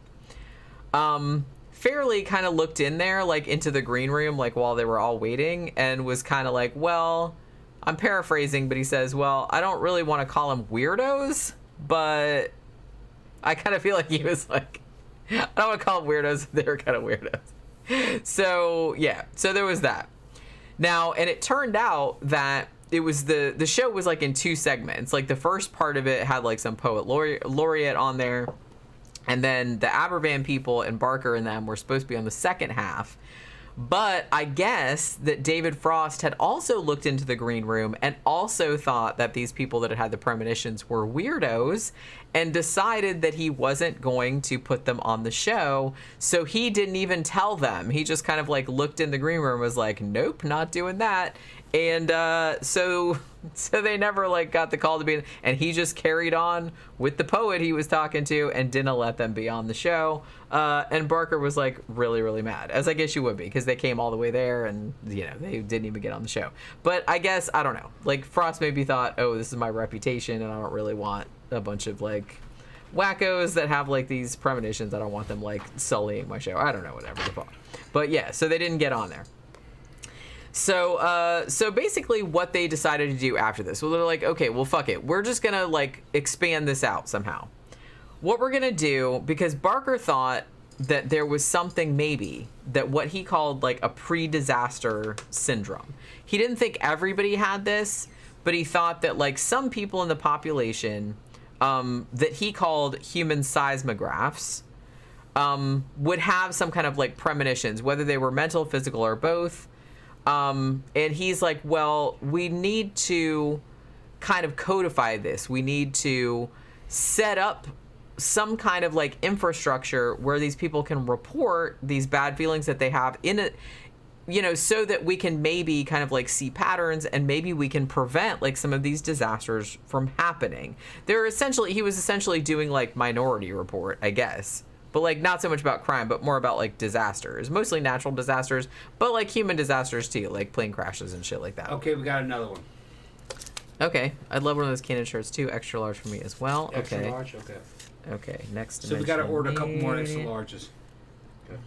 [SPEAKER 4] fairly kind of looked in there, like into the green room, like while they were all waiting, and was kind of like, well, I'm paraphrasing, but he says, well, I don't really want to call them weirdos, but I kind of feel like he was like, I don't want to call them weirdos. They were kind of weirdos. So, yeah. So there was that. Now, and it turned out that it was the show was like in two segments. Like the first part of it had like some poet laureate on there. And then the Aberfan people and Barker and them were supposed to be on the second half. But I guess that David Frost had also looked into the green room and also thought that these people that had the premonitions were weirdos and decided that he wasn't going to put them on the show. So he didn't even tell them. He just kind of like looked in the green room and was like, nope, not doing that. And so they never like got the call to be, and he just carried on with the poet he was talking to and didn't let them be on the show. And Barker was like really, really mad, as I guess you would be, because they came all the way there and they didn't even get on the show. But I guess, I don't know, like Frost maybe thought, oh, this is my reputation and I don't really want a bunch of like wackos that have like these premonitions. I don't want them like sullying my show. I don't know, whatever the fuck. But yeah, so they didn't get on there. So basically what they decided to do after this, well, they're like, okay, well, fuck it. We're just going to like expand this out somehow. What we're going to do, because Barker thought that there was something maybe that what he called like a pre-disaster syndrome. He didn't think everybody had this, but he thought that like some people in the population that he called human seismographs would have some kind of like premonitions, whether they were mental, physical, or both. And he's like, well, we need to kind of codify this. We need to set up some kind of like infrastructure where these people can report these bad feelings that they have in it, you know, so that we can maybe kind of like see patterns and maybe we can prevent like some of these disasters from happening. He was essentially doing like Minority Report, I guess, but like not so much about crime, but more about like disasters, mostly natural disasters, but like human disasters too, like plane crashes and shit like that.
[SPEAKER 5] Okay, we got another one.
[SPEAKER 4] Okay, I'd love one of those cannon shirts too, extra large for me as well.
[SPEAKER 5] Extra large, okay.
[SPEAKER 4] Okay, next.
[SPEAKER 5] So we got to order a couple more extra larges. Okay.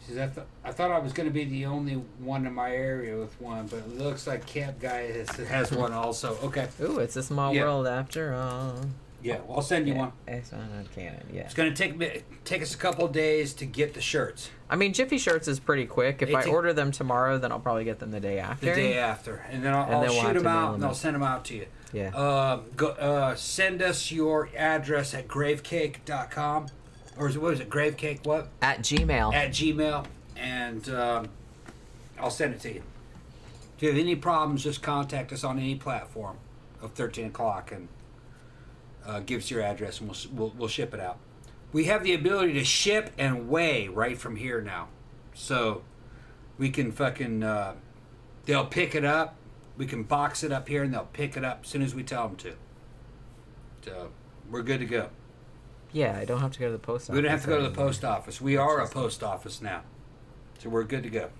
[SPEAKER 5] See, I thought I was going to be the only one in my area with one, but it looks like Camp Guy has one also. Okay.
[SPEAKER 4] Ooh, it's a small world after all.
[SPEAKER 5] Yeah, well, I'll send you one.
[SPEAKER 4] It's on Canon, yeah.
[SPEAKER 5] It's going to take us a couple of days to get the shirts.
[SPEAKER 4] I mean, Jiffy Shirts is pretty quick. If I order them tomorrow, then I'll probably get them the day after.
[SPEAKER 5] The day after. And then I'll shoot them out and I'll send them out to you.
[SPEAKER 4] Yeah.
[SPEAKER 5] Send us your address at gravecake.com. Or what is it? Gravecake what?
[SPEAKER 4] At Gmail.
[SPEAKER 5] At Gmail. And I'll send it to you. If you have any problems, just contact us on any platform of 13 o'clock and give us your address and we'll ship it out. We have the ability to ship and weigh right from here now. So we can fucking, they'll pick it up. We can box it up here and they'll pick it up as soon as we tell them to. So we're good to go.
[SPEAKER 4] Yeah, I don't have to go to the post office.
[SPEAKER 5] We don't have to go to the post office. We are a post office now. So we're good to go.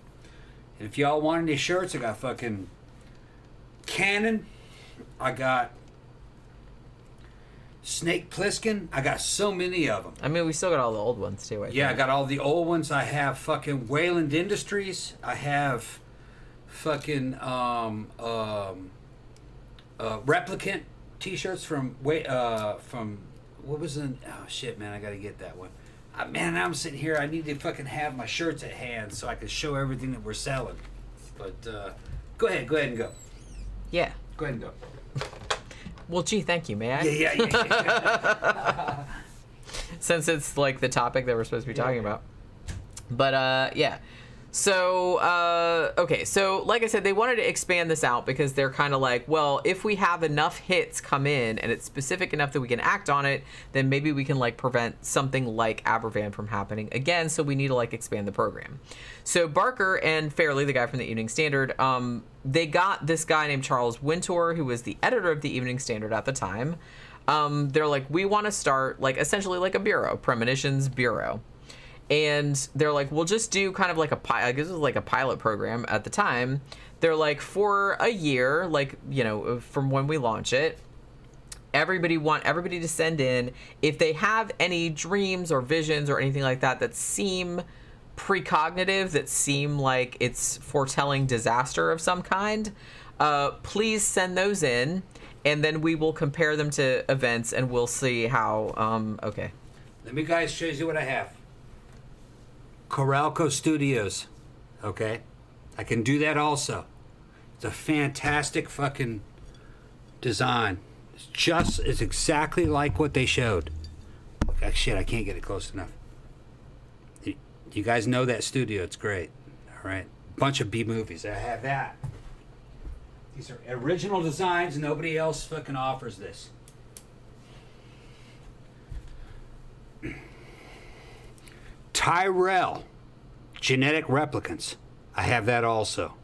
[SPEAKER 5] And if y'all want any shirts, I got fucking Cannon. I got Snake Plissken. I got so many of them.
[SPEAKER 4] I mean, we still got all the old ones too.
[SPEAKER 5] I got all the old ones. I have fucking Wayland Industries. I have fucking Replicant t-shirts from what was in? Oh shit, man! I gotta get that one. Man, I'm sitting here. I need to fucking have my shirts at hand so I can show everything that we're selling. But go ahead and go.
[SPEAKER 4] Yeah.
[SPEAKER 5] Go ahead and go.
[SPEAKER 4] Well, gee, thank you, may I?
[SPEAKER 5] Yeah.
[SPEAKER 4] Since it's like the topic that we're supposed to be talking about. But yeah. So, okay. So, like I said, they wanted to expand this out because they're kind of like, well, if we have enough hits come in and it's specific enough that we can act on it, then maybe we can like prevent something like Aberfan from happening again. So we need to like expand the program. So Barker and Fairley, the guy from the Evening Standard, they got this guy named Charles Wintour, who was the editor of the Evening Standard at the time. They're like, we want to start like essentially like a bureau, Premonitions Bureau. And they're like, we'll just do kind of like I guess it was like a pilot program at the time. They're like, for a year, like, you know, from when we launch it, everybody to send in if they have any dreams or visions or anything like that seem precognitive, that seem like it's foretelling disaster of some kind. Please send those in, and then we will compare them to events, and we'll see how. Okay.
[SPEAKER 5] Let me guys show you what I have. Coralco Studios, okay? I can do that also. It's a fantastic fucking design. It's exactly like what they showed. Oh, shit, I can't get it close enough. You guys know that studio. It's great. All right. Bunch of B movies. I have that. These are original designs. Nobody else fucking offers this. Tyrell Genetic Replicants. I have that also.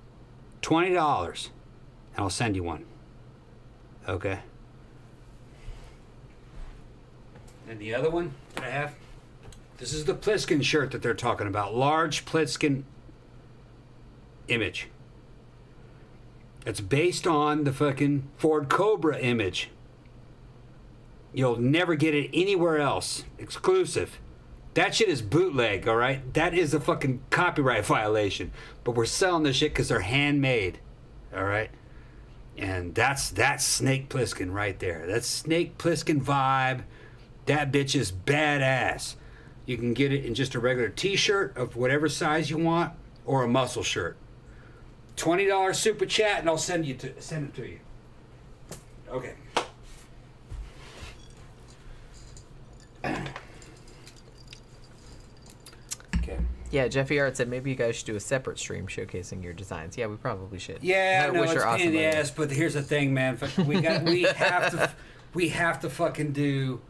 [SPEAKER 5] $20. And I'll send you one. Okay. And the other one that I have, this is the Plissken shirt that they're talking about. Large Plissken image. It's based on the fucking Ford Cobra image. You'll never get it anywhere else. Exclusive. That shit is bootleg, all right? That is a fucking copyright violation. But we're selling this shit because they're handmade, all right? And that's Snake Plissken right there. That's Snake Plissken vibe. That bitch is badass. You can get it in just a regular t-shirt of whatever size you want, or a muscle shirt. $20 super chat, and I'll send it to you. Okay. Okay.
[SPEAKER 4] Yeah, Jeffy Art said maybe you guys should do a separate stream showcasing your designs. Yeah, we probably should.
[SPEAKER 5] Yeah,
[SPEAKER 4] I
[SPEAKER 5] no,
[SPEAKER 4] wish
[SPEAKER 5] it's
[SPEAKER 4] her
[SPEAKER 5] pain in the
[SPEAKER 4] awesome
[SPEAKER 5] ass, but here's the thing, man. We have to fucking do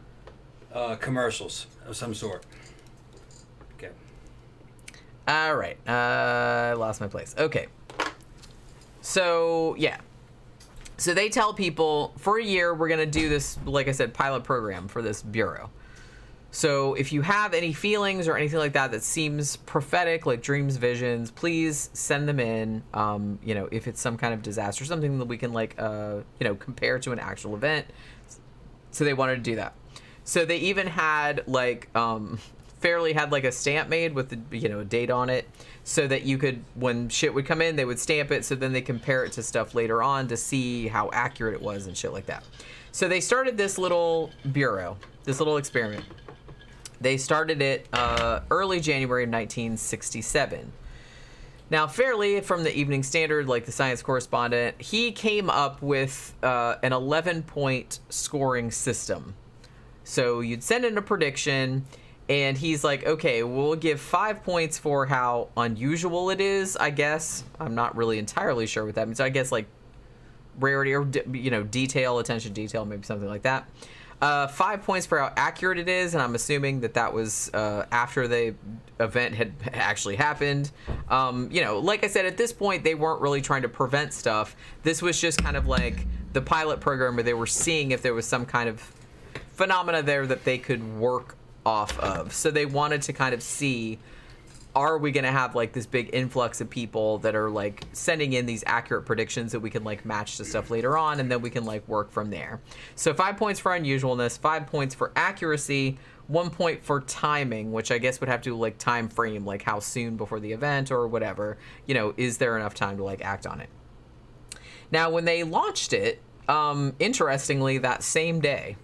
[SPEAKER 5] commercials of some sort. Okay.
[SPEAKER 4] All right. I lost my place. Okay. So, yeah. So they tell people, for a year, we're going to do this, like I said, pilot program for this bureau. So if you have any feelings or anything like that that seems prophetic, like dreams, visions, please send them in. You know, if it's some kind of disaster, something that we can, like, you know, compare to an actual event. So they wanted to do that. So they even had, like, Fairly had, like, a stamp made with, the, you know, a date on it, so that you could, when shit would come in, they would stamp it, so then they compare it to stuff later on to see how accurate it was and shit like that. So they started this little bureau, this little experiment. They started it early January of 1967. Now, Fairley, from the Evening Standard, like the science correspondent, he came up with an 11-point scoring system. So you'd send in a prediction, and he's like, okay, we'll give 5 points for how unusual it is, I guess. I'm not really entirely sure what that means. So I guess, like, rarity or, you know, detail, attention to detail, maybe something like that. 5 points for how accurate it is, and I'm assuming that that was after the event had actually happened. You know, like I said, at this point, they weren't really trying to prevent stuff. This was just kind of like the pilot program where they were seeing if there was some kind of phenomena there that they could work off of. So they wanted to kind of see, are we going to have, like, this big influx of people that are, like, sending in these accurate predictions that we can, like, match to stuff later on, and then we can, like, work from there. So 5 points for unusualness, 5 points for accuracy, 1 point for timing, which I guess would have to, like, time frame, like, how soon before the event or whatever. You know, is there enough time to, like, act on it? Now, when they launched it, interestingly, that same day,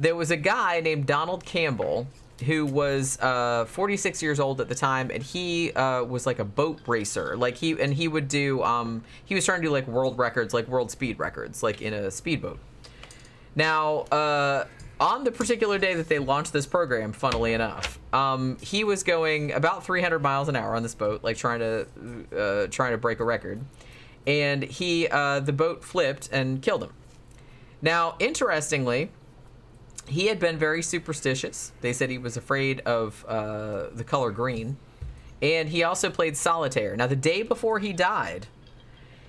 [SPEAKER 4] there was a guy named Donald Campbell who was 46 years old at the time, and he was like a boat racer. Like he would do he was trying to do, like, world records, like world speed records, like in a speedboat. Now, on the particular day that they launched this program, funnily enough, he was going about 300 miles an hour on this boat, like trying to break a record, and the boat flipped and killed him. Now, interestingly, he had been very superstitious. They said he was afraid of the color green. And he also played solitaire. Now, the day before he died,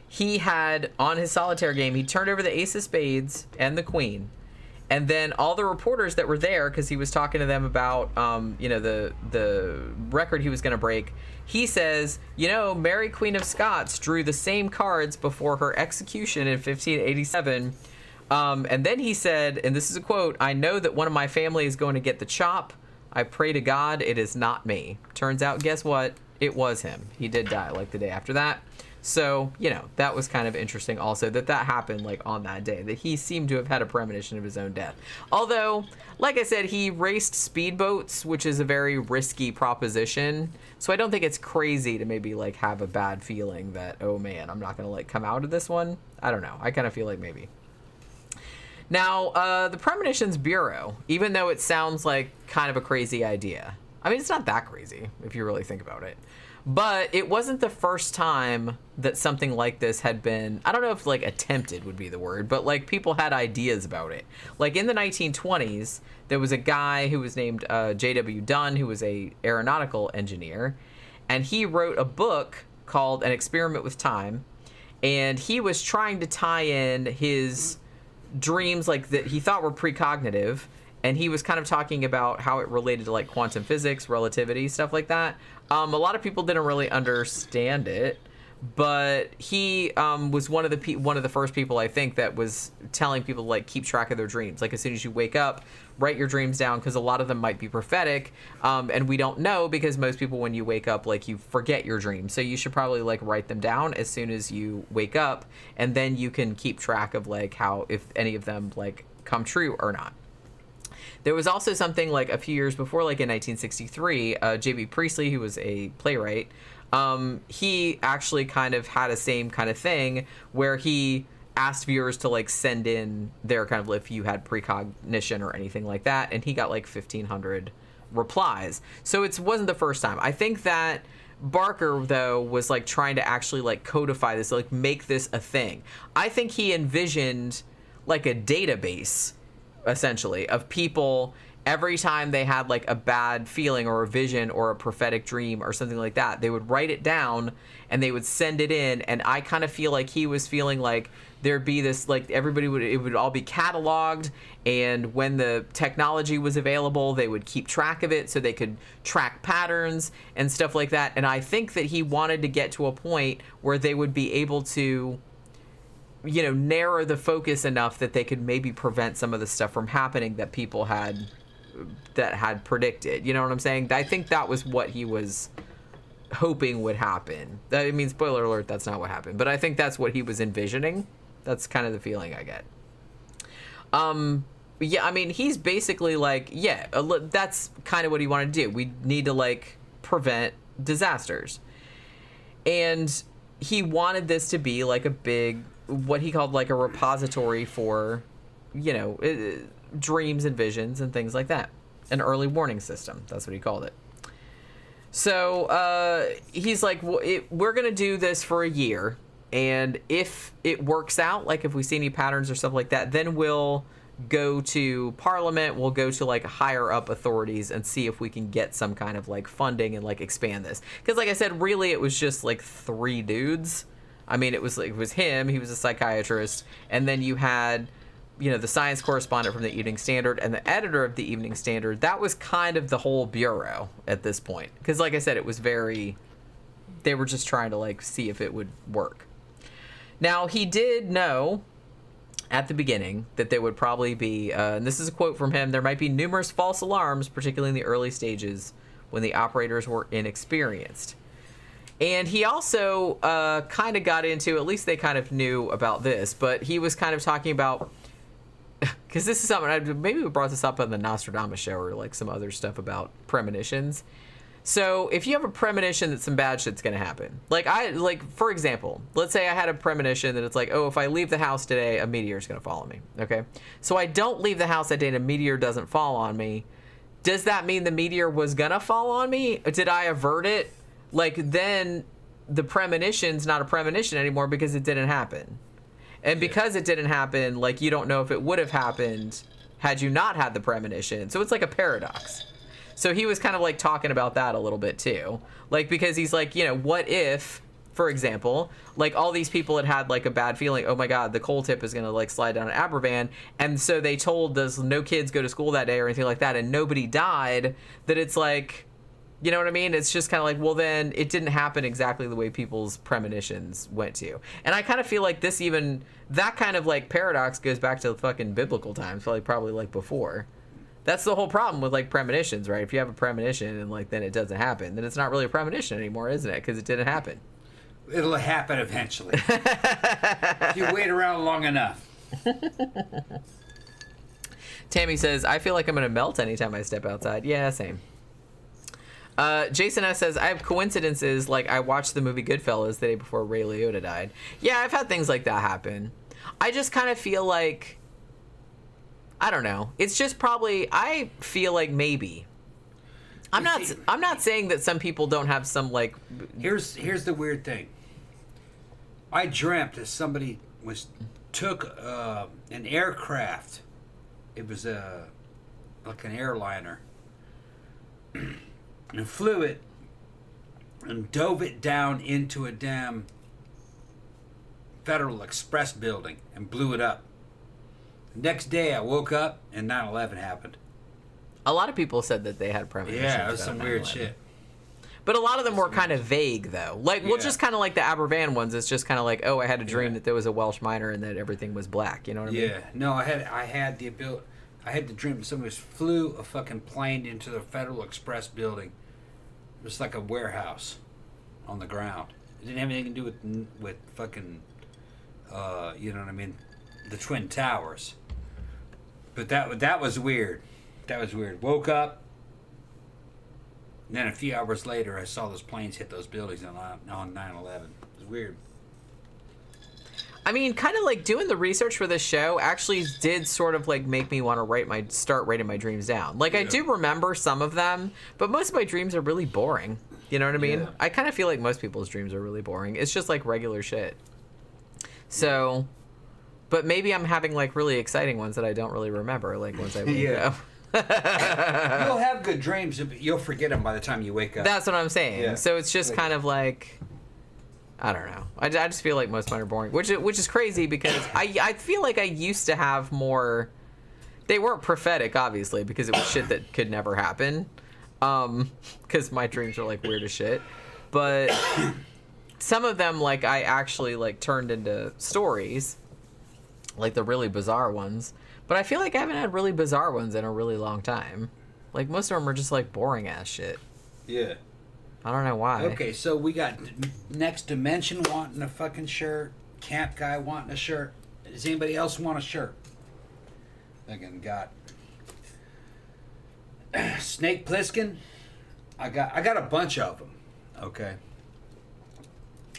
[SPEAKER 4] he had, on his solitaire game, he turned over the ace of spades and the queen. And then all the reporters that were there, because he was talking to them about, you know, the record he was going to break, he says, you know, Mary Queen of Scots drew the same cards before her execution in 1587. And then he said, and this is a quote, "I know that one of my family is going to get the chop. I pray to God it is not me." Turns out, guess what? It was him. He did die, like, the day after that. So, you know, that was kind of interesting also that happened, like, on that day, that he seemed to have had a premonition of his own death. Although, like I said, he raced speedboats, which is a very risky proposition. So I don't think it's crazy to maybe, like, have a bad feeling that, oh man, I'm not going to, like, come out of this one. I don't know. I kind of feel like maybe. Now, the Premonitions Bureau, even though it sounds like kind of a crazy idea, I mean, it's not that crazy if you really think about it, but it wasn't the first time that something like this had been, I don't know if, like, attempted would be the word, but, like, people had ideas about it. Like, in the 1920s, there was a guy who was named J.W. Dunn, who was a aeronautical engineer, and he wrote a book called An Experiment with Time, and he was trying to tie in his dreams, like, that he thought were precognitive, and he was kind of talking about how it related to, like, quantum physics, relativity, stuff like that. A lot of people didn't really understand it, but he was one of the first people, I think, that was telling people to, like, keep track of their dreams. Like, as soon as you wake up, write your dreams down, because a lot of them might be prophetic, and we don't know, because most people, when you wake up, like, you forget your dreams. So you should probably, like, write them down as soon as you wake up, and then you can keep track of, like, how, if any of them, like, come true or not. There was also something like a few years before, like in 1963, J.B. Priestley, who was a playwright, he actually kind of had a same kind of thing where he asked viewers to like send in their kind of if you had precognition or anything like that, and he got like 1,500 replies. So it wasn't the first time. I think that Barker, though, was like trying to actually like codify this, like make this a thing. I think he envisioned like a database, essentially, of people every time they had like a bad feeling or a vision or a prophetic dream or something like that. They would write it down and they would send it in. And I kind of feel like he was feeling like there'd be this, like it would all be cataloged, and when the technology was available, they would keep track of it so they could track patterns and stuff like that. And I think that he wanted to get to a point where they would be able to, you know, narrow the focus enough that they could maybe prevent some of the stuff from happening that people had predicted. You know what I'm saying? I think that was what he was hoping would happen. I mean, spoiler alert, that's not what happened, but I think that's what he was envisioning. That's kind of the feeling I get. Yeah, I mean, he's basically like, yeah, that's kind of what he wanted to do. We need to like prevent disasters. And he wanted this to be like a big, what he called like a repository for, you know, dreams and visions and things like that. An early warning system. That's what he called it. So he's like, we're going to do this for a year. And if it works out, like if we see any patterns or stuff like that, then we'll go to Parliament. We'll go to like higher up authorities and see if we can get some kind of like funding and like expand this. Because like I said, really it was just like 3 dudes. I mean, it was him. He was a psychiatrist. And then you had, you know, the science correspondent from the Evening Standard and the editor of the Evening Standard. That was kind of the whole bureau at this point. Because like I said, it was they were just trying to like see if it would work. Now, he did know at the beginning that there would probably be, and this is a quote from him, there might be numerous false alarms, particularly in the early stages when the operators were inexperienced. And he also kind of got into, at least they kind of knew about this, but he was kind of talking about, because this is something, maybe we brought this up on the Nostradamus show or like some other stuff about premonitions. So if you have a premonition that some bad shit's going to happen, like for example, let's say I had a premonition that it's like, oh, if I leave the house today, a meteor is going to fall on me. Okay. So I don't leave the house that day and a meteor doesn't fall on me. Does that mean the meteor was going to fall on me? Did I avert it? Like then the premonition's not a premonition anymore because it didn't happen. And because it didn't happen, like you don't know if it would have happened had you not had the premonition. So it's like a paradox. So he was kind of like talking about that a little bit too. Like, because he's like, you know, what if, for example, like all these people had like a bad feeling, oh my God, the coal tip is going to like slide down an Aberfan. And so they told those no kids go to school that day or anything like that. And nobody died. That it's like, you know what I mean? It's just kind of like, well, then it didn't happen exactly the way people's premonitions went to. And I kind of feel like that kind of like paradox goes back to fucking biblical times, probably like before. That's the whole problem with like premonitions, right? If you have a premonition and like then it doesn't happen, then it's not really a premonition anymore, isn't it? Because it didn't happen.
[SPEAKER 5] It'll happen eventually. If you wait around long enough.
[SPEAKER 4] Tammy says, I feel like I'm going to melt anytime I step outside. Yeah, same. Jason S. says, I have coincidences like I watched the movie Goodfellas the day before Ray Liotta died. Yeah, I've had things like that happen. I just kind of feel like, I don't know. It's just probably, I feel like maybe. I'm not saying that some people don't have some like.
[SPEAKER 5] Here's the weird thing. I dreamt that somebody took an aircraft. It was like an airliner, and flew it and dove it down into a damn Federal Express building and blew it up. Next day, I woke up and 9/11 happened.
[SPEAKER 4] A lot of people said that they had premonitions.
[SPEAKER 5] Yeah, it was some weird shit.
[SPEAKER 4] But a lot of them were kind of vague, though. Like, well, just kind of like the Aberfan ones. It's just kind of like, oh, I had a dream that there was a Welsh miner and that everything was black. You know what I mean?
[SPEAKER 5] Yeah. No, I had the ability. I had the dream that somebody flew a fucking plane into the Federal Express building. It was like a warehouse on the ground. It didn't have anything to do with fucking, you know what I mean, the Twin Towers. But that was weird. That was weird. Woke up. And then a few hours later, I saw those planes hit those buildings on 9/11. It was weird.
[SPEAKER 4] I mean, kind of like doing the research for this show actually did sort of like make me want to start writing my dreams down. Like, I do remember some of them, but most of my dreams are really boring. You know what I mean?
[SPEAKER 5] Yeah.
[SPEAKER 4] I kind of feel like most people's dreams are really boring. It's just like regular shit. So, but maybe I'm having like really exciting ones that I don't really remember, like once I wake up.
[SPEAKER 5] You'll have good dreams, but you'll forget them by the time you wake up.
[SPEAKER 4] That's what I'm saying.
[SPEAKER 5] Yeah.
[SPEAKER 4] So it's just kind of like, I don't know. I just feel like most of mine are boring, which is crazy because I feel like I used to have more. They weren't prophetic, obviously, because it was shit that could never happen. Because my dreams are like weird as shit, but some of them like I actually like turned into stories, like the really bizarre ones. But I feel like I haven't had really bizarre ones in a really long time. Like most of them are just like boring ass shit.
[SPEAKER 5] Yeah.
[SPEAKER 4] I don't know why.
[SPEAKER 5] Okay, so we got Next Dimension wanting a fucking shirt. Camp Guy wanting a shirt. Does anybody else want a shirt? Again, got Snake Plissken. I got a bunch of them. Okay.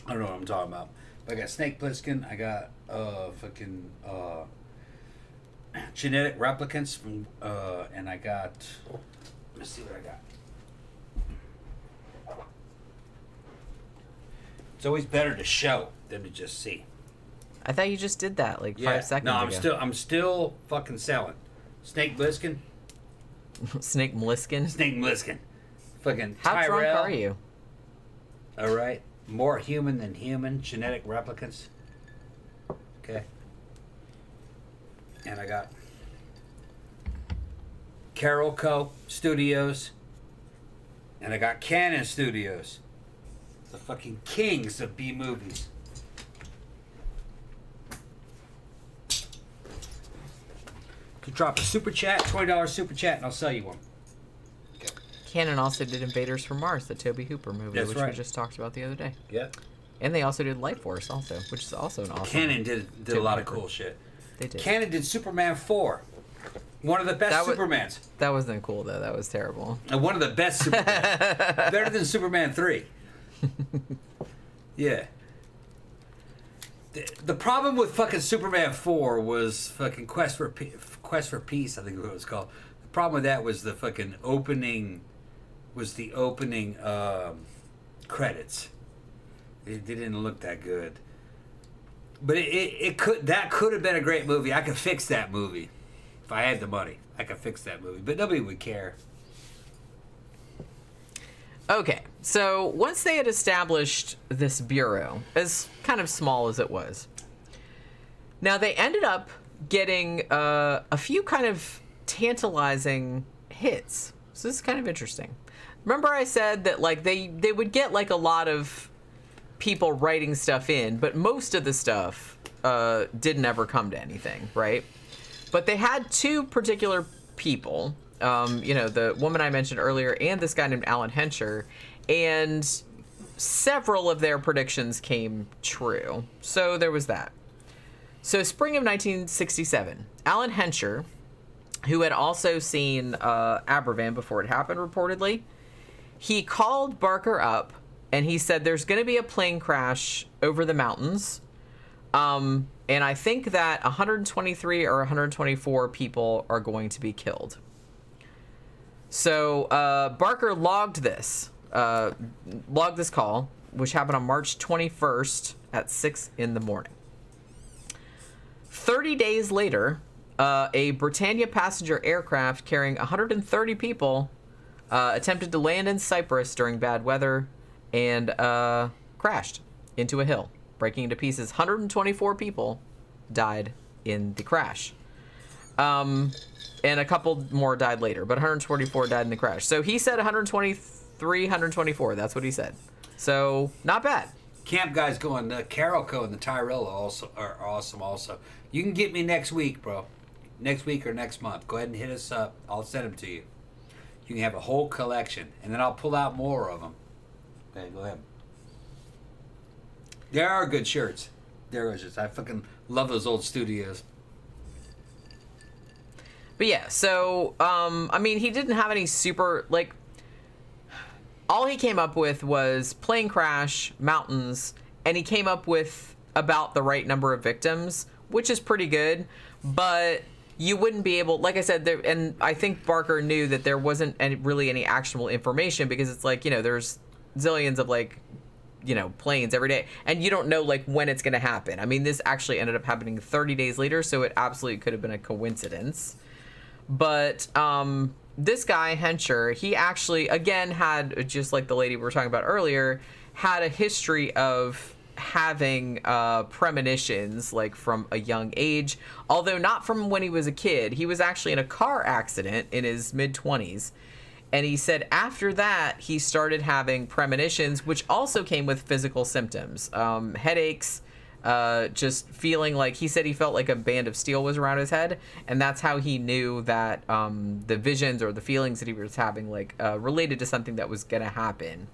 [SPEAKER 5] I don't know what I'm talking about. But I got Snake Plissken. I got fucking genetic replicants from and I got. Let's see what I got. It's always better to show than to just see.
[SPEAKER 4] I thought you just did that like 5 seconds ago.
[SPEAKER 5] No, I'm still fucking selling. Snake Plissken.
[SPEAKER 4] Snake Plissken.
[SPEAKER 5] Snake Plissken. Fucking
[SPEAKER 4] How
[SPEAKER 5] Tyrell.
[SPEAKER 4] drunk are you?
[SPEAKER 5] All right. More human than human. Genetic replicants. Okay. And I got Carol Co. Studios. And I got Canon Studios. The fucking kings of B movies. Could drop a super chat, $20 super chat, and I'll sell you one. Okay.
[SPEAKER 4] Canon also did Invaders from Mars, the Tobe Hooper movie,
[SPEAKER 5] That's
[SPEAKER 4] which
[SPEAKER 5] right.
[SPEAKER 4] we just talked about the other day.
[SPEAKER 5] Yeah.
[SPEAKER 4] And they also did Light Force, also, which is also an awesome.
[SPEAKER 5] Canon did a lot of cool shit.
[SPEAKER 4] They did.
[SPEAKER 5] Canon did Superman 4. One of the best Supermans.
[SPEAKER 4] That wasn't cool though. That was terrible.
[SPEAKER 5] And one of the best Supermans. Better than Superman 3. Yeah. The problem with fucking Superman 4 was fucking Quest for Peace, I think is what it was called. The problem with that was the fucking opening, credits. It didn't look that good. But that could have been a great movie. I could fix that movie. If I had the money, I could fix that movie. But nobody would care.
[SPEAKER 4] Okay, so once they had established this bureau, as kind of small as it was, now they ended up getting a few kind of tantalizing hits. So this is kind of interesting. Remember I said that like they would get like a lot of people writing stuff in, but most of the stuff didn't ever come to anything, right? But they had two particular people, the woman I mentioned earlier and this guy named Alan Hensher, and several of their predictions came true. So there was that. So spring of 1967, Alan Hensher, who had also seen Aberfan before it happened, reportedly, he called Barker up and he said there's going to be a plane crash over the mountains. And I think that 123 or 124 people are going to be killed. So Barker logged this call, which happened on March 21st at 6 in the morning. 30 days later, a Britannia passenger aircraft carrying 130 people attempted to land in Cyprus during bad weather and crashed into a hill, breaking into pieces. 124 people died in the crash. And a couple more died later, but 124 died in the crash. So he said 123, 124. That's what he said. So not bad.
[SPEAKER 5] Camp Guy's going, the Carolco and the Tyrell are awesome also. You can get me next week, bro. Next week or next month. Go ahead and hit us up. I'll send them to you. You can have a whole collection, and then I'll pull out more of them. Okay, go ahead. There are good shirts. There are shirts. I fucking love those old studios.
[SPEAKER 4] But yeah, so, I mean, he didn't have any super, like, all he came up with was plane crash, mountains, and he came up with about the right number of victims, which is pretty good, but you wouldn't be able, like I said, there, and I think Barker knew that there wasn't really any actionable information, because it's like, you know, there's zillions of, like, you know, planes every day, and you don't know, like, when it's going to happen. I mean, this actually ended up happening 30 days later, so it absolutely could have been a coincidence. But this guy, Hensher, he actually, again, had, just like the lady we were talking about earlier, had a history of having premonitions, like, from a young age, although not from when he was a kid. He was actually in a car accident in his mid-20s, and he said after that he started having premonitions, which also came with physical symptoms, headaches, just feeling like, he said he felt like a band of steel was around his head, and that's how he knew that the visions or the feelings that he was having, like, related to something that was gonna happen.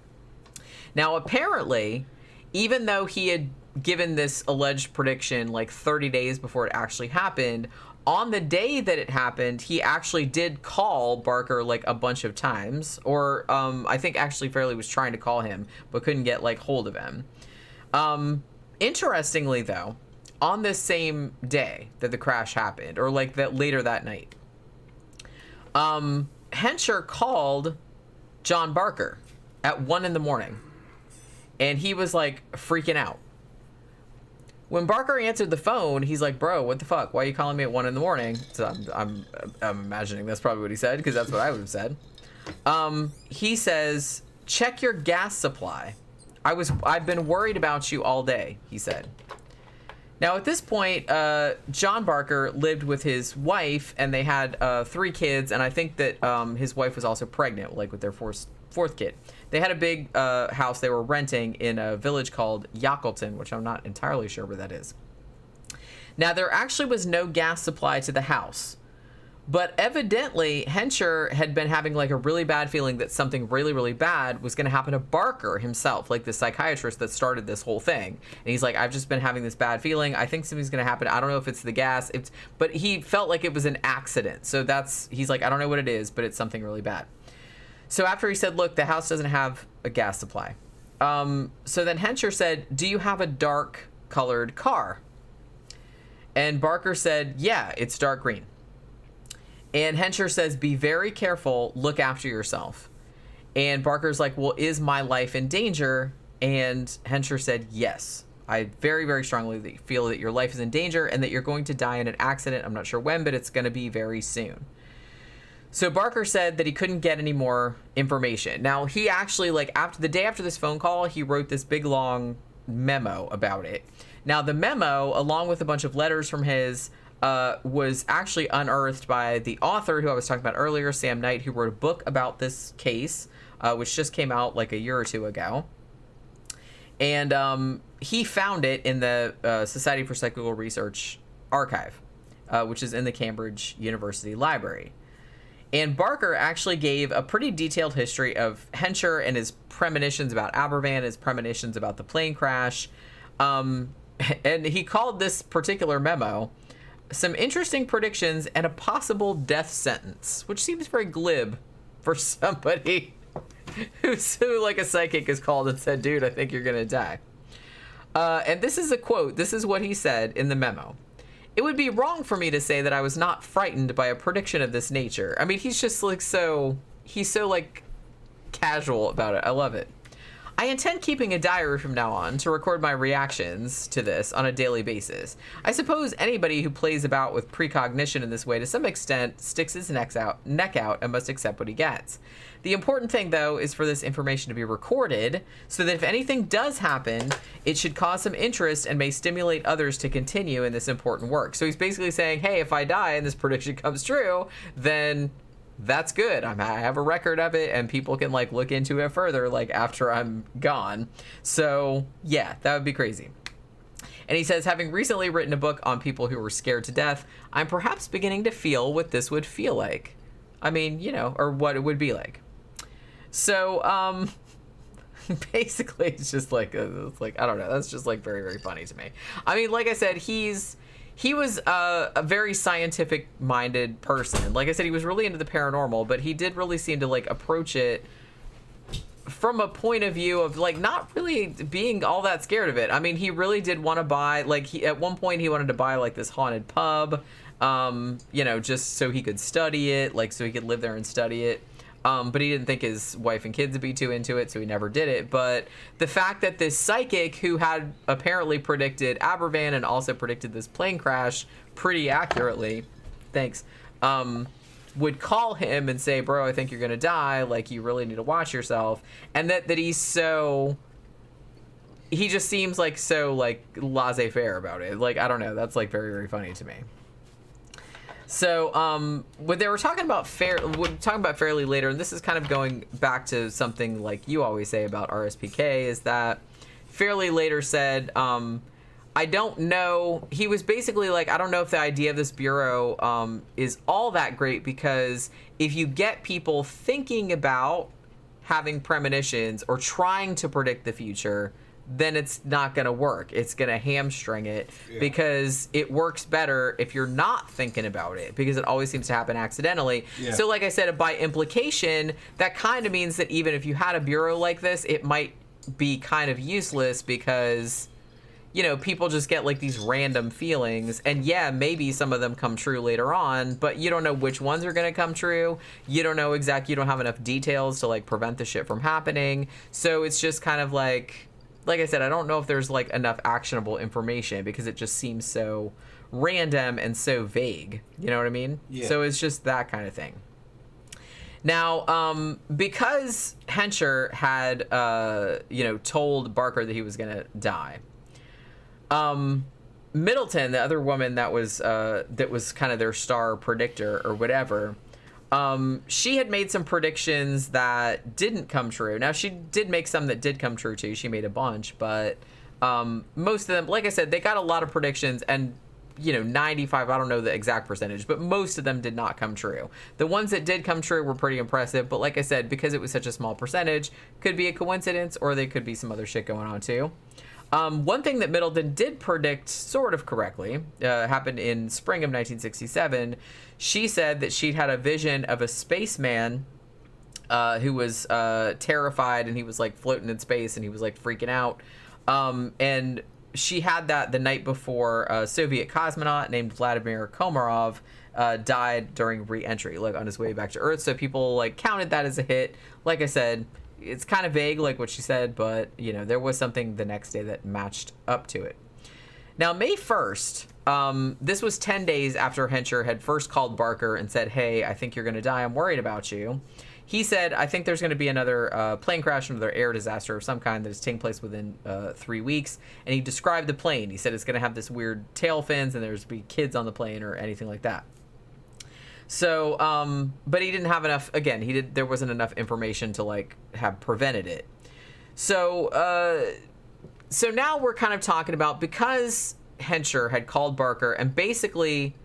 [SPEAKER 4] Now, apparently, even though he had given this alleged prediction like 30 days before it actually happened, on the day that it happened, he actually did call Barker like a bunch of times, or I think actually Fairley was trying to call him but couldn't get like hold of him. Interestingly though, on this same day that the crash happened, or like that later that night, Hensher called John Barker at 1 a.m. and he was like freaking out. When Barker answered the phone, he's like, "Bro, what the fuck? Why are you calling me at 1 a.m?" So I'm imagining that's probably what he said, because that's what I would have said. He says, "Check your gas supply. I've been worried about you all day," he said. Now at this point, John Barker lived with his wife, and they had 3 kids, and I think that his wife was also pregnant, like with their fourth kid. They had a big house they were renting in a village called Yackleton, which I'm not entirely sure where that is. Now, there actually was no gas supply to the house, but evidently Hensher had been having like a really bad feeling that something really, really bad was going to happen to Barker himself, like the psychiatrist that started this whole thing. And he's like, "I've just been having this bad feeling. I think something's going to happen. I don't know if it's the gas." But he felt like it was an accident. So he's like, "I don't know what it is, but it's something really bad." So after he said, "Look, the house doesn't have a gas supply." So then Hensher said, "Do you have a dark colored car?" And Barker said, "Yeah, it's dark green." And Hensher says, "Be very careful, look after yourself." And Barker's like, "Well, is my life in danger?" And Hensher said, "Yes, I very, very strongly feel that your life is in danger and that you're going to die in an accident. I'm not sure when, but it's going to be very soon." So Barker said that he couldn't get any more information. Now, he actually, like, the day after this phone call, he wrote this big, long memo about it. Now, the memo, along with a bunch of letters from his, was actually unearthed by the author who I was talking about earlier, Sam Knight, who wrote a book about this case, which just came out like a year or two ago. And he found it in the Society for Psychical Research archive, which is in the Cambridge University Library. And Barker actually gave a pretty detailed history of Hensher and his premonitions about Aberfan, his premonitions about the plane crash. And he called this particular memo "Some Interesting Predictions and a Possible Death Sentence," which seems very glib for somebody who like a psychic is called and said, "Dude, I think you're going to die." And this is a quote. This is what he said in the memo. "It would be wrong for me to say that I was not frightened by a prediction of this nature." I mean, he's just like he's so like casual about it. I love it. "I intend keeping a diary from now on to record my reactions to this on a daily basis. I suppose anybody who plays about with precognition in this way to some extent sticks his neck out and must accept what he gets. The important thing, though, is for this information to be recorded so that if anything does happen, it should cause some interest and may stimulate others to continue in this important work." So he's basically saying, hey, if I die and this prediction comes true, then that's good. I have a record of it and people can like look into it further like after I'm gone. So yeah, that would be crazy. And he says, "Having recently written a book on people who were scared to death, I'm perhaps beginning to feel what this would feel like. I mean, you know, or what it would be like." So basically it's just like I don't know, that's just like very, very funny to me. I mean, like I said, he's he was a very scientific-minded person. Like I said, he was really into the paranormal, but he did really seem to, like, approach it from a point of view of, like, not really being all that scared of it. I mean, he really did want to buy, like, at one point he wanted to buy, like, this haunted pub, you know, just so he could study it, like, so he could live there and study it. But he didn't think his wife and kids would be too into it, so he never did it. But the fact that this psychic, who had apparently predicted Aberfan and also predicted this plane crash pretty accurately, would call him and say, bro, I think you're going to die. Like, you really need to watch yourself. And that he's so... He just seems, like, so, like, laissez-faire about it. Like, I don't know. That's, like, very, very funny to me. So, what they were talking about fairly later, and this is kind of going back to something like you always say about RSPK, is that fairly later said, I don't know, he was basically like, I don't know if the idea of this bureau is all that great, because if you get people thinking about having premonitions or trying to predict the future, then it's not going to work. It's going to hamstring it, because it works better if you're not thinking about it, because it always seems to happen accidentally. Yeah. So like I said, by implication, that kind of means that even if you had a bureau like this, it might be kind of useless, because, you know, people just get like these random feelings, and yeah, maybe some of them come true later on, but you don't know which ones are going to come true. You don't know exactly, you don't have enough details to like prevent the shit from happening. So it's just kind of like I said, I don't know if there's like enough actionable information, because it just seems so random and so vague. You know what I mean? Yeah. So it's just that kind of thing. Now, because Hensher had, you know, told Barker that he was going to die, Middleton, the other woman that was kind of their star predictor or whatever, she had made some predictions that didn't come true. Now, she did make some that did come true too. She made a bunch, but most of them, like I said, they got a lot of predictions, and, you know, 95, I don't know the exact percentage, but most of them did not come true. The ones that did come true were pretty impressive, but like I said, because it was such a small percentage, could be a coincidence, or they could be some other shit going on too. One thing that Middleton did predict sort of correctly happened in spring of 1967. She said that she'd had a vision of a spaceman who was terrified, and he was like floating in space, and he was like freaking out. And she had that the night before a Soviet cosmonaut named Vladimir Komarov died during re-entry, like on his way back to Earth. So people like counted that as a hit. Like I said, it's kind of vague, like what she said, but, you know, there was something the next day that matched up to it. Now, May 1st, this was 10 days after Hensher had first called Barker and said, hey, I think you're going to die. I'm worried about you. He said, I think there's going to be another plane crash, another air disaster of some kind that is taking place within 3 weeks. And he described the plane. He said it's going to have this weird tail fins, and there's going to be kids on the plane or anything like that. So, but he didn't have enough, again, there wasn't enough information to, like, have prevented it. So, so now we're kind of talking about, because Hensher had called Barker and basically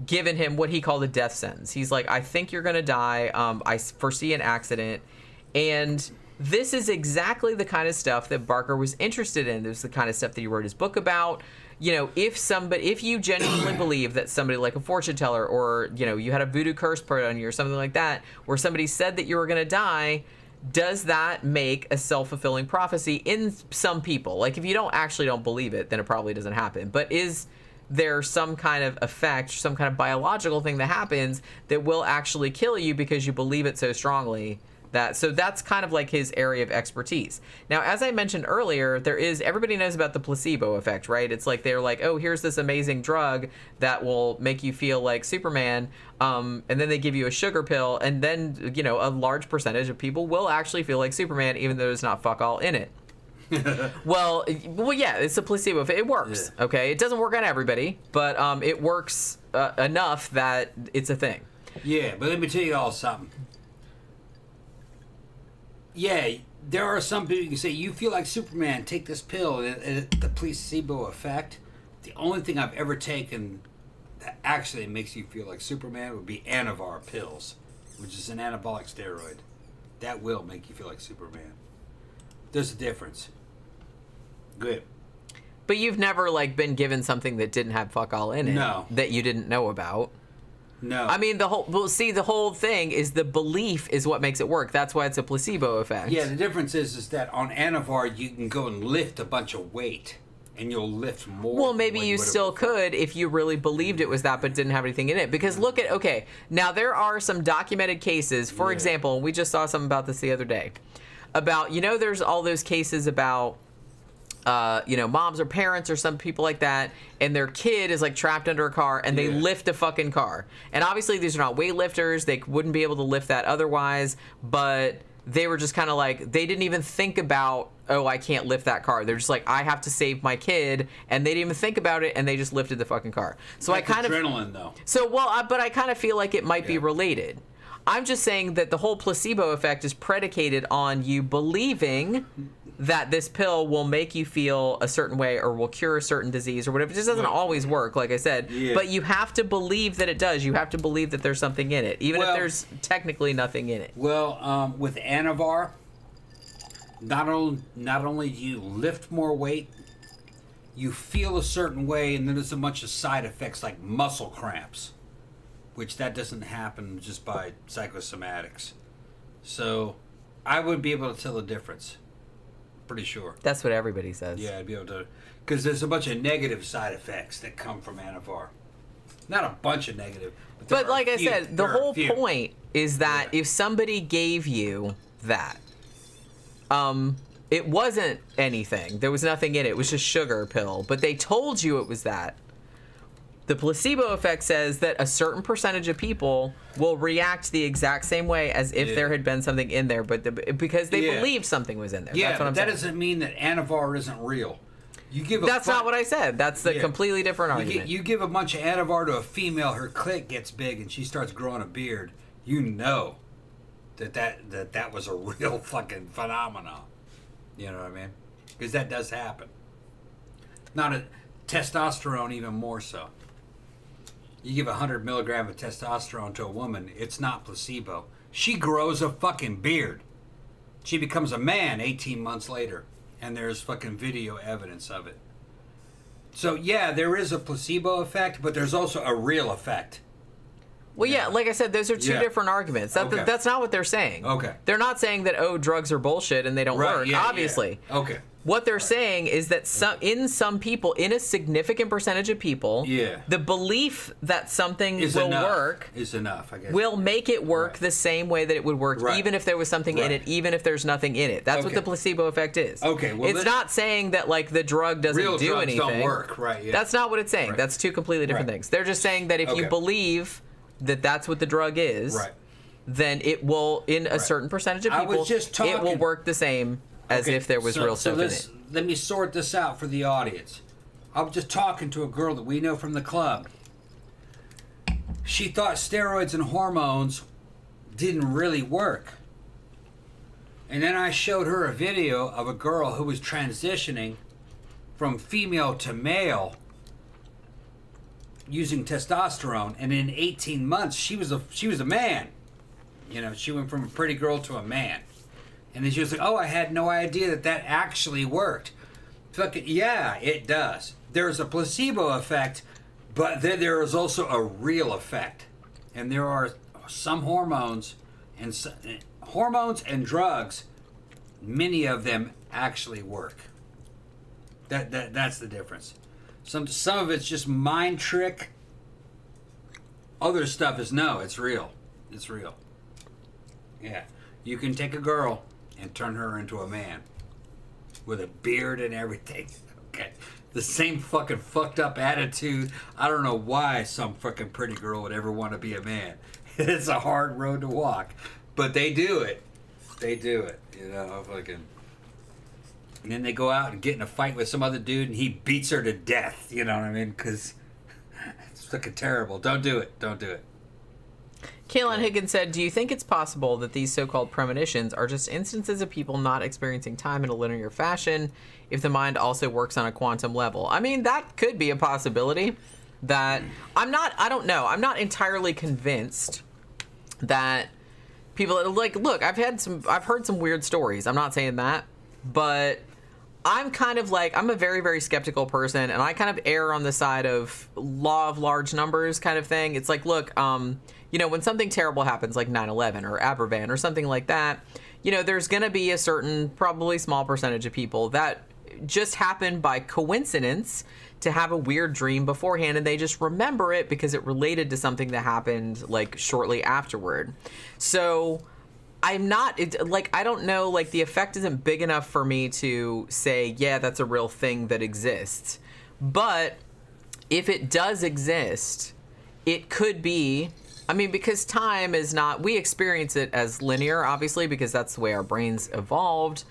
[SPEAKER 4] given him what he called a death sentence. He's like, I think you're going to die. I foresee an accident. And this is exactly the kind of stuff that Barker was interested in. This is the kind of stuff that he wrote his book about. You know, if you genuinely believe that somebody like a fortune teller, or, you know, you had a voodoo curse put on you or something like that, where somebody said that you were going to die, does that make a self-fulfilling prophecy in some people? Like, if you don't believe it, then it probably doesn't happen. But is there some kind of effect, some kind of biological thing that happens that will actually kill you because you believe it so strongly? So that's kind of like his area of expertise. Now, as I mentioned earlier, everybody knows about the placebo effect, right? It's like they're like, oh, here's this amazing drug that will make you feel like Superman, and then they give you a sugar pill, and then, you know, a large percentage of people will actually feel like Superman, even though there's not fuck all in it. well, yeah, it's a placebo effect. It works, okay? It doesn't work on everybody, but it works enough that it's a thing.
[SPEAKER 5] Yeah, but let me tell you all something. Yeah, there are some people who can say, you feel like Superman, take this pill, and the placebo effect. The only thing I've ever taken that actually makes you feel like Superman would be Anavar pills, which is an anabolic steroid. That will make you feel like Superman. There's a difference. Good.
[SPEAKER 4] But you've never, like, been given something that didn't have fuck all in it.
[SPEAKER 5] No.
[SPEAKER 4] That you didn't know about.
[SPEAKER 5] No.
[SPEAKER 4] I mean, the whole thing is the belief is what makes it work. That's why it's a placebo effect.
[SPEAKER 5] Yeah, the difference is that on Anavar, you can go and lift a bunch of weight, and you'll lift more.
[SPEAKER 4] Well, maybe you still could if you really believed it was that, but didn't have anything in it. Because look at, okay, now there are some documented cases. For example, we just saw something about this the other day. About, there's all those cases about, moms or parents or some people like that, and their kid is like trapped under a car, and they lift a fucking car. And obviously these are not weightlifters. They wouldn't be able to lift that otherwise, but they were just kind of like, they didn't even think about, oh, I can't lift that car. They're just like, I have to save my kid, and they didn't even think about it, and they just lifted the fucking car. So
[SPEAKER 5] That's
[SPEAKER 4] I kind
[SPEAKER 5] adrenaline, though.
[SPEAKER 4] So, but I kind of feel like it might be related. I'm just saying that the whole placebo effect is predicated on you believing that this pill will make you feel a certain way or will cure a certain disease or whatever. It just doesn't always work, like I said. Yeah. But you have to believe that it does. You have to believe that there's something in it, even if there's technically nothing in it.
[SPEAKER 5] Well, with Anavar, not only do you lift more weight, you feel a certain way, and then there's a bunch of side effects like muscle cramps, which that doesn't happen just by psychosomatics. So I would be able to tell the difference. Pretty sure.
[SPEAKER 4] That's what everybody says.
[SPEAKER 5] Yeah, I'd be able to, because there's a bunch of negative side effects that come from Anavar. Not a bunch of negative,
[SPEAKER 4] but like I said, the whole point is that if somebody gave you that, it wasn't anything. There was nothing in it. It was just sugar pill. But they told you it was that. The placebo effect says that a certain percentage of people will react the exact same way as if there had been something in there, but because they believed something was in there.
[SPEAKER 5] Yeah,
[SPEAKER 4] that's what
[SPEAKER 5] but
[SPEAKER 4] I'm
[SPEAKER 5] that
[SPEAKER 4] saying.
[SPEAKER 5] Doesn't mean that Anavar isn't real. You give
[SPEAKER 4] That's not what I said. That's the completely different argument.
[SPEAKER 5] You give a bunch of Anavar to a female, her clit gets big, and she starts growing a beard. You know that was a real fucking phenomenon. You know what I mean? Because that does happen. Not a testosterone, even more so. You give 100 milligram of testosterone to a woman, it's not placebo. She grows a fucking beard. She becomes a man 18 months later, and there's fucking video evidence of it. So yeah, there is a placebo effect, but there's also a real effect.
[SPEAKER 4] Well, yeah, like I said, those are two different arguments. That's not what they're saying.
[SPEAKER 5] Okay.
[SPEAKER 4] They're not saying that, drugs are bullshit and they don't work, obviously.
[SPEAKER 5] Yeah. Okay.
[SPEAKER 4] What they're saying is that some people, in a significant percentage of people, the belief that something will work
[SPEAKER 5] is enough, I guess.
[SPEAKER 4] Will make it work the same way that it would work, even if there was something in it, even if there's nothing in it. That's what the placebo effect is.
[SPEAKER 5] Okay, well,
[SPEAKER 4] it's not saying that like the drug doesn't
[SPEAKER 5] real
[SPEAKER 4] do
[SPEAKER 5] drugs
[SPEAKER 4] anything.
[SPEAKER 5] Don't work, right? Yeah.
[SPEAKER 4] That's not what it's saying. That's two completely different things. They're just saying that if you believe that that's what the drug is, then it will, in a certain percentage of people, it will work the same as if there was real stuff in it.
[SPEAKER 5] Let me sort this out for the audience. I was just talking to a girl that we know from the club. She thought steroids and hormones didn't really work. And then I showed her a video of a girl who was transitioning from female to male using testosterone, and in 18 months she was a man. You know, she went from a pretty girl to a man. And then she was like, oh, I had no idea that actually worked. Fucking, yeah, it does. There's a placebo effect, but then there is also a real effect. And there are some hormones and drugs, many of them actually work. That's the difference. Some of it's just mind trick. Other stuff is it's real. It's real. Yeah. You can take a girl and turn her into a man with a beard and everything. Okay. The same fucking fucked up attitude. I don't know why some fucking pretty girl would ever want to be a man. It's a hard road to walk. But they do it. They do it. You know, fucking. And then they go out and get in a fight with some other dude and he beats her to death. You know what I mean? Because it's fucking terrible. Don't do it. Don't do it.
[SPEAKER 4] Kaylin Higgins said, do you think it's possible that these so-called premonitions are just instances of people not experiencing time in a linear fashion if the mind also works on a quantum level? I mean, that could be a possibility. That I don't know. I'm not entirely convinced that people, like, look, I've heard some weird stories. I'm not saying that, but I'm kind of like, I'm a very, very skeptical person, and I kind of err on the side of law of large numbers kind of thing. It's like, look, you know, when something terrible happens, like 9/11 or Aberfan or something like that, you know, there's going to be a certain, probably small percentage of people that just happen by coincidence to have a weird dream beforehand, and they just remember it because it related to something that happened, like, shortly afterward. So I'm not, I don't know, like, the effect isn't big enough for me to say, yeah, that's a real thing that exists. But if it does exist, it could be, I mean, because time is not, we experience it as linear, obviously, because that's the way our brains evolved.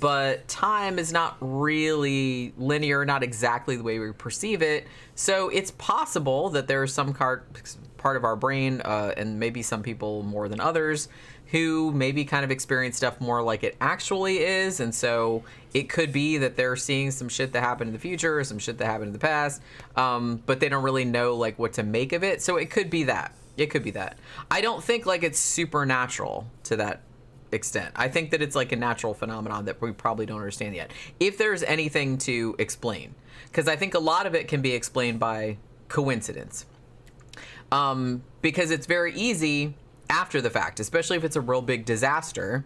[SPEAKER 4] But time is not really linear, not exactly the way we perceive it. So it's possible that there's some part of our brain, and maybe some people more than others, who maybe kind of experience stuff more like it actually is. And so it could be that they're seeing some shit that happened in the future, or some shit that happened in the past, but they don't really know, like, what to make of it. So it could be that. It could be that. I don't think, like, it's supernatural to that extent. I think that it's like a natural phenomenon that we probably don't understand yet, if there's anything to explain, because I think a lot of it can be explained by coincidence, because it's very easy after the fact, especially if it's a real big disaster.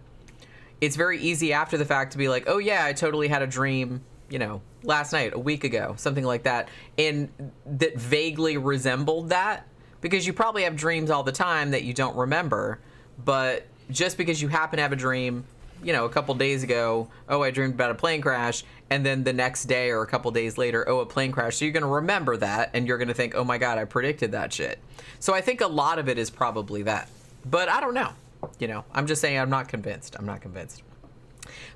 [SPEAKER 4] It's very easy after the fact to be like, oh yeah, I totally had a dream, you know, last night, a week ago, something like that, and that vaguely resembled that, because you probably have dreams all the time that you don't remember. But just because you happen to have a dream, you know, a couple days ago, oh, I dreamed about a plane crash, and then the next day or a couple days later, oh, a plane crash. So you're going to remember that, and you're going to think, oh my God, I predicted that shit. So I think a lot of it is probably that. But I don't know. You know, I'm just saying I'm not convinced. I'm not convinced.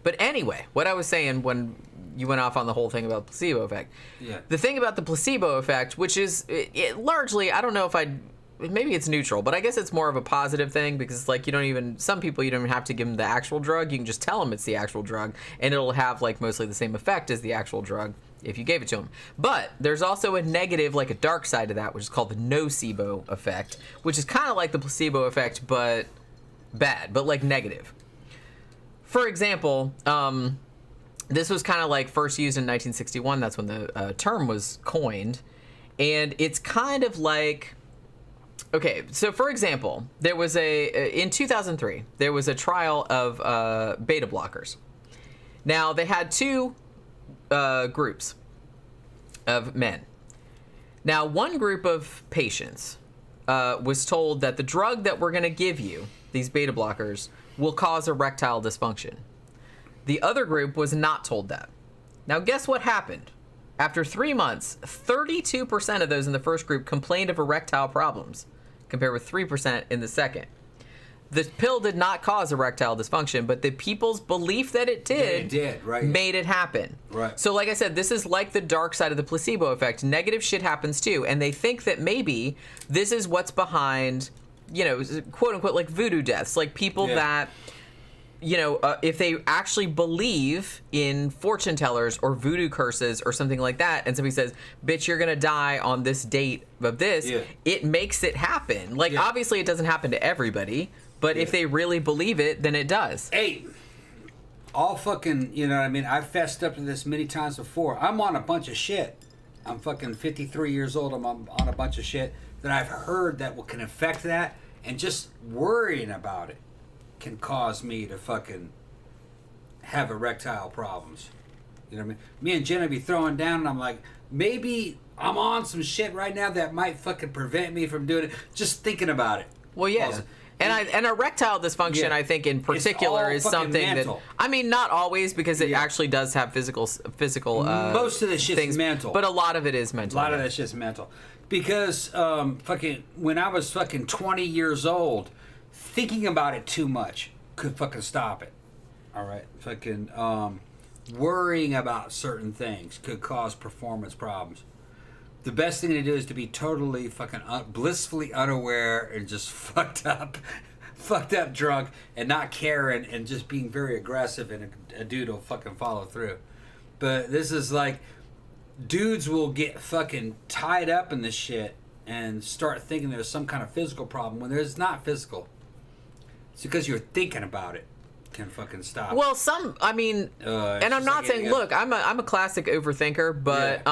[SPEAKER 4] But anyway, what I was saying when you went off on the whole thing about the placebo effect.
[SPEAKER 5] Yeah.
[SPEAKER 4] The thing about the placebo effect, which is largely, I don't know if maybe it's neutral, but I guess it's more of a positive thing, because, like, some people, you don't even have to give them the actual drug. You can just tell them it's the actual drug, and it'll have, like, mostly the same effect as the actual drug if you gave it to them. But there's also a negative, like a dark side to that, which is called the nocebo effect, which is kind of like the placebo effect, but bad, but, like, negative. For example, this was kind of, like, first used in 1961. That's when the term was coined. And it's kind of like, okay, so for example, there was in 2003, there was a trial of beta blockers. Now, they had two groups of men. Now, one group of patients was told that the drug that we're going to give you, these beta blockers, will cause erectile dysfunction. The other group was not told that. Now, guess what happened? After 3 months, 32% of those in the first group complained of erectile problems, compared with 3% in the second. The pill did not cause erectile dysfunction, but the people's belief that it did,
[SPEAKER 5] right,
[SPEAKER 4] made it happen.
[SPEAKER 5] Right.
[SPEAKER 4] So, like I said, this is like the dark side of the placebo effect. Negative shit happens too, and they think that maybe this is what's behind, you know, quote unquote, like voodoo deaths, like people that, you know, if they actually believe in fortune tellers or voodoo curses or something like that, and somebody says, bitch, you're gonna die on this date of this, it makes it happen. Like, obviously it doesn't happen to everybody, but if they really believe it, then it does.
[SPEAKER 5] Hey, all fucking, you know what I mean? I've fessed up to this many times before. I'm on a bunch of shit. I'm fucking 53 years old. I'm on a bunch of shit that I've heard that can affect that, and just worrying about it can cause me to fucking have erectile problems. You know what I mean? Me and Jen would be throwing down, and I'm like, maybe I'm on some shit right now that might fucking prevent me from doing it. Just thinking about it.
[SPEAKER 4] Well, yeah. And erectile dysfunction, I think in particular, is something
[SPEAKER 5] mental.
[SPEAKER 4] that, I mean, not always, because it actually does have physical.
[SPEAKER 5] Most of the shit's mental,
[SPEAKER 4] but a lot of it is mental.
[SPEAKER 5] A lot of that shit's mental, because fucking when I was fucking 20 years old, thinking about it too much could fucking stop it. All right, fucking worrying about certain things could cause performance problems. The best thing to do is to be totally fucking blissfully unaware and just fucked up drunk, and not caring, and just being very aggressive, and a dude will fucking follow through. But this is like, dudes will get fucking tied up in this shit and start thinking there's some kind of physical problem when there's not physical. It's because you're thinking about it. can fucking stop.
[SPEAKER 4] Well, I mean, and I'm not saying, look, I'm a classic overthinker, but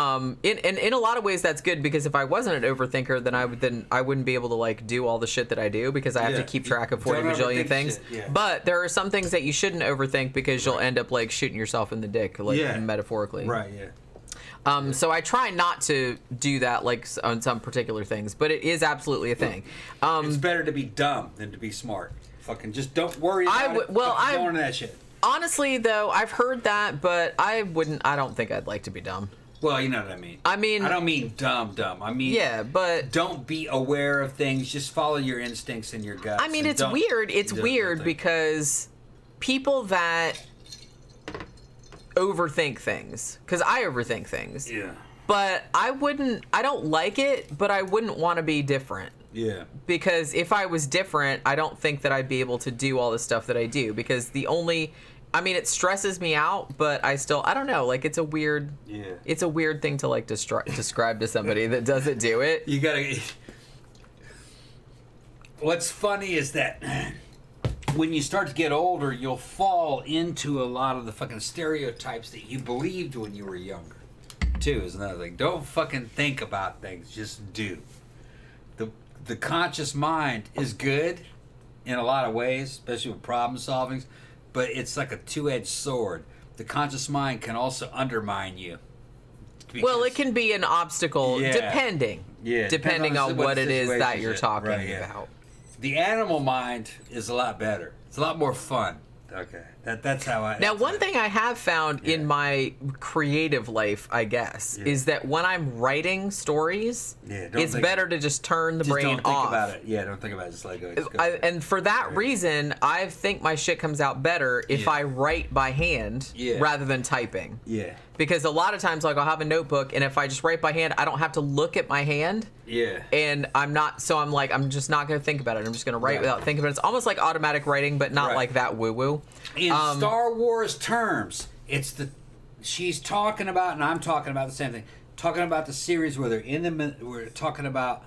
[SPEAKER 4] in a lot of ways that's good, because if I wasn't an overthinker, then I wouldn't be able to like do all the shit that I do, because I have to keep track of 40 bajillion things. But there are some things that you shouldn't overthink, because you'll end up like shooting yourself in the dick, like metaphorically.
[SPEAKER 5] Right. Yeah.
[SPEAKER 4] So I try not to do that, like on some particular things, but it is absolutely a thing.
[SPEAKER 5] It's better to be dumb than to be smart. Fucking just don't worry about it. Well, going into that shit.
[SPEAKER 4] Honestly, though, I've heard that, but I don't think I'd like to be dumb.
[SPEAKER 5] Well, you know what I mean. I don't mean dumb. I mean,
[SPEAKER 4] but
[SPEAKER 5] don't be aware of things. Just follow your instincts and your guts.
[SPEAKER 4] I mean, it's weird. It's weird because people that overthink things, because I overthink things.
[SPEAKER 5] Yeah.
[SPEAKER 4] But I don't like it, but I wouldn't want to be different.
[SPEAKER 5] Yeah.
[SPEAKER 4] Because if I was different, I don't think that I'd be able to do all the stuff that I do, because it stresses me out, but I don't know, like it's a weird thing to like describe to somebody that doesn't do it.
[SPEAKER 5] You gotta. What's funny is that when you start to get older, you'll fall into a lot of the fucking stereotypes that you believed when you were younger. Too is another thing. Don't fucking think about things, just do. The conscious mind is good in a lot of ways, especially with problem solving, but it's like a two-edged sword. The conscious mind can also undermine you.
[SPEAKER 4] Well, it can be an obstacle, depending on what it is that you're talking about.
[SPEAKER 5] The animal mind is a lot better. It's a lot more fun. Okay, that's how I.
[SPEAKER 4] Now, one thing I have found in my creative life, I guess, is that when I'm writing stories, it's better to just turn the brain off.
[SPEAKER 5] Don't think about it. Yeah, don't think about it. Just let it go.
[SPEAKER 4] And for that reason, I think my shit comes out better if I write by hand rather than typing.
[SPEAKER 5] Yeah.
[SPEAKER 4] Because a lot of times, like, I'll have a notebook, and if I just write by hand, I don't have to look at my hand.
[SPEAKER 5] Yeah.
[SPEAKER 4] And I'm just not going to think about it. I'm just going to write without thinking about it. It's almost like automatic writing, but not like that woo-woo.
[SPEAKER 5] In Star Wars terms, she's talking about, and I'm talking about the same thing, talking about the series where we're talking about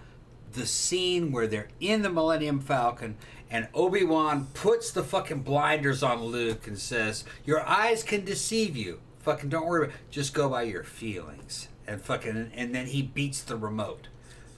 [SPEAKER 5] the scene where they're in the Millennium Falcon, and Obi-Wan puts the fucking blinders on Luke and says, your eyes can deceive you. Fucking don't worry about it. Just go by your feelings. And then he beats the remote.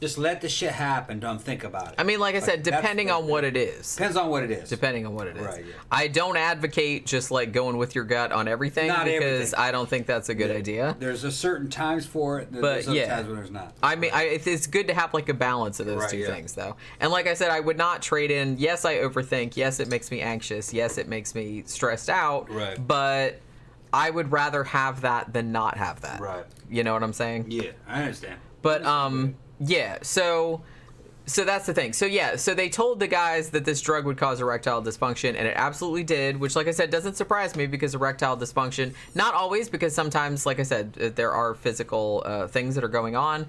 [SPEAKER 5] Just let the shit happen. Don't think about it.
[SPEAKER 4] I mean, like I said, depending on what it is.
[SPEAKER 5] Depends on what it is.
[SPEAKER 4] Depending on what it is.
[SPEAKER 5] Right, yeah.
[SPEAKER 4] I don't advocate just like going with your gut on everything, because I don't think that's a good idea.
[SPEAKER 5] There's a certain times for it, and there's other times when there's not.
[SPEAKER 4] I mean, it's good to have like a balance of those two things, though. And like I said, I would not trade in, yes, I overthink, yes, it makes me anxious, yes, it makes me stressed out, but I would rather have that than not have that.
[SPEAKER 5] Right.
[SPEAKER 4] You know what I'm saying?
[SPEAKER 5] Yeah, I understand.
[SPEAKER 4] But yeah, so that's the thing. So they told the guys that this drug would cause erectile dysfunction, and it absolutely did, which, like I said, doesn't surprise me, because erectile dysfunction, not always, because sometimes, like I said, there are physical things that are going on,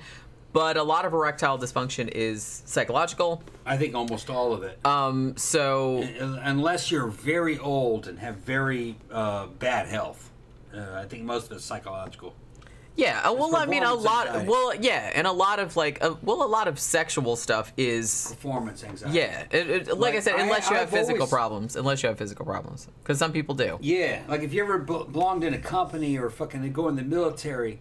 [SPEAKER 4] but a lot of erectile dysfunction is psychological.
[SPEAKER 5] I think almost all of it.
[SPEAKER 4] So
[SPEAKER 5] unless you're very old and have very bad health, I think most of it's psychological.
[SPEAKER 4] Yeah, well, I mean, a lot of sexual stuff is
[SPEAKER 5] performance anxiety.
[SPEAKER 4] Yeah, like I said, unless you have physical problems, because some people do.
[SPEAKER 5] Yeah, like if you ever belonged in a company or fucking they go in the military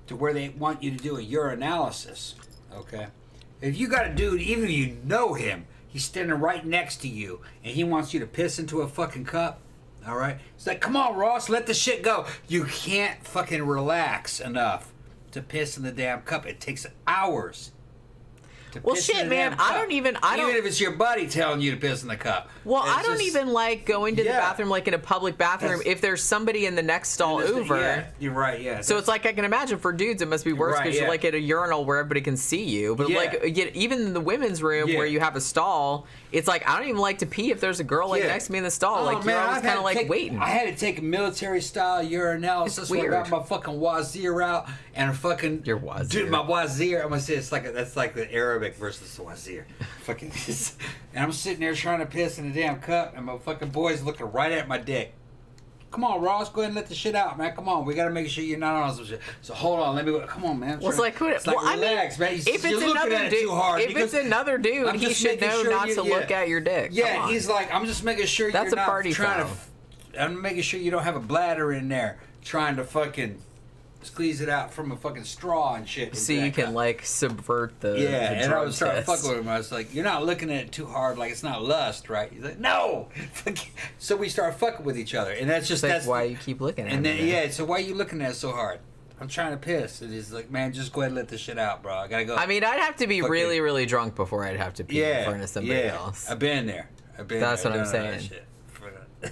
[SPEAKER 5] to where they want you to do a urinalysis, okay? If you got a dude, even if you know him, he's standing right next to you, and he wants you to piss into a fucking cup. All right, it's like, come on, Ross, let the shit go. You can't fucking relax enough to piss in the damn cup. It takes hours.
[SPEAKER 4] Well, shit, man, even
[SPEAKER 5] if it's your buddy telling you to piss in the cup.
[SPEAKER 4] Well, I don't even like going to the bathroom, like in a public bathroom, if there's somebody in the next stall over.
[SPEAKER 5] Yeah, you're right, yeah.
[SPEAKER 4] So it's like, I can imagine for dudes it must be worse, because you're like at a urinal where everybody can see you. But like, even in the women's room where you have a stall, it's like, I don't even like to pee if there's a girl like next to me in the stall. Like, you're always kind of like waiting.
[SPEAKER 5] I had to take a military-style urinalysis where I got my fucking wazir out and fucking...
[SPEAKER 4] Your wazir.
[SPEAKER 5] Dude, my wazir, I'm going to say that's like the Arabic versus the wazir. Fucking... And I'm sitting there trying to piss in the damn cup, and my fucking boy's looking right at my dick. Come on, Ross, go ahead and let the shit out, man. Come on, we gotta make sure you're not on some shit. So hold on, let me go. Come on, man.
[SPEAKER 4] Well, it's like, relax,
[SPEAKER 5] man.
[SPEAKER 4] If it's another dude, another dude, he should know not to look at your dick.
[SPEAKER 5] Yeah, he's like, I'm just making sure
[SPEAKER 4] that's
[SPEAKER 5] you're
[SPEAKER 4] a party
[SPEAKER 5] not trying
[SPEAKER 4] foul.
[SPEAKER 5] I'm making sure you don't have a bladder in there trying to fucking squeeze it out from a fucking straw and shit.
[SPEAKER 4] So you can like subvert the the
[SPEAKER 5] and I was trying to
[SPEAKER 4] test.
[SPEAKER 5] fuck with him. I was like, "You're not looking at it too hard, like it's not lust, right?" He's like, "No." So we start fucking with each other, and that's just
[SPEAKER 4] Like,
[SPEAKER 5] that's
[SPEAKER 4] why you keep looking at
[SPEAKER 5] And
[SPEAKER 4] me
[SPEAKER 5] then
[SPEAKER 4] then?
[SPEAKER 5] so why are you looking at it so hard? I'm trying to piss. And he's like, "Man, just go ahead and let this shit out, bro. I gotta go."
[SPEAKER 4] I mean, I'd have to be
[SPEAKER 5] Fucking-
[SPEAKER 4] really, really drunk before I'd have to pee in front of somebody
[SPEAKER 5] yeah.
[SPEAKER 4] else.
[SPEAKER 5] I've been there.
[SPEAKER 4] That's what I'm
[SPEAKER 5] I've done all that
[SPEAKER 4] saying.
[SPEAKER 5] shit.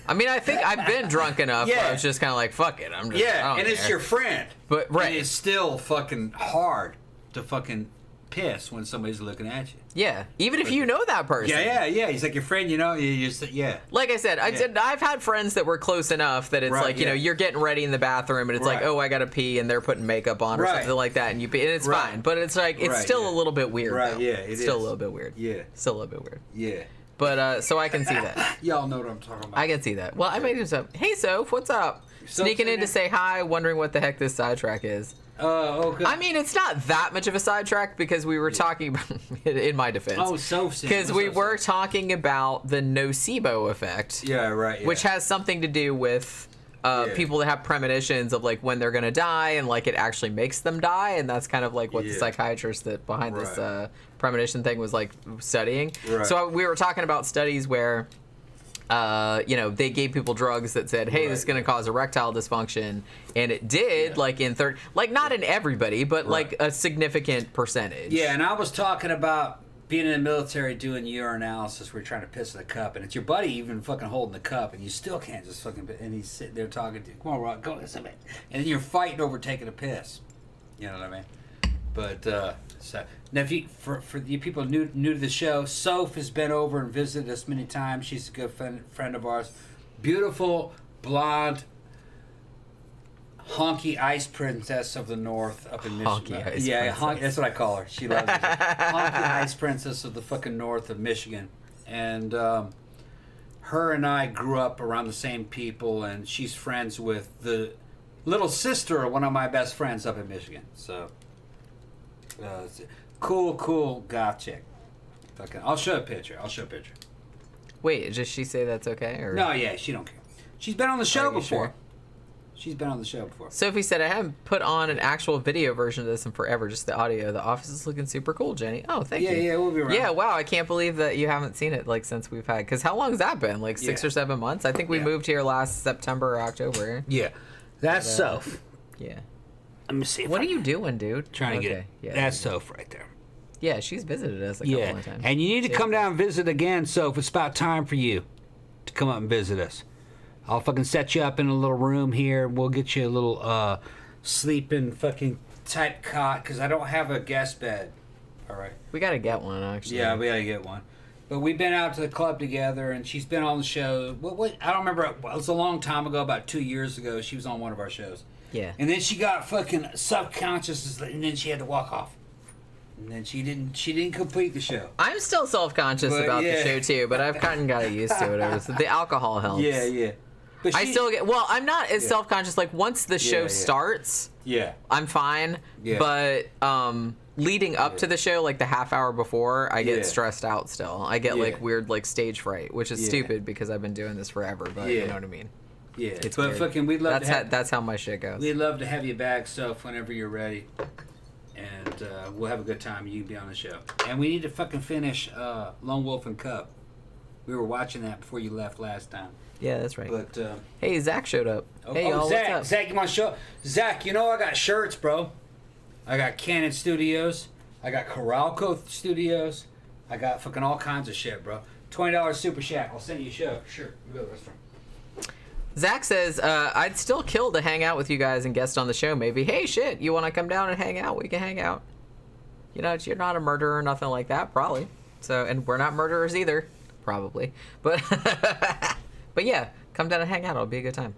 [SPEAKER 4] I mean, I think I've been drunk enough where I
[SPEAKER 5] Yeah.
[SPEAKER 4] was just kind of like, fuck it. I'm just, I
[SPEAKER 5] Yeah,
[SPEAKER 4] don't
[SPEAKER 5] and it's
[SPEAKER 4] care.
[SPEAKER 5] your friend.
[SPEAKER 4] But, right.
[SPEAKER 5] And it's still fucking hard to fucking piss when somebody's looking at you.
[SPEAKER 4] Yeah, even if you know that person.
[SPEAKER 5] Yeah. He's like your friend, you know. You just
[SPEAKER 4] Like I said, I've had friends that were close enough that it's
[SPEAKER 5] Right,
[SPEAKER 4] like, you know,
[SPEAKER 5] yeah.
[SPEAKER 4] you're getting ready in the bathroom and it's like,
[SPEAKER 5] Right.
[SPEAKER 4] oh, I gotta pee, and they're putting makeup on or
[SPEAKER 5] Right.
[SPEAKER 4] something like that, and you pee, and it's
[SPEAKER 5] Right.
[SPEAKER 4] fine. But it's like, it's
[SPEAKER 5] Right,
[SPEAKER 4] still
[SPEAKER 5] yeah.
[SPEAKER 4] a little bit weird.
[SPEAKER 5] Right,
[SPEAKER 4] though.
[SPEAKER 5] yeah,
[SPEAKER 4] It's
[SPEAKER 5] it
[SPEAKER 4] still a
[SPEAKER 5] is.
[SPEAKER 4] little bit weird.
[SPEAKER 5] Yeah.
[SPEAKER 4] Still a little bit weird.
[SPEAKER 5] Yeah.
[SPEAKER 4] But so I can see that.
[SPEAKER 5] Y'all know what I'm talking about.
[SPEAKER 4] I can see that. Well, I made this up. Hey, Soph, what's up?
[SPEAKER 5] Soph's
[SPEAKER 4] Sneaking
[SPEAKER 5] in
[SPEAKER 4] in to
[SPEAKER 5] there?
[SPEAKER 4] say hi, wondering what the heck this sidetrack is.
[SPEAKER 5] Okay.
[SPEAKER 4] I mean, it's not that much of a sidetrack because we were talking about, in my defense.
[SPEAKER 5] Oh, Soph's in.
[SPEAKER 4] Because
[SPEAKER 5] What's
[SPEAKER 4] we
[SPEAKER 5] up,
[SPEAKER 4] were
[SPEAKER 5] Soph?
[SPEAKER 4] talking about the nocebo effect.
[SPEAKER 5] Yeah, right. Yeah.
[SPEAKER 4] Which has something to do with
[SPEAKER 5] Yeah.
[SPEAKER 4] people that have premonitions of like when they're gonna die, and like it actually makes them die, and that's kind of like what the
[SPEAKER 5] Yeah.
[SPEAKER 4] psychiatrist that behind this
[SPEAKER 5] Right.
[SPEAKER 4] premonition thing was like studying.
[SPEAKER 5] Right.
[SPEAKER 4] So we were talking about studies where you know, they gave people drugs that said, hey, this is
[SPEAKER 5] Right.
[SPEAKER 4] going to cause erectile dysfunction, and it did,
[SPEAKER 5] Yeah.
[SPEAKER 4] like in like not in everybody, but like
[SPEAKER 5] Right.
[SPEAKER 4] a significant percentage.
[SPEAKER 5] Yeah, and I was talking about being in the military doing urinalysis. We're trying to piss in a cup, and it's your buddy even fucking holding the cup, and you still can't just fucking. And he's sitting there talking to you. Come on, Rock, go listen, and then you're fighting over taking a piss. You know what I mean? But so now, if you for you people new to the show, Soph has been over and visited us many times. She's a good friend of ours. Beautiful blonde. Honky ice princess of the north up in
[SPEAKER 4] Honky
[SPEAKER 5] Michigan.
[SPEAKER 4] ice
[SPEAKER 5] Yeah,
[SPEAKER 4] princess.
[SPEAKER 5] that's what I call her. She loves it. Honky ice princess of the fucking north of Michigan. And her and I grew up around the same people, and she's friends with the little sister of one of my best friends up in Michigan. So, cool goth chick. Fucking, I'll show a picture.
[SPEAKER 4] Wait, does she say that's okay? Or?
[SPEAKER 5] No, yeah, she don't care. She's been on the show
[SPEAKER 4] Are you
[SPEAKER 5] before.
[SPEAKER 4] sure?
[SPEAKER 5] She's been on the show before.
[SPEAKER 4] Sophie said, I haven't put on an actual video version of this in forever, just the audio. The office is looking super cool, Jenny. Oh, thank you.
[SPEAKER 5] Yeah, we'll be around.
[SPEAKER 4] Yeah, wow, I can't believe that you haven't seen it like since we've had, because how long has that been? Like 6
[SPEAKER 5] Yeah.
[SPEAKER 4] or 7 months? I think we
[SPEAKER 5] Yeah.
[SPEAKER 4] moved here last September or October.
[SPEAKER 5] Yeah, that's Soph.
[SPEAKER 4] Yeah.
[SPEAKER 5] Let me see. If
[SPEAKER 4] What
[SPEAKER 5] I
[SPEAKER 4] are you doing, dude?
[SPEAKER 5] trying to get it?
[SPEAKER 4] Okay, yeah.
[SPEAKER 5] That's Soph right there.
[SPEAKER 4] Yeah, she's visited us a couple
[SPEAKER 5] Yeah,
[SPEAKER 4] of times.
[SPEAKER 5] and you need to
[SPEAKER 4] Yeah.
[SPEAKER 5] come down and visit again, Soph. It's about time for you to come up and visit us. I'll fucking set you up in a little room here. We'll get you a little sleeping fucking type cot because I don't have a guest bed. All right.
[SPEAKER 4] We gotta get one, actually.
[SPEAKER 5] Yeah, we gotta get one. But we've been out to the club together, and she's been on the show. What? I don't remember. It was a long time ago, about 2 years ago. She was on one of our shows.
[SPEAKER 4] Yeah.
[SPEAKER 5] And then she got fucking subconscious, and then she had to walk off. And then she didn't complete the show.
[SPEAKER 4] I'm still self-conscious
[SPEAKER 5] But,
[SPEAKER 4] about the
[SPEAKER 5] yeah.
[SPEAKER 4] show, too, but I've kind of got used to it. The alcohol helps.
[SPEAKER 5] Yeah. But
[SPEAKER 4] I still get, well, I'm not as
[SPEAKER 5] Yeah.
[SPEAKER 4] self-conscious. Like, once the show
[SPEAKER 5] Yeah.
[SPEAKER 4] starts,
[SPEAKER 5] Yeah.
[SPEAKER 4] I'm fine.
[SPEAKER 5] Yeah.
[SPEAKER 4] But leading up to the show, like the half hour before, I get
[SPEAKER 5] Yeah.
[SPEAKER 4] stressed out still. I get
[SPEAKER 5] Yeah.
[SPEAKER 4] like weird like stage fright, which is
[SPEAKER 5] Yeah.
[SPEAKER 4] stupid because I've been doing this forever, but you
[SPEAKER 5] Yeah.
[SPEAKER 4] know what I mean.
[SPEAKER 5] Yeah.
[SPEAKER 4] It's
[SPEAKER 5] but
[SPEAKER 4] weird.
[SPEAKER 5] fucking, we'd love
[SPEAKER 4] That's how my shit goes.
[SPEAKER 5] we'd love to have you back, Soph, whenever you're ready. And we'll have a good time. You can be on the show. And we need to fucking finish Lone Wolf and Cub. We were watching that before you left last time.
[SPEAKER 4] Yeah, that's right.
[SPEAKER 5] But
[SPEAKER 4] Hey, Zach showed up. Hey, y'all,
[SPEAKER 5] Zach,
[SPEAKER 4] what's up?
[SPEAKER 5] Zach, you want to show? Zach, you know I got shirts, bro. I got Canon Studios. I got Coralco Studios. I got fucking all kinds of shit, bro. $20 Super Shack. I'll send you a show. Sure. You go. That's fine.
[SPEAKER 4] Zach says, I'd still kill to hang out with you guys and guest on the show, maybe. Hey, shit, you want to come down and hang out? We can hang out. You know, you're not a murderer or nothing like that, probably. So, and we're not murderers either, probably. But, but yeah, come down and hang out. It'll be a good time.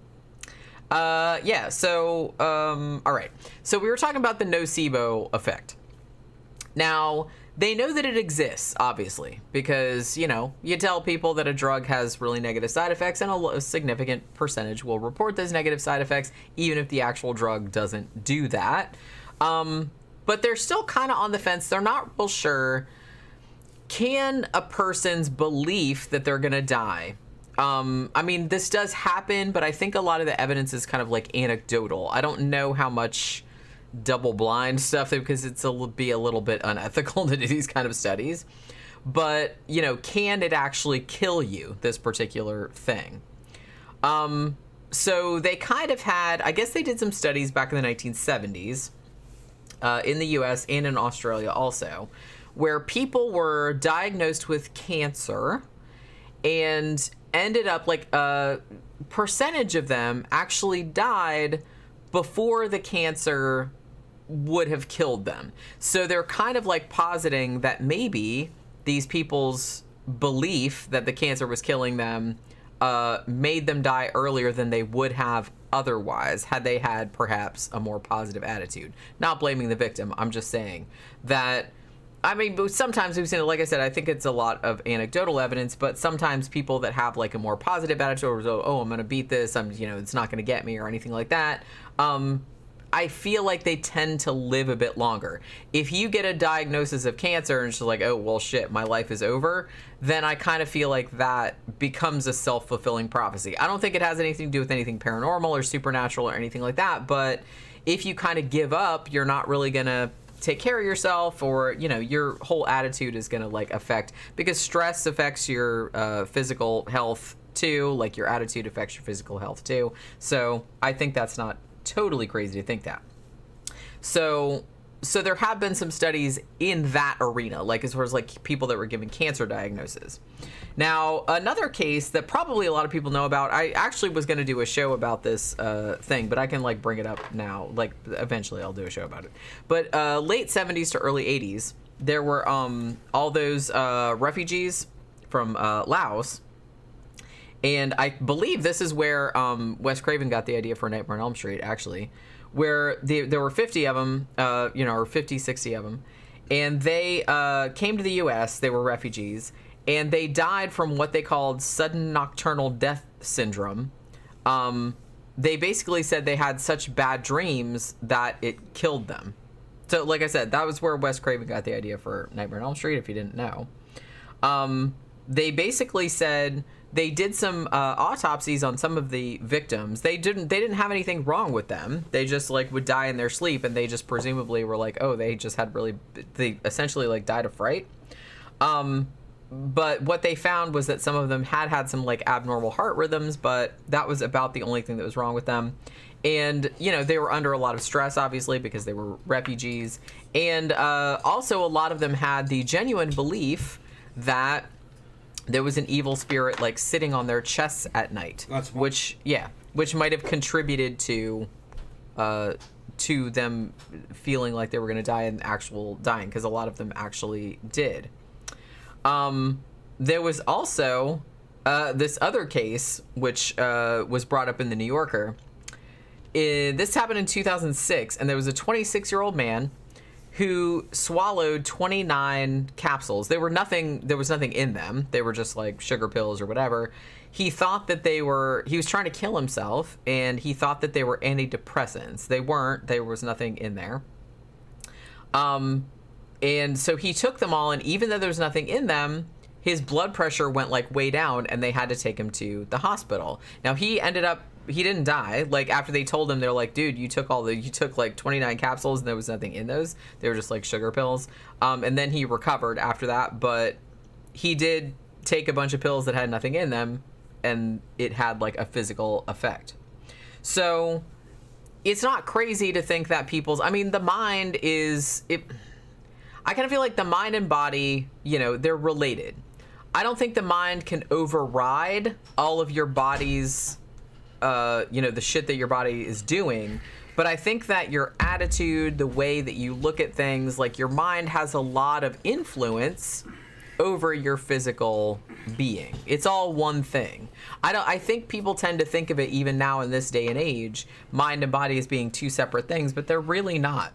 [SPEAKER 4] Yeah, so, all right. So we were talking about the nocebo effect. Now, they know that it exists, obviously, because, you know, you tell people that a drug has really negative side effects, and a significant percentage will report those negative side effects, even if the actual drug doesn't do that. But they're still kind of on the fence. They're not real sure. Can a person's belief that they're going to die I mean, this does happen, but I think a lot of the evidence is kind of like anecdotal. I don't know how much double-blind stuff, because be a little bit unethical to do these kind of studies. But, you know, can it actually kill you, this particular thing? So they kind of had, I guess they did some studies back in the 1970s in the US and in Australia also, where people were diagnosed with cancer and ended up, like, a percentage of them actually died before the cancer would have killed them. So they're kind of like positing that maybe these people's belief that the cancer was killing them made them die earlier than they would have otherwise had they had perhaps a more positive attitude. Not blaming the victim. I'm just saying that, I mean, sometimes we've seen it, like I said, I think it's a lot of anecdotal evidence, but sometimes people that have like a more positive attitude, or, oh, I'm going to beat this, it's not going to get me or anything like that, I feel like they tend to live a bit longer. If you get a diagnosis of cancer and it's just like, oh, well, shit, my life is over, then I kind of feel like that becomes a self-fulfilling prophecy. I don't think it has anything to do with anything paranormal or supernatural or anything like that, but if you kind of give up, you're not really going to take care of yourself, or, you know, your whole attitude is going to, like, affect, because stress affects your physical health too, like your attitude affects your physical health too. So I think that's not totally crazy to think that. So there have been some studies in that arena, like as far as like people that were given cancer diagnoses. Now, another case that probably a lot of people know about, I actually was going to do a show about this thing, but I can like bring it up now. Like eventually I'll do a show about it. But late 70s to early 80s, there were all those refugees from Laos. And I believe this is where Wes Craven got the idea for Nightmare on Elm Street, actually, where there were 50 of them, or 50, 60 of them, and they came to the U.S., they were refugees, and they died from what they called sudden nocturnal death syndrome. They basically said they had such bad dreams that it killed them. So, like I said, that was where Wes Craven got the idea for Nightmare on Elm Street, if you didn't know. They basically said they did some autopsies on some of the victims. They didn't have anything wrong with them. They just like would die in their sleep, and they just presumably were like, oh, they just had they essentially like died of fright. But what they found was that some of them had some like abnormal heart rhythms, but that was about the only thing that was wrong with them. And, you know, they were under a lot of stress, obviously, because they were refugees. And also a lot of them had the genuine belief that there was an evil spirit like sitting on their chests at night, which might have contributed to them feeling like they were going to die and actual dying, because a lot of them actually did. There was also this other case which was brought up in the New Yorker. This happened in 2006, and there was a 26-year-old man who swallowed 29 capsules. There was nothing in them. They were just like sugar pills or whatever. He thought that he was trying to kill himself, and he thought that they were antidepressants. They weren't. There was nothing in there. And so he took them all, and even though there was nothing in them, his blood pressure went like way down, and they had to take him to the hospital. Now he didn't die. Like after they told him, they're like, dude, you took like 29 capsules and there was nothing in those. They were just like sugar pills. And then he recovered after that, but he did take a bunch of pills that had nothing in them, and it had like a physical effect. So it's not crazy to think that the mind I kind of feel like the mind and body, you know, they're related. I don't think the mind can override all of your body's the shit that your body is doing. But I think that your attitude, the way that you look at things, like your mind has a lot of influence over your physical being. It's all one thing. I think people tend to think of it, even now in this day and age, mind and body as being two separate things, but they're really not.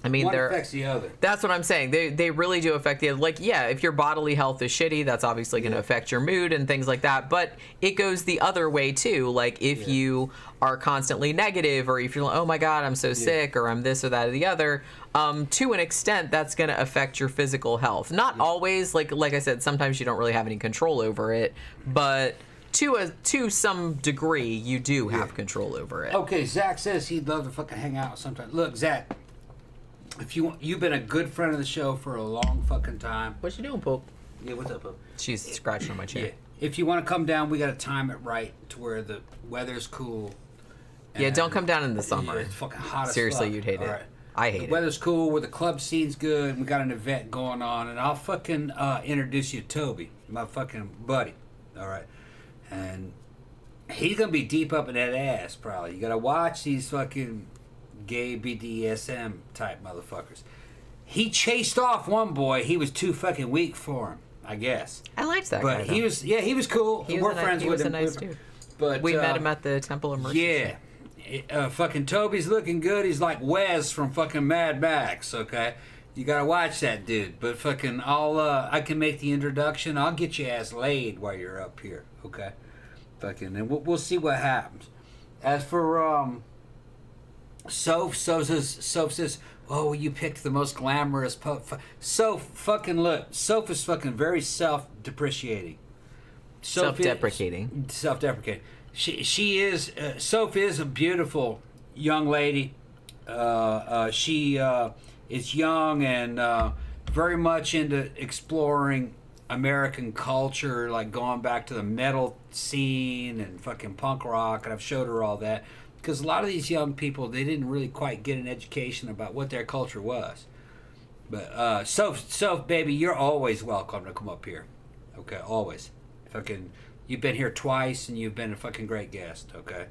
[SPEAKER 4] I mean,
[SPEAKER 5] one affects the other.
[SPEAKER 4] That's what I'm saying. They really do affect the other. Like, yeah, if your bodily health is shitty, that's obviously going to affect your mood and things like that. But it goes the other way, too. Like, if you are constantly negative, or if you're like, oh, my God, I'm so sick, or I'm this or that or the other, to an extent, that's going to affect your physical health. Not always. Like I said, sometimes you don't really have any control over it. But to some degree, you do have control over it.
[SPEAKER 5] Okay, Zach says he'd love to fucking hang out sometime. Look, Zach, if you've been a good friend of the show for a long fucking time.
[SPEAKER 4] What you doing, Pope?
[SPEAKER 5] Yeah, what's up, Pope?
[SPEAKER 4] She's scratching on my chair.
[SPEAKER 5] Yeah. If you want to come down, we got to time it right to where the weather's cool.
[SPEAKER 4] Yeah, don't come down in the summer.
[SPEAKER 5] Yeah, it's fucking hot
[SPEAKER 4] Seriously,
[SPEAKER 5] as fuck.
[SPEAKER 4] you'd hate
[SPEAKER 5] All
[SPEAKER 4] it.
[SPEAKER 5] right.
[SPEAKER 4] I hate
[SPEAKER 5] The
[SPEAKER 4] it.
[SPEAKER 5] weather's cool, where the club scene's good, and we got an event going on, and I'll fucking introduce you to Toby, my fucking buddy. All right. And he's going to be deep up in that ass, probably. You got to watch these fucking gay BDSM type motherfuckers. He chased off one boy. He was too fucking weak for him, I guess.
[SPEAKER 4] I liked that
[SPEAKER 5] But
[SPEAKER 4] guy,
[SPEAKER 5] he
[SPEAKER 4] though.
[SPEAKER 5] was, he was cool.
[SPEAKER 4] He was
[SPEAKER 5] We're
[SPEAKER 4] a
[SPEAKER 5] friends
[SPEAKER 4] he
[SPEAKER 5] with
[SPEAKER 4] was
[SPEAKER 5] him.
[SPEAKER 4] a nice dude.
[SPEAKER 5] But
[SPEAKER 4] We met him at the Temple of Mercy.
[SPEAKER 5] yeah. Fucking Toby's looking good. He's like Wes from fucking Mad Max, okay? You gotta watch that dude. But fucking, I can make the introduction. I'll get your ass laid while you're up here, okay? Fucking, and we'll see what happens. As for, Soph says, oh, you picked the most glamorous Soph, fucking look. Soph is fucking very self-depreciating.
[SPEAKER 4] Self-deprecating.
[SPEAKER 5] Self-deprecating. She is Soph is a beautiful young lady. She is young and very much into exploring American culture, like going back to the metal scene and fucking punk rock. And I've showed her all that because a lot of these young people, they didn't really quite get an education about what their culture was. But Soph, baby, you're always welcome to come up here. Okay, always. Fucking. You've been here twice, and you've been a fucking great guest, okay?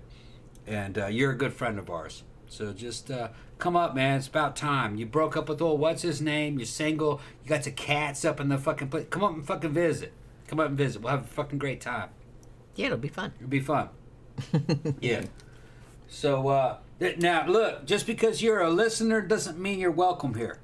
[SPEAKER 5] And you're a good friend of ours. So just come up, man. It's about time. You broke up with old what's-his-name. You're single. You got the cats up in the fucking place. Come up and fucking visit. Come up and visit. We'll have a fucking great time.
[SPEAKER 4] Yeah, it'll be fun.
[SPEAKER 5] It'll be fun. Yeah. So, now, look. Just because you're a listener doesn't mean you're welcome here.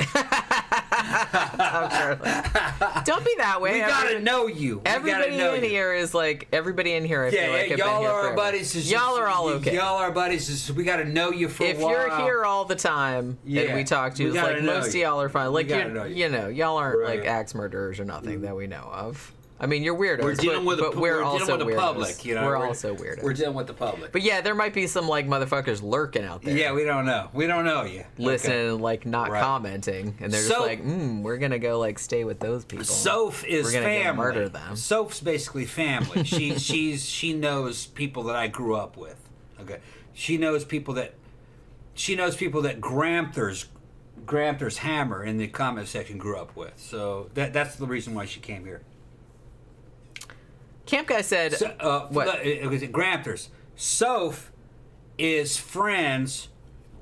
[SPEAKER 4] Don't be that way.
[SPEAKER 5] We gotta know you.
[SPEAKER 4] Everybody in here is like everybody in here. I feel like have
[SPEAKER 5] y'all
[SPEAKER 4] been here
[SPEAKER 5] are our
[SPEAKER 4] forever.
[SPEAKER 5] buddies.
[SPEAKER 4] Y'all are all okay.
[SPEAKER 5] Y'all are our buddies. We gotta know you for a
[SPEAKER 4] If
[SPEAKER 5] while.
[SPEAKER 4] you're here all the time and we talk to you,
[SPEAKER 5] we
[SPEAKER 4] it's
[SPEAKER 5] gotta
[SPEAKER 4] like
[SPEAKER 5] know
[SPEAKER 4] most of
[SPEAKER 5] you.
[SPEAKER 4] y'all are fine. Like
[SPEAKER 5] gotta know you.
[SPEAKER 4] you know, y'all aren't
[SPEAKER 5] Right.
[SPEAKER 4] like axe murderers or nothing that we know of. I mean, you're weirdos.
[SPEAKER 5] We're dealing with
[SPEAKER 4] but we're also
[SPEAKER 5] dealing with the
[SPEAKER 4] weirdos.
[SPEAKER 5] public. You know,
[SPEAKER 4] we're also weirdos.
[SPEAKER 5] We're dealing with the public.
[SPEAKER 4] But yeah, there might be some like motherfuckers lurking out there.
[SPEAKER 5] Yeah, we don't know. We don't know you.
[SPEAKER 4] Listening
[SPEAKER 5] Okay.
[SPEAKER 4] and like not
[SPEAKER 5] Right.
[SPEAKER 4] commenting, and they're just
[SPEAKER 5] So-
[SPEAKER 4] like, we're gonna go like stay with those people.
[SPEAKER 5] Soph is
[SPEAKER 4] We're gonna go
[SPEAKER 5] family.
[SPEAKER 4] murder them.
[SPEAKER 5] Soph's basically family. She knows people that I grew up with. Okay, she knows people that Gramther's Hammer in the comment section grew up with. So that's the reason why she came here.
[SPEAKER 4] Camp guy said, what?
[SPEAKER 5] Gramther's. Soph is friends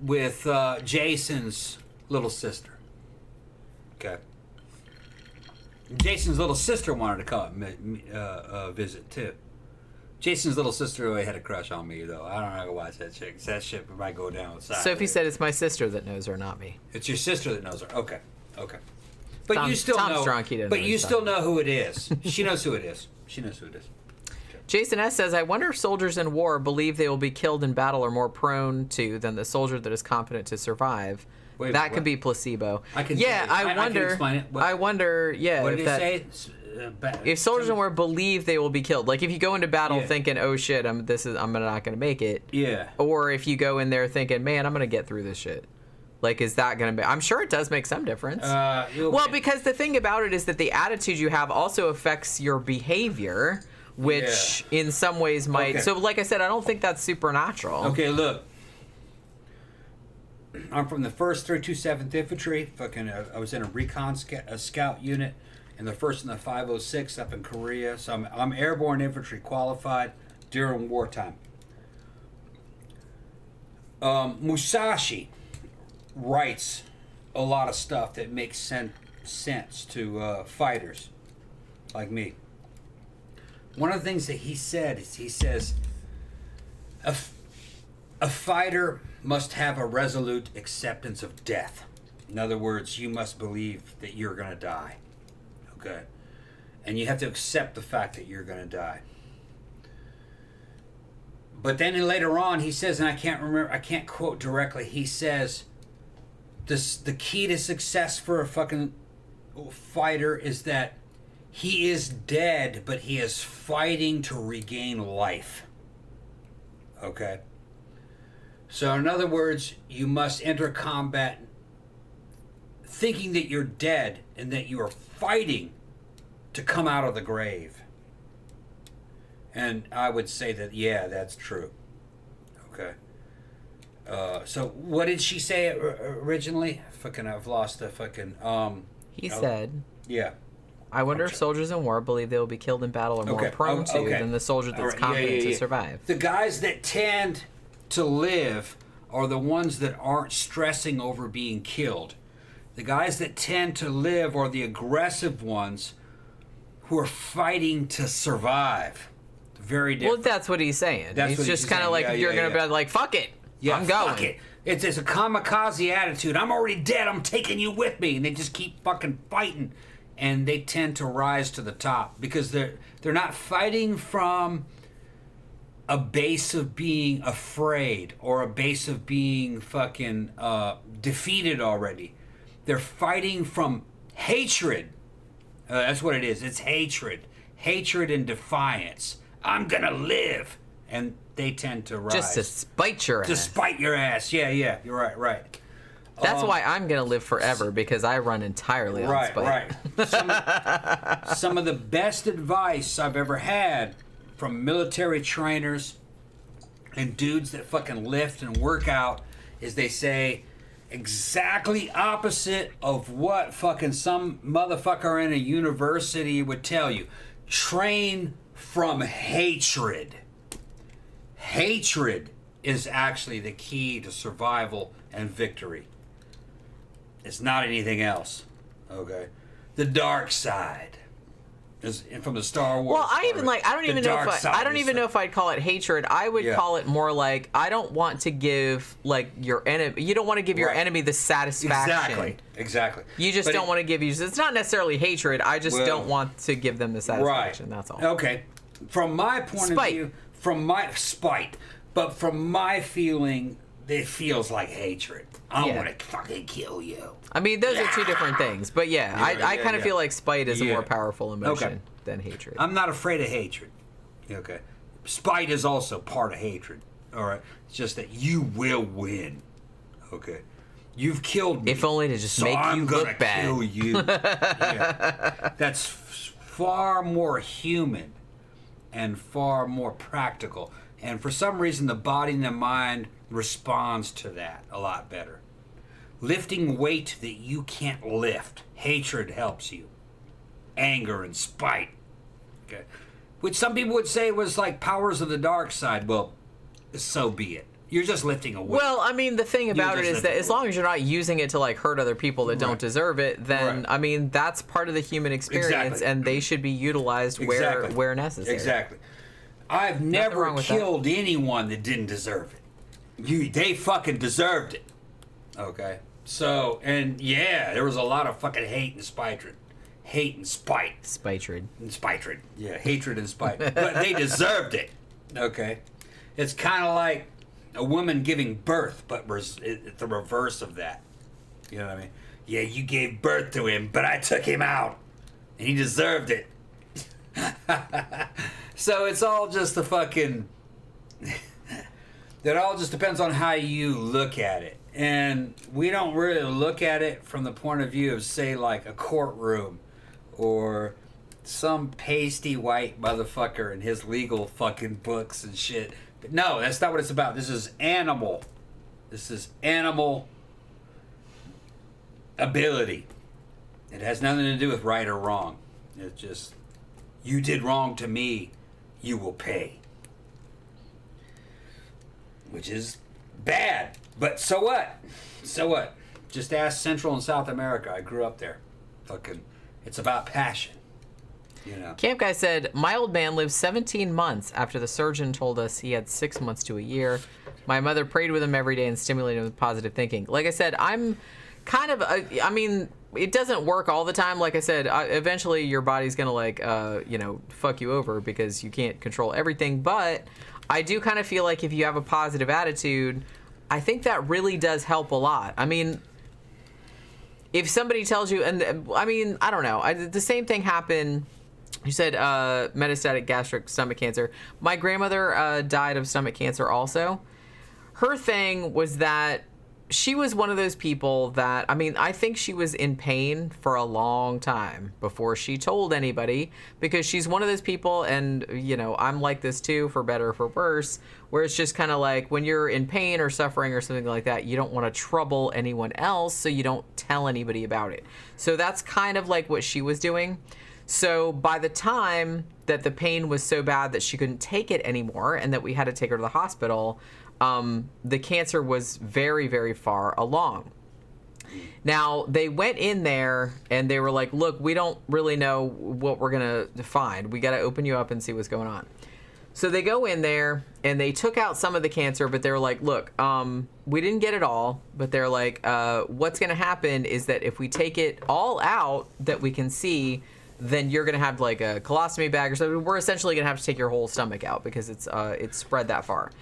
[SPEAKER 5] with Jason's little sister. Okay. Jason's little sister wanted to come visit too. Jason's little sister really had a crush on me, though. I don't know how to watch that chick. That shit might go down the side.
[SPEAKER 4] Sophie said it's my sister that knows her, not me.
[SPEAKER 5] It's your sister that knows her. Okay. But
[SPEAKER 4] Tom-
[SPEAKER 5] you still
[SPEAKER 4] Tom's
[SPEAKER 5] know.
[SPEAKER 4] drunk, he doesn't
[SPEAKER 5] But
[SPEAKER 4] know
[SPEAKER 5] you
[SPEAKER 4] he's
[SPEAKER 5] still
[SPEAKER 4] talking.
[SPEAKER 5] know who it is. She knows who it is.
[SPEAKER 4] Jason S. says, I wonder if soldiers in war believe they will be killed in battle are more prone to than the soldier that is competent to survive.
[SPEAKER 5] Wait,
[SPEAKER 4] that
[SPEAKER 5] what?
[SPEAKER 4] could be placebo.
[SPEAKER 5] I can.
[SPEAKER 4] Yeah,
[SPEAKER 5] I
[SPEAKER 4] wonder.
[SPEAKER 5] can explain it. What,
[SPEAKER 4] I wonder. Yeah,
[SPEAKER 5] what
[SPEAKER 4] if
[SPEAKER 5] did
[SPEAKER 4] that,
[SPEAKER 5] it say?
[SPEAKER 4] if soldiers in war believe they will be killed, like if you go into battle
[SPEAKER 5] Yeah.
[SPEAKER 4] thinking, "Oh shit, I'm not going to make it,"
[SPEAKER 5] Yeah.
[SPEAKER 4] or if you go in there thinking, "Man, I'm going to get through this shit," like is that going to be? I'm sure it does make some difference. Well, because the thing about it is that the attitude you have also affects your behavior, which in some ways might.
[SPEAKER 5] Okay.
[SPEAKER 4] So, like I said, I don't think that's supernatural.
[SPEAKER 5] Okay, look. I'm from the 1st 327th Infantry. Fucking, I was in a recon scout unit in the 1st and the 506 up in Korea. So I'm airborne infantry qualified during wartime. Musashi writes a lot of stuff that makes sense to fighters like me. One of the things that he said is he says, a fighter must have a resolute acceptance of death. In other words, you must believe that you're going to die. Okay? And you have to accept the fact that you're going to die. But then later on, he says, and I can't quote directly, he says, the key to success for a fucking fighter is that He is dead, but he is fighting to regain life. Okay? So, in other words, you must enter combat thinking that you're dead and that you are fighting to come out of the grave. And I would say that, yeah, that's true. Okay. So, what did she say originally? I've lost the fucking.
[SPEAKER 4] He said,
[SPEAKER 5] Yeah.
[SPEAKER 4] I wonder if soldiers in war believe they will be killed in battle are more prone to than the soldier that's confident to survive.
[SPEAKER 5] The guys that tend to live are the ones that aren't stressing over being killed. The guys that tend to live are the aggressive ones who are fighting to survive. Very different.
[SPEAKER 4] Well, that's what he's saying. He's just kind of like, you're going to be like, fuck it. I'm going.
[SPEAKER 5] Fuck it. It's a kamikaze attitude. I'm already dead. I'm taking you with me. And they just keep fucking fighting. And they tend to rise to the top because they're not fighting from a base of being afraid or a base of being fucking defeated already. They're fighting from hatred. That's what it is. It's hatred. Hatred and defiance. I'm gonna live. And they tend to rise.
[SPEAKER 4] Just to spite your ass.
[SPEAKER 5] To spite your ass. Yeah. You're right.
[SPEAKER 4] That's why I'm going to live forever, because I run entirely on spite.
[SPEAKER 5] Right. Some of the best advice I've ever had from military trainers and dudes that fucking lift and work out is they say exactly opposite of what fucking some motherfucker in a university would tell you. Train from hatred. Hatred is actually the key to survival and victory. It's not anything else. Okay. The dark side is from the Star Wars.
[SPEAKER 4] Well, I don't even know if I'd call it hatred. I would call it more like, I don't want to give like your enemy. You don't want to give your enemy the satisfaction.
[SPEAKER 5] Exactly.
[SPEAKER 4] You just don't want to give you. It's not necessarily hatred. I just don't want to give them the satisfaction.
[SPEAKER 5] Right.
[SPEAKER 4] That's all.
[SPEAKER 5] Okay. From my point of view, from my feeling, it feels like hatred. I want to fucking kill you.
[SPEAKER 4] I mean, those are two different things. But I kind of feel like spite is a more powerful emotion than hatred.
[SPEAKER 5] I'm not afraid of hatred. Okay. Spite is also part of hatred. All right. It's just that you will win. Okay. You've killed me.
[SPEAKER 4] If only to just make you look bad.
[SPEAKER 5] I'm gonna kill you. That's far more human and far more practical. And for some reason, the body and the mind responds to that a lot better. Lifting weight that you can't lift. Hatred helps you. Anger and spite. Okay. Which some people would say was like powers of the dark side. Well, so be it. You're just lifting a weight.
[SPEAKER 4] Well, I mean, the thing about it is that as long as you're not using it to like hurt other people that don't deserve it, then I mean, that's part of the human experience, and they should be utilized where necessary.
[SPEAKER 5] Exactly. I've never killed anyone that didn't deserve it. They fucking deserved it. Okay. So, and there was a lot of fucking hate and spite. Hate and spite.
[SPEAKER 4] Spitred.
[SPEAKER 5] And spitred. Yeah, hatred and spite. But they deserved it. Okay. It's kind of like a woman giving birth, but it's the reverse of that. You know what I mean? Yeah, you gave birth to him, but I took him out. And he deserved it. So it's all just a fucking... It all just depends on how you look at it. And we don't really look at it from the point of view of, say, like a courtroom or some pasty white motherfucker and his legal fucking books and shit. But no, that's not what it's about. This is animal. This is animal ability. It has nothing to do with right or wrong. It's just, you did wrong to me, you will pay. Which is bad. But so what? So what? Just ask Central and South America. I grew up there. Fucking, it's about passion. You know.
[SPEAKER 4] Camp Guy said, my old man lived 17 months after the surgeon told us he had 6 months to a year. My mother prayed with him every day and stimulated him with positive thinking. Like I said, I'm kind of, I mean, it doesn't work all the time. Like I said, eventually your body's going to like, fuck you over because you can't control everything. But I do kind of feel like if you have a positive attitude, I think that really does help a lot. I mean, if somebody tells you, and I mean, I don't know, the same thing happened You said metastatic gastric stomach cancer. My grandmother died of stomach cancer also. Her thing was that she was one of those people that, I mean, I think she was in pain for a long time before she told anybody, because she's one of those people, and, you know, I'm like this too, for better or for worse, where it's just kind of like when you're in pain or suffering or something like that, you don't want to trouble anyone else, so you don't tell anybody about it. So that's kind of like what she was doing. So by the time that the pain was so bad that she couldn't take it anymore and that we had to take her to the hospital, the cancer was very, very far along. Now, they went in there and they were like, look, we don't really know what we're going to find. We got to open you up and see what's going on. So they go in there and they took out some of the cancer, but they were like, look, we didn't get it all, but they're like, what's going to happen is that if we take it all out that we can see, then you're going to have like a colostomy bag or something. We're essentially going to have to take your whole stomach out because it's spread that far.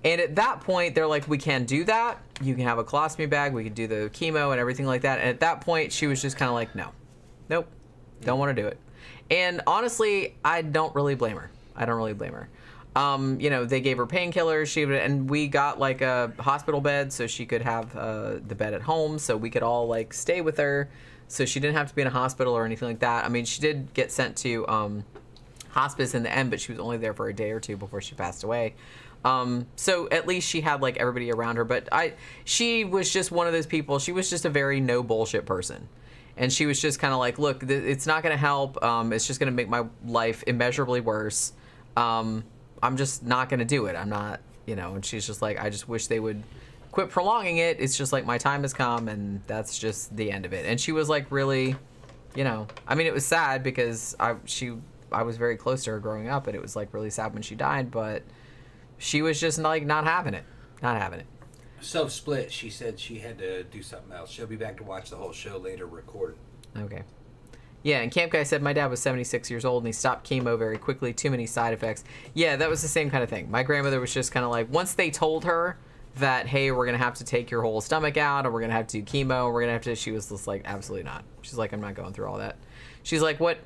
[SPEAKER 4] And at that point, they're like, we can do that. You can have a colostomy bag. We can do the chemo and everything like that. And at that point, she was just kind of like, nope, don't want to do it. And honestly, I don't really blame her. You know, they gave her painkillers. And we got like a hospital bed so she could have the bed at home so we could all like stay with her. So she didn't have to be in a hospital or anything like that. I mean, she did get sent to hospice in the end, but she was only there for a day or two before she passed away. So at least she had like everybody around her, but she was just one of those people. She was just a very no bullshit person. And she was just kind of like, look, it's not going to help. It's just going to make my life immeasurably worse. I'm just not going to do it. I'm not, you know, and she's just like, I just wish they would quit prolonging it. It's just like my time has come and that's just the end of it. And she was like really, you know, I mean, it was sad because I was very close to her growing up and it was like really sad when she died, but she was just like not having it.
[SPEAKER 5] So split. She said she had to do something else. She'll be back to watch the whole show later recorded.
[SPEAKER 4] Okay. Yeah, and Camp Guy said, my dad was 76 years old and he stopped chemo very quickly. Too many side effects. Yeah, that was the same kind of thing. My grandmother was just kind of like, once they told her that, hey, we're going to have to take your whole stomach out and we're going to have to do chemo, and we're going to have to, she was just like, absolutely not. She's like, I'm not going through all that. She's like, what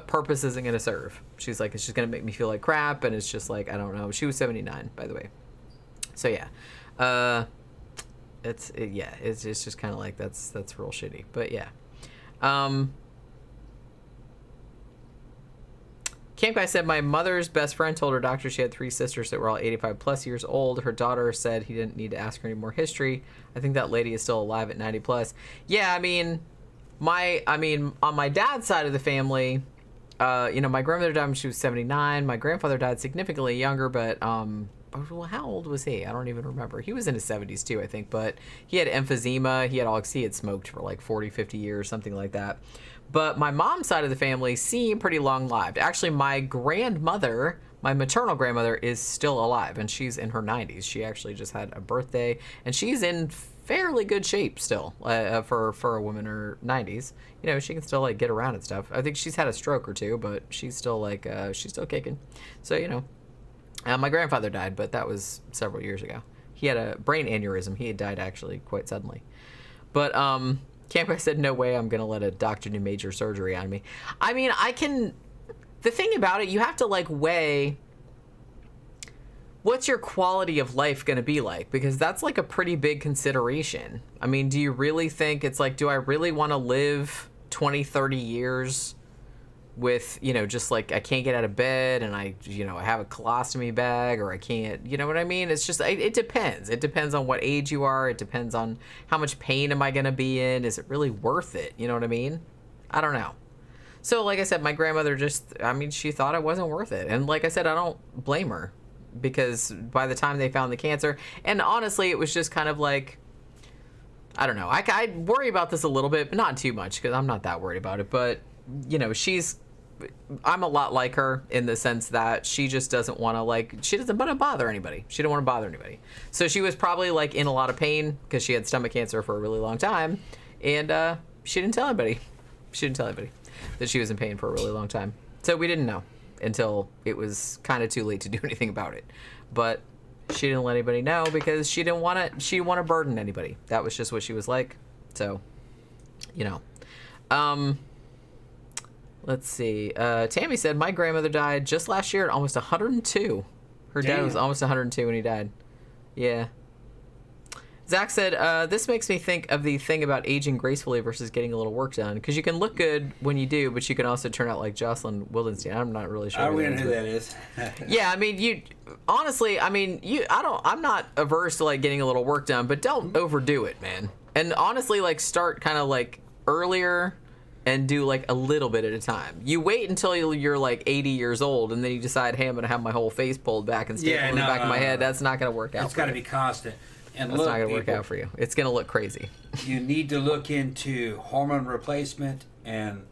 [SPEAKER 4] purpose is it going to serve? She's like, it's just going to make me feel like crap. And it's just like, I don't know. She was 79, by the way. So yeah, it's just kind of like, that's real shitty, but yeah. Camp Guy said, my mother's best friend told her doctor she had 3 sisters that were all 85 plus years old. Her daughter said he didn't need to ask her any more history. I think that lady is still alive at 90 plus. Yeah, I mean, on my dad's side of the family, you know, my grandmother died when she was 79. My grandfather died significantly younger, but, well, how old was he? I don't even remember. He was in his 70s too, I think, but he had emphysema. He had smoked for like 40, 50 years, something like that. But my mom's side of the family seemed pretty long-lived. Actually, my grandmother, my maternal grandmother, is still alive, and she's in her 90s. She actually just had a birthday, and she's in fairly good shape still for a woman in her 90s. You know, she can still like get around and stuff. I think she's had a stroke or two, but she's still like she's still kicking. So, you know, my grandfather died, but that was several years ago. He had a brain aneurysm. He had died actually quite suddenly. But Camp Guy said, no way I'm gonna let a doctor do major surgery on me. I mean, the thing about it, you have to like weigh what's your quality of life going to be like? Because that's like a pretty big consideration. I mean, do you really think it's like, do I really want to live 20, 30 years with, you know, just like I can't get out of bed and I have a colostomy bag, or I can't, you know what I mean? It's just, it depends. It depends on what age you are. It depends on how much pain am I going to be in? Is it really worth it? You know what I mean? I don't know. So like I said, my grandmother she thought it wasn't worth it. And like I said, I don't blame her. Because by the time they found the cancer, and honestly, it was just kind of like, I don't know. I worry about this a little bit, but not too much, because I'm not that worried about it. But, you know, I'm a lot like her in the sense that she just doesn't want to, she doesn't want to bother anybody. She don't want to bother anybody. So she was probably, in a lot of pain because she had stomach cancer for a really long time. And she didn't tell anybody. She didn't tell anybody that she was in pain for a really long time. So we didn't know until it was kind of too late to do anything about it. But she didn't let anybody know because she didn't want to burden anybody. That was just what she was like. So, you know. Let's see. Tammy said, my grandmother died just last year at almost 102. Her dad was almost 102 when he died. Yeah. Zach said, this makes me think of the thing about aging gracefully versus getting a little work done. Because you can look good when you do, but you can also turn out like Jocelyn Wildenstein. I'm not really sure.
[SPEAKER 5] I don't know who that is.
[SPEAKER 4] Yeah, I mean, I'm not averse to like getting a little work done, but don't overdo it, man. And honestly, like start kind of like earlier and do like a little bit at a time. You wait until you're like 80 years old and then you decide, hey, I'm going to have my whole face pulled back and stapled in the back of my head. That's not going to work out.
[SPEAKER 5] It's got to be constant. And
[SPEAKER 4] that's not going to work out for you. It's going to look crazy.
[SPEAKER 5] You need to look into hormone replacement, and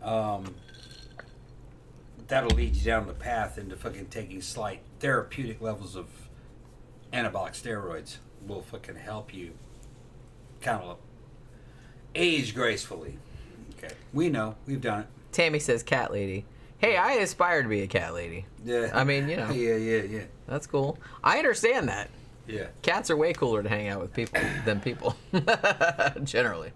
[SPEAKER 5] that'll lead you down the path into fucking taking slight therapeutic levels of anabolic steroids. Will fucking help you kind of age gracefully. Okay. We know. We've done it.
[SPEAKER 4] Tammy says cat lady. Hey, I aspire to be a cat lady.
[SPEAKER 5] Yeah.
[SPEAKER 4] I mean, you know.
[SPEAKER 5] Yeah.
[SPEAKER 4] That's cool. I understand that.
[SPEAKER 5] Yeah.
[SPEAKER 4] Cats are way cooler to hang out with than people, generally.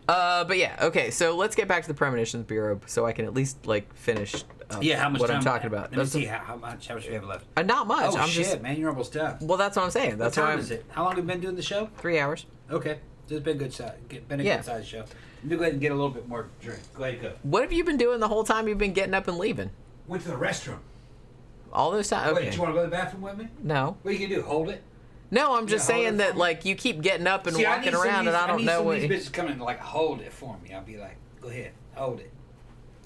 [SPEAKER 4] But yeah, okay. So let's get back to the Premonitions Bureau, so I can at least like finish.
[SPEAKER 5] How much
[SPEAKER 4] what
[SPEAKER 5] time,
[SPEAKER 4] I'm talking about.
[SPEAKER 5] Let me see how much we have left.
[SPEAKER 4] Not much.
[SPEAKER 5] Oh
[SPEAKER 4] I'm
[SPEAKER 5] shit,
[SPEAKER 4] just,
[SPEAKER 5] man, you're almost done.
[SPEAKER 4] Well, that's what I'm saying. That's
[SPEAKER 5] what time is it? How long have you been doing the show?
[SPEAKER 4] 3 hours.
[SPEAKER 5] Okay, so it's been a good size. Good size show. Let me go ahead and get a little bit more drink. Go ahead, go.
[SPEAKER 4] What have you been doing the whole time you've been getting up and leaving?
[SPEAKER 5] Went to the restroom.
[SPEAKER 4] All those times. Okay.
[SPEAKER 5] Wait, do you want to go to the bathroom with me?
[SPEAKER 4] No.
[SPEAKER 5] What are you gonna do? Hold it?
[SPEAKER 4] No, I'm just saying that like you keep getting up and walking around, and I don't know what.
[SPEAKER 5] These bitches come in and like hold it for me. I'll be like, go ahead, hold it.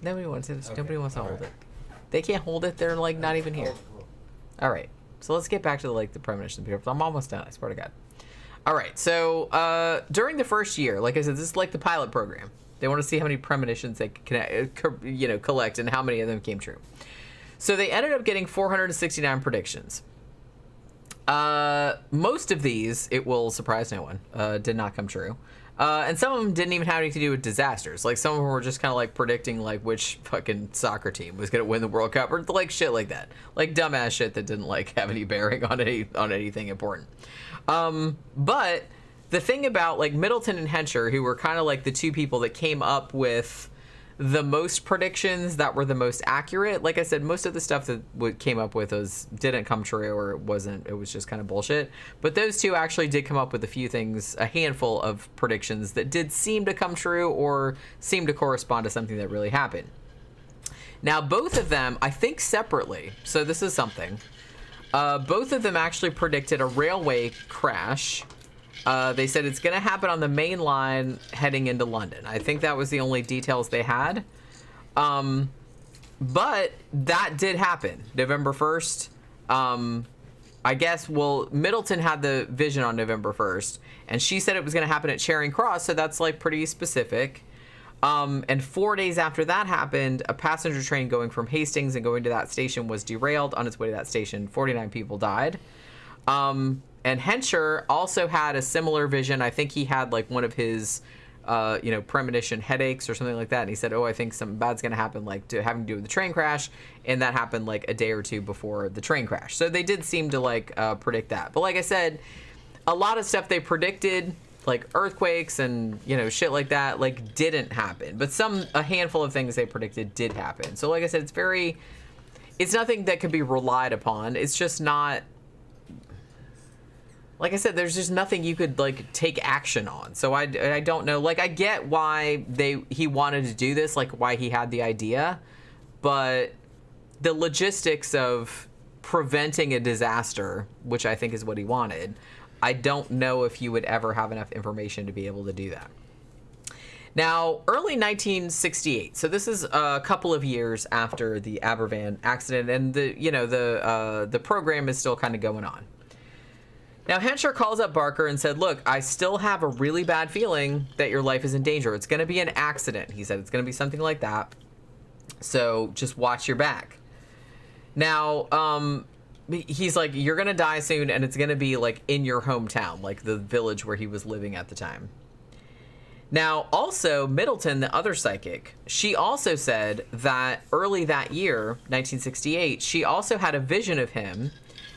[SPEAKER 4] Nobody wants it. Okay. Nobody wants to hold it. They can't hold it. They're like not even here. All right. So let's get back to the Premonitions Bureau. I'm almost done. I swear to God. All right. So during the first year, like I said, this is like the pilot program. They want to see how many premonitions they can collect and how many of them came true. So they ended up getting 469 predictions. Most of these, it will surprise no one, did not come true. And some of them didn't even have anything to do with disasters. Like some of them were just kind of like predicting like which fucking soccer team was going to win the World Cup or like shit like that. Like dumbass shit that didn't like have any bearing on anything important. But the thing about like Middleton and Hensher, who were kind of like the two people that came up with the most predictions that were the most accurate. Like I said, most of the stuff that we came up with didn't come true, or it was just kind of bullshit. But those two actually did come up with a handful of predictions that did seem to come true or seem to correspond to something that really happened. Now, both of them, I think separately, so this is something, both of them actually predicted a railway crash. They said it's going to happen on the main line heading into London. I think that was the only details they had. But that did happen. November 1st. I guess, Middleton had the vision on November 1st. And she said it was going to happen at Charing Cross. So that's like pretty specific. And 4 days after that happened, a passenger train going from Hastings and going to that station was derailed. On its way to that station, 49 people died. And Hensher also had a similar vision. I think he had like one of his, premonition headaches or something like that. And he said, I think something bad's going to happen, like having to do with the train crash. And that happened like a day or two before the train crash. So they did seem to like predict that. But like I said, a lot of stuff they predicted, like earthquakes and, shit like that, like didn't happen. But a handful of things they predicted did happen. So like I said, it's nothing that could be relied upon. It's just not. Like I said, there's just nothing you could like take action on. So I don't know. Like I get why he wanted to do this, like why he had the idea, but the logistics of preventing a disaster, which I think is what he wanted, I don't know if you would ever have enough information to be able to do that. Now, early 1968. So this is a couple of years after the Aberfan accident, and the program is still kind of going on. Now, Hensher calls up Barker and said, look, I still have a really bad feeling that your life is in danger. It's going to be an accident. He said it's going to be something like that. So just watch your back. Now, he's like, you're going to die soon, and it's going to be like in your hometown, like the village where he was living at the time. Now, also, Middleton, the other psychic, she also said that early that year, 1968, she also had a vision of him.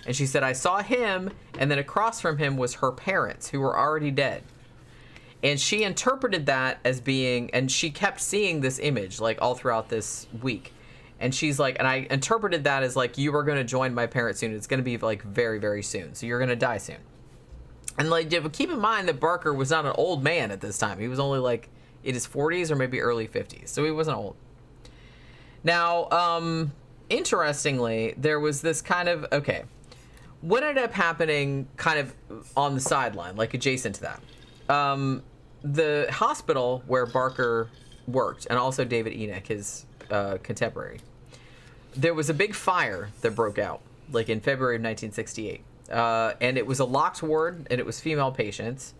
[SPEAKER 4] And she said, I saw him, and then across from him was her parents, who were already dead. And she interpreted that as being, and she kept seeing this image like all throughout this week. And she's like, and I interpreted that as like, you are going to join my parents soon. It's going to be like very, very soon. So you're going to die soon. And like, but keep in mind that Barker was not an old man at this time. He was only like in his 40s or maybe early 50s. So he wasn't old. Now, interestingly, there was this kind of, okay, what ended up happening kind of on the sideline, like adjacent to that? The hospital where Barker worked, and also David Enoch, his contemporary, there was a big fire that broke out, like in February of 1968. And it was a locked ward, and it was female patients.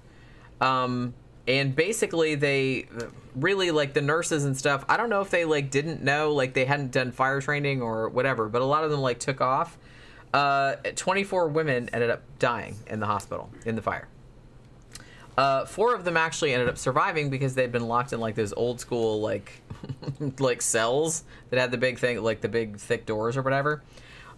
[SPEAKER 4] And basically they really, like, the nurses and stuff, I don't know if they, like, didn't know, like, they hadn't done fire training or whatever, but a lot of them, like, took off. 24 women ended up dying in the hospital in the fire. 4 of them actually ended up surviving because they'd been locked in, like, those old school, like, like cells that had the big thing, like the big thick doors or whatever.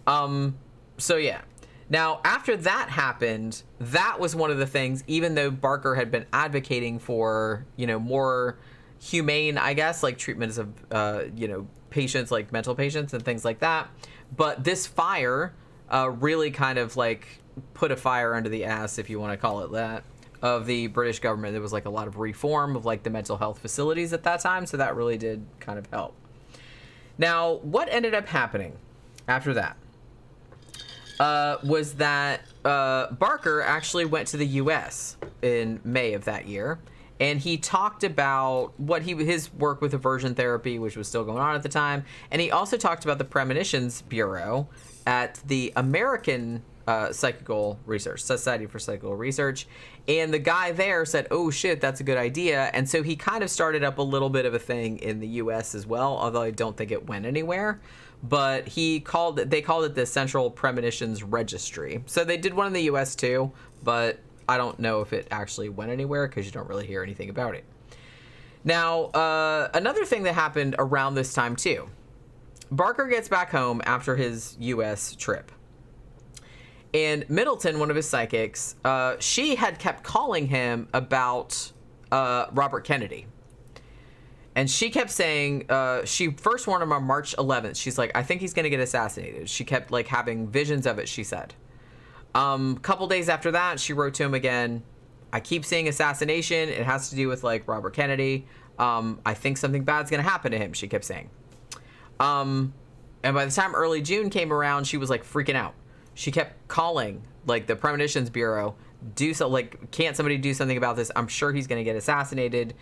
[SPEAKER 4] So yeah. Now, after that happened, that was one of the things, even though Barker had been advocating for, you know, more humane, I guess, like treatments of, you know, patients, like mental patients and things like that. But this fire really kind of like put a fire under the ass, if you want to call it that, of the British government. There was like a lot of reform of like the mental health facilities at that time. So that really did kind of help. Now, what ended up happening after that? Was that Barker actually went to the U.S. in May of that year, and he talked about what his work with aversion therapy, which was still going on at the time, and he also talked about the Premonitions Bureau at the American Psychical Research Society for Psychical Research, and the guy there said, "Oh shit, that's a good idea," and so he kind of started up a little bit of a thing in the U.S. as well, although I don't think it went anywhere. But they called it the Central Premonitions Registry. So they did one in the U.S. too, but I don't know if it actually went anywhere because you don't really hear anything about it. Now, another thing that happened around this time too. Barker gets back home after his U.S. trip. And Middleton, one of his psychics, she had kept calling him about Robert Kennedy. And she kept saying, she first warned him on March 11th. She's like, I think he's going to get assassinated. She kept like having visions of it, she said. Couple days after that, she wrote to him again. I keep seeing assassination. It has to do with like Robert Kennedy. I think something bad's going to happen to him, she kept saying. And by the time early June came around, she was like freaking out. She kept calling like the Premonitions Bureau, can't somebody do something about this? I'm sure he's going to get assassinated.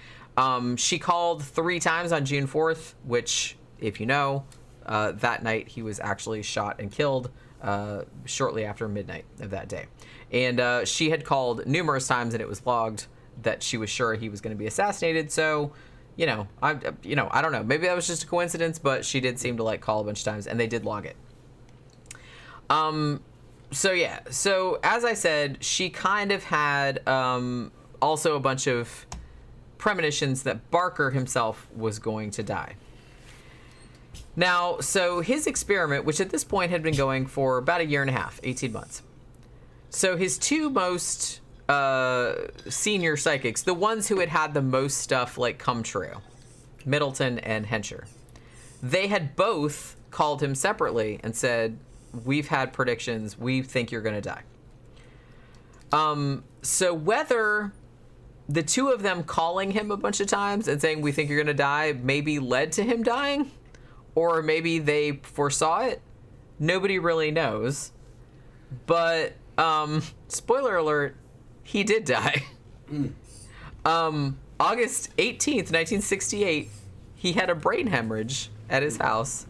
[SPEAKER 4] She called 3 times on June 4th, which, if you know, that night he was actually shot and killed shortly after midnight of that day. And she had called numerous times, and it was logged that she was sure he was going to be assassinated. So, I don't know. Maybe that was just a coincidence, but she did seem to like call a bunch of times, and they did log it. So yeah. So as I said, she kind of had also a bunch of premonitions that Barker himself was going to die. Now, so his experiment, which at this point had been going for about a year and a half, 18 months. So his 2 most senior psychics, the ones who had the most stuff like come true, Middleton and Hensher, they had both called him separately and said, we've had predictions, we think you're going to die. So whether the 2 of them calling him a bunch of times and saying, we think you're going to die, maybe led to him dying, or maybe they foresaw it, nobody really knows. But, spoiler alert, he did die. August 18th, 1968, he had a brain hemorrhage at his house.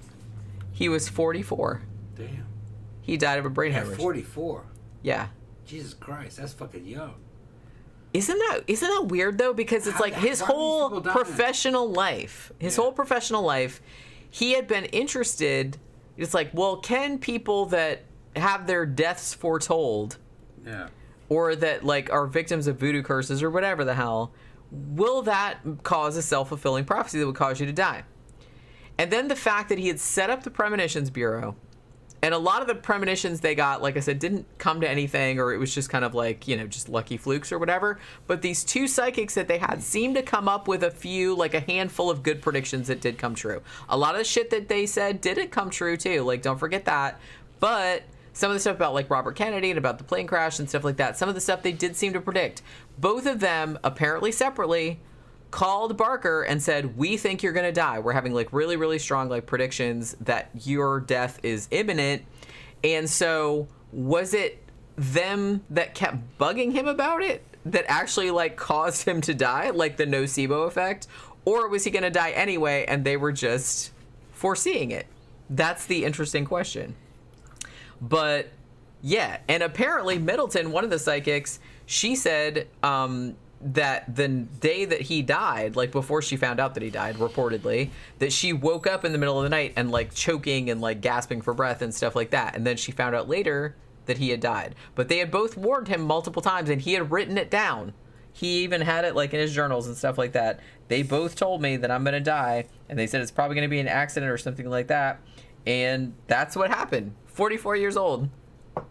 [SPEAKER 4] He was 44.
[SPEAKER 5] Damn.
[SPEAKER 4] He died of a brain hemorrhage.
[SPEAKER 5] 44.
[SPEAKER 4] Yeah.
[SPEAKER 5] Jesus Christ, that's fucking young.
[SPEAKER 4] Isn't that weird though? Because it's like his whole professional life, he had been interested. It's like, well, can people that have their deaths foretold, or that like are victims of voodoo curses or whatever the hell, will that cause a self-fulfilling prophecy that would cause you to die? And then the fact that he had set up the Premonitions Bureau, And a lot of the premonitions they got, like I said, didn't come to anything, or it was just kind of like, just lucky flukes or whatever. But these two psychics that they had seemed to come up with a few, like a handful of good predictions that did come true. A lot of the shit that they said didn't come true, too. Like, don't forget that. But some of the stuff about, like, Robert Kennedy and about the plane crash and stuff like that, some of the stuff they did seem to predict. Both of them, apparently separately, called Barker and said, we think you're going to die. We're having, like, really, really strong, like, predictions that your death is imminent. And so was it them that kept bugging him about it that actually, like, caused him to die, like the nocebo effect? Or was he going to die anyway and they were just foreseeing it? That's the interesting question. But, yeah. And apparently Middleton, one of the psychics, she said, that the day that he died, like before she found out that he died, reportedly, that she woke up in the middle of the night and like choking and like gasping for breath and stuff like that. And then she found out later that he had died. But they had both warned him multiple times and he had written it down. He even had it like in his journals and stuff like that. They both told me that I'm going to die. And they said it's probably going to be an accident or something like that. And that's what happened. 44 years old.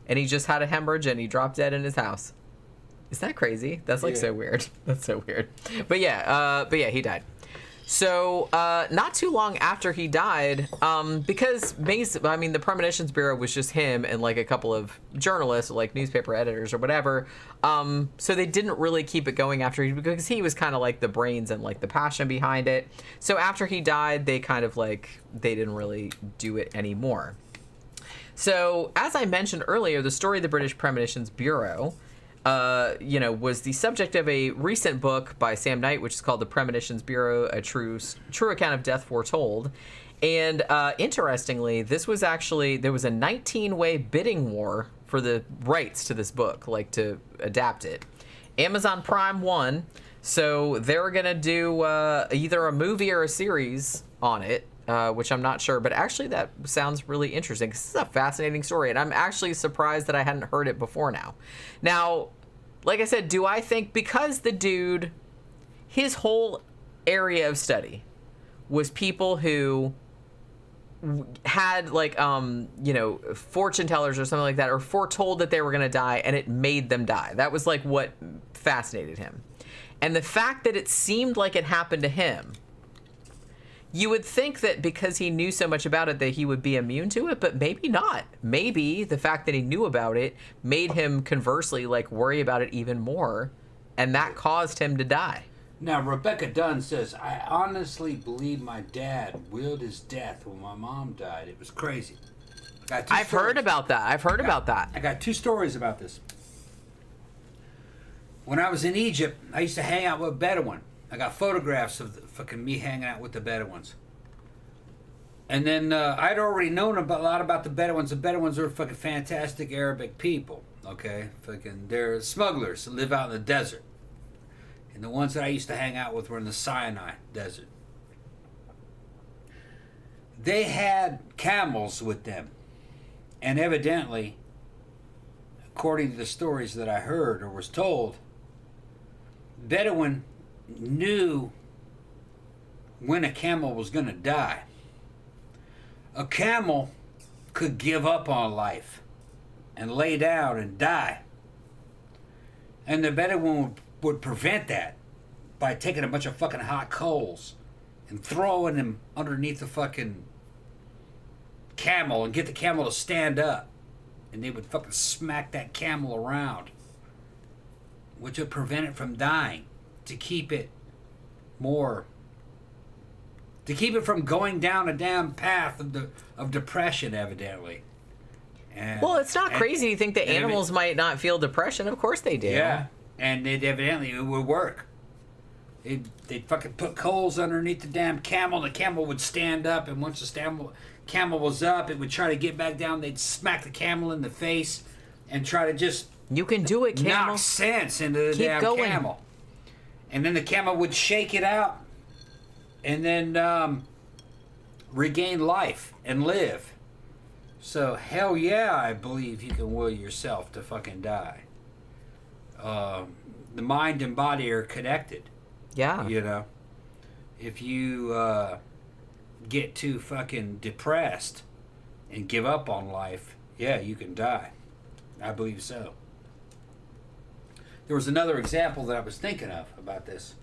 [SPEAKER 4] And he just had a hemorrhage and he dropped dead in his house. Is that crazy? That's like so weird. That's so weird. But yeah, he died. So not too long after he died, because the Premonitions Bureau was just him and like a couple of journalists, like newspaper editors or whatever. So they didn't really keep it going after because he was kind of like the brains and like the passion behind it. So after he died, they kind of like, they didn't really do it anymore. So as I mentioned earlier, the story of the British Premonitions Bureau was the subject of a recent book by Sam Knight, which is called The Premonitions Bureau, a true account of death foretold. And interestingly, there was a 19-way bidding war for the rights to this book, like to adapt it. Amazon Prime won, so they were going to do either a movie or a series on it, which I'm not sure. But actually, that sounds really interesting. This is a fascinating story, and I'm actually surprised that I hadn't heard it before now. Now, like I said, do I think because the dude, his whole area of study was people who had like, fortune tellers or something like that, or foretold that they were going to die and it made them die. That was like what fascinated him. And the fact that it seemed like it happened to him, you would think that because he knew so much about it that he would be immune to it, but maybe not. Maybe the fact that he knew about it made him conversely like worry about it even more, and that caused him to die.
[SPEAKER 5] Now, Rebecca Dunn says, I honestly believe my dad willed his death when my mom died. It was crazy.
[SPEAKER 4] I've heard about that.
[SPEAKER 5] I got two stories about this. When I was in Egypt, I used to hang out with a Bedouin. I got photographs of fucking me hanging out with the Bedouins. And then I'd already known a lot about the Bedouins. The Bedouins are fucking fantastic Arabic people, okay? Fucking, they're smugglers that live out in the desert. And the ones that I used to hang out with were in the Sinai desert. They had camels with them. And evidently, according to the stories that I heard or was told, Bedouin knew when a camel was going to die. A camel could give up on life and lay down and die. And the Bedouin would prevent that by taking a bunch of fucking hot coals and throwing them underneath the fucking camel and get the camel to stand up. And they would fucking smack that camel around, which would prevent it from dying, to keep it from going down a damn path of depression, evidently. And,
[SPEAKER 4] well, it's not crazy to think that animals might not feel depression. Of course they do.
[SPEAKER 5] Yeah, and it would work. They'd fucking put coals underneath the damn camel. The camel would stand up, and once the camel was up, it would try to get back down. They'd smack the camel in the face and try to just...
[SPEAKER 4] You can do it, camel.
[SPEAKER 5] Knock sense into the damn camel. And then the camel would shake it out and then regain life and live. So, hell yeah, I believe you can will yourself to fucking die. The mind and body are connected.
[SPEAKER 4] Yeah.
[SPEAKER 5] You know? If you get too fucking depressed, and give up on life, yeah, you can die. I believe so. There was another example that I was thinking of about this,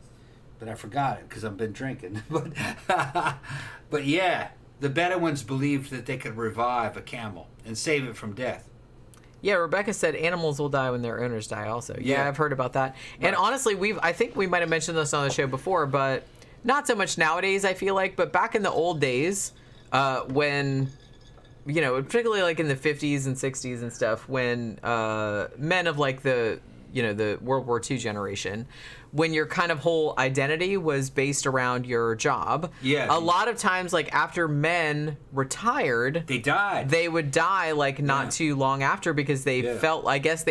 [SPEAKER 5] but I forgot it because I've been drinking. But yeah, the Bedouins believed that they could revive a camel and save it from death.
[SPEAKER 4] Yeah, Rebecca said animals will die when their owners die also. Yeah, I've heard about that. Right. And honestly, I think we might have mentioned this on the show before, but not so much nowadays, I feel like. But back in the old days, when, particularly like in the 50s and 60s and stuff, when men of like the World War II generation, when your kind of whole identity was based around your job.
[SPEAKER 5] Yeah.
[SPEAKER 4] A lot of times, like after men retired,
[SPEAKER 5] they died.
[SPEAKER 4] They would die like not too long after because they felt like they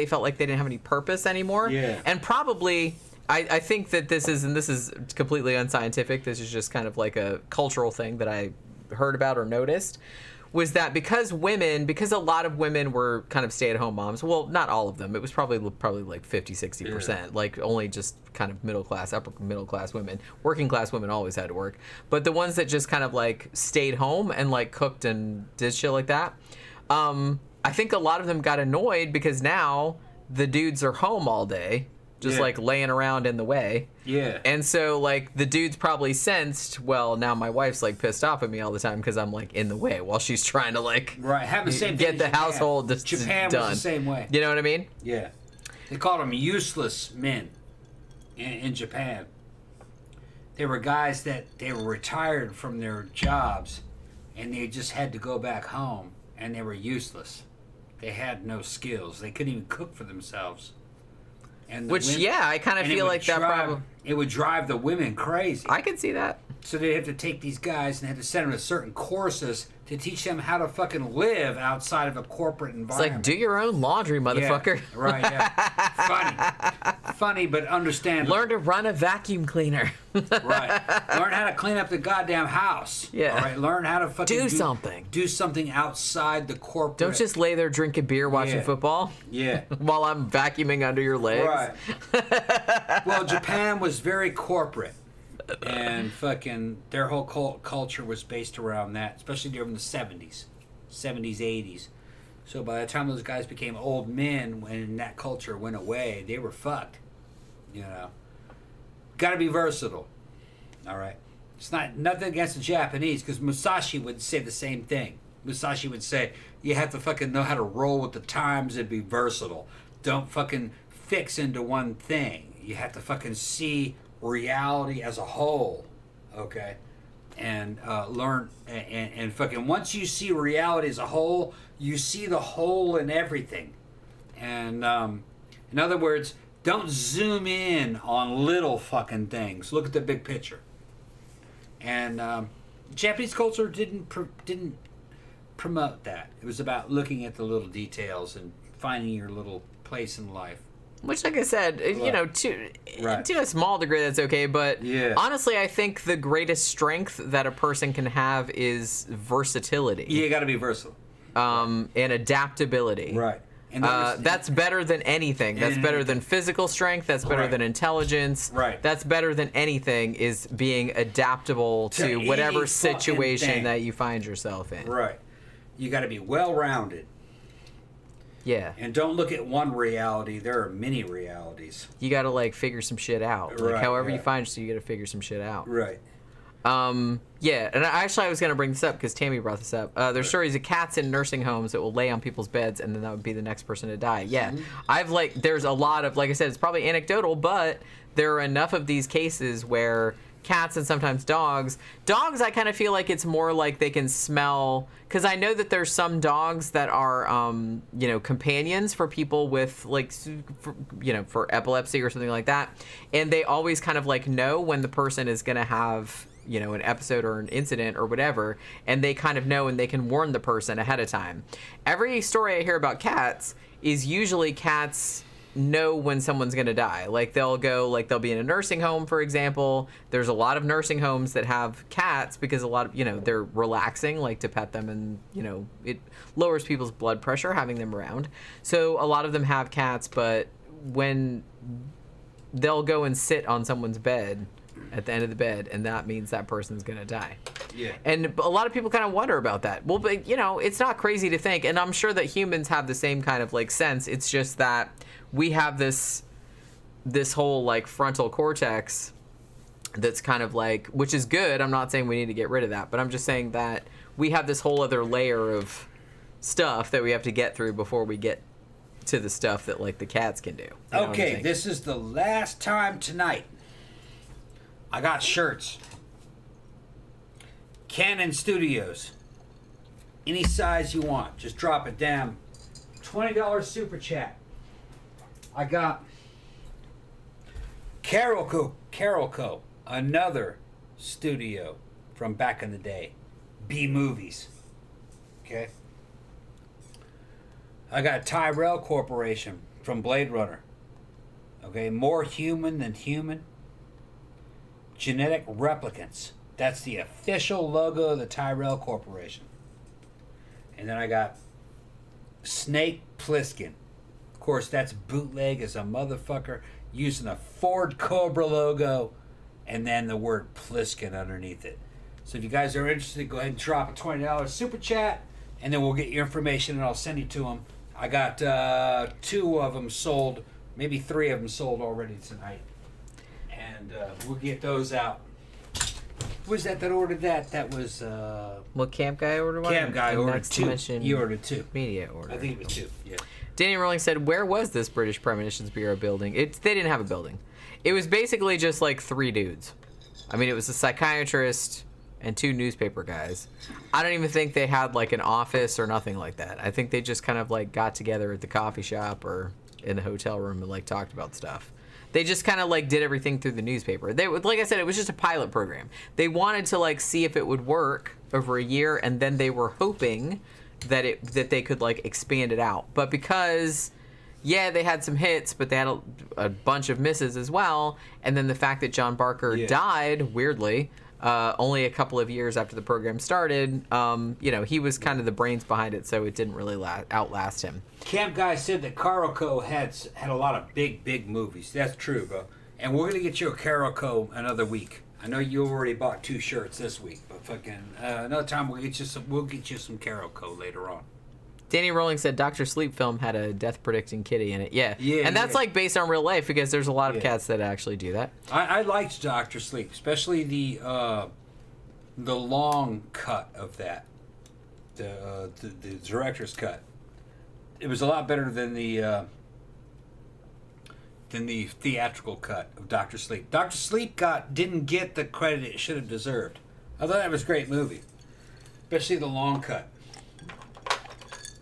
[SPEAKER 4] didn't have any purpose anymore.
[SPEAKER 5] Yeah.
[SPEAKER 4] And probably, I think that this is completely unscientific. This is just kind of like a cultural thing that I heard about or noticed. Was that because a lot of women were kind of stay-at-home moms. Well, not all of them. It was probably like 50-60%. Like only just kind of upper middle class women. Working class women always had to work. But the ones that just kind of like stayed home and like cooked and did shit like that, I think a lot of them got annoyed because now the dudes are home all day, just like laying around in the way.
[SPEAKER 5] Yeah.
[SPEAKER 4] And so like the dudes probably sensed, well, now my wife's like pissed off at me all the time because I'm like in the way while she's trying to like
[SPEAKER 5] have the same
[SPEAKER 4] get
[SPEAKER 5] thing
[SPEAKER 4] the
[SPEAKER 5] Japan.
[SPEAKER 4] household
[SPEAKER 5] Japan
[SPEAKER 4] done.
[SPEAKER 5] was the same way.
[SPEAKER 4] You know what I mean?
[SPEAKER 5] Yeah. They called them useless men in Japan. They were guys that they were retired from their jobs and they just had to go back home and they were useless. They had no skills. They couldn't even cook for themselves. And
[SPEAKER 4] I kind of feel like that probably...
[SPEAKER 5] It would drive the women crazy.
[SPEAKER 4] I can see that.
[SPEAKER 5] So they'd have to take these guys and they had to send them to certain courses to teach them how to fucking live outside of a corporate environment.
[SPEAKER 4] It's like, do your own laundry, motherfucker.
[SPEAKER 5] Yeah, right, yeah. Funny, but understandable.
[SPEAKER 4] Learn to run a vacuum cleaner.
[SPEAKER 5] Right. Learn how to clean up the goddamn house.
[SPEAKER 4] Yeah.
[SPEAKER 5] All right. Learn how to fucking
[SPEAKER 4] do something.
[SPEAKER 5] Do something outside the corporate.
[SPEAKER 4] Don't just lay there drinking beer watching football.
[SPEAKER 5] Yeah.
[SPEAKER 4] While I'm vacuuming under your legs.
[SPEAKER 5] Right. Well, Japan was very corporate. And fucking their whole culture was based around that, especially during the 70s, 80s. So by the time those guys became old men, when that culture went away, they were fucked. Got to be versatile. All right. It's nothing against the Japanese, because Musashi would say the same thing. Musashi would say, you have to fucking know how to roll with the times and be versatile. Don't fucking fix into one thing. You have to fucking see reality as a whole, okay, and learn and fucking once you see reality as a whole, you see the whole in everything. And in other words, don't zoom in on little fucking things. Look at the big picture. And Japanese culture didn't promote that. It was about looking at the little details and finding your little place in life.
[SPEAKER 4] Which, like I said, to a small degree, that's okay. But honestly, I think the greatest strength that a person can have is versatility.
[SPEAKER 5] You got to be versatile.
[SPEAKER 4] And adaptability.
[SPEAKER 5] Right. And
[SPEAKER 4] that's better than anything. That's better than physical strength. That's better than intelligence.
[SPEAKER 5] Right.
[SPEAKER 4] That's better than anything, is being adaptable to whatever situation that you find yourself in.
[SPEAKER 5] Right. You got to be well-rounded.
[SPEAKER 4] Yeah.
[SPEAKER 5] And don't look at one reality. There are many realities.
[SPEAKER 4] You got to like figure some shit out. Like however you find yourself, you got to figure some shit out.
[SPEAKER 5] Right.
[SPEAKER 4] Yeah, and I was going to bring this up because Tammy brought this up. There's stories of cats in nursing homes that will lay on people's beds and then that would be the next person to die. Yeah. Mm-hmm. There's a lot of, like I said, it's probably anecdotal, but there are enough of these cases where cats and sometimes dogs, I kind of feel like it's more like they can smell, because I know that there's some dogs that are, companions for people with for epilepsy or something like that. And they always kind of like know when the person is going to have, an episode or an incident or whatever, and they kind of know and they can warn the person ahead of time. Every story I hear about cats is usually cats know when someone's going to die. Like they'll be in a nursing home, for example. There's a lot of nursing homes that have cats because a lot of, they're relaxing, like to pet them, and, it lowers people's blood pressure having them around. So a lot of them have cats, but when they'll go and sit on someone's bed at the end of the bed, and that means that person's going to die.
[SPEAKER 5] Yeah.
[SPEAKER 4] And a lot of people kind of wonder about that. Well, but, you know, it's not crazy to think. And I'm sure that humans have the same kind of, like, sense. It's just that we have this whole, like, frontal cortex that's kind of like, which is good. I'm not saying we need to get rid of that. But I'm just saying that we have this whole other layer of stuff that we have to get through before we get to the stuff that, like, the cats can do. You know what I'm
[SPEAKER 5] Okay,
[SPEAKER 4] saying?
[SPEAKER 5] this is the last time tonight. I got shirts. Canon Studios. Any size you want. Just drop it down. $20 super chat. I got Carol Co. Another studio from back in the day. B Movies. Okay. I got Tyrell Corporation from Blade Runner. Okay, more human than human. Genetic replicants. That's the official logo of the Tyrell Corporation. And then I got Snake Plissken. Of course, that's bootleg as a motherfucker, using a Ford Cobra logo and then the word Plissken underneath it. So if you guys are interested, go ahead and drop a $20 super chat, and then we'll get your information and I'll send you to them. I got 2 of them sold, maybe 3 of them sold already tonight. And we'll get those out. Who was that ordered that? That was...
[SPEAKER 4] What, Camp Guy ordered one?
[SPEAKER 5] Camp Guy ordered
[SPEAKER 4] Next
[SPEAKER 5] 2.
[SPEAKER 4] Dimension
[SPEAKER 5] He ordered 2.
[SPEAKER 4] Media order.
[SPEAKER 5] I think it was 2, yeah.
[SPEAKER 4] Danny Rowling said, where was this British Premonitions Bureau building? They didn't have a building. It was basically just like 3 dudes. I mean, it was a psychiatrist and 2 newspaper guys. I don't even think they had like an office or nothing like that. I think they just kind of like got together at the coffee shop or in the hotel room and like talked about stuff. They just kind of like did everything through the newspaper. They, like I said, it was just a pilot program. They wanted to like see if it would work over a year, and then they were hoping that they could like expand it out. But because, yeah, they had some hits, but they had a bunch of misses as well. And then the fact that John Barker died, weirdly, only a couple of years after the program started, you know, he was kind of the brains behind it, so it didn't really outlast him.
[SPEAKER 5] Camp Guy said that Carolco had a lot of big movies. That's true, bro. And we're going to get you a Carolco another week. I know you already bought 2 shirts this week, but fucking another time we'll get you some Carolco later on.
[SPEAKER 4] Danny Rowling said Dr. Sleep film had a death predicting kitty in it. Yeah. And that's like based on real life, because there's a lot of cats that actually do that.
[SPEAKER 5] I liked Dr. Sleep, especially the long cut of that, the director's cut. It was a lot better than the theatrical cut of Dr. Sleep. Dr. Sleep didn't get the credit it should have deserved. I thought that was a great movie, especially the long cut.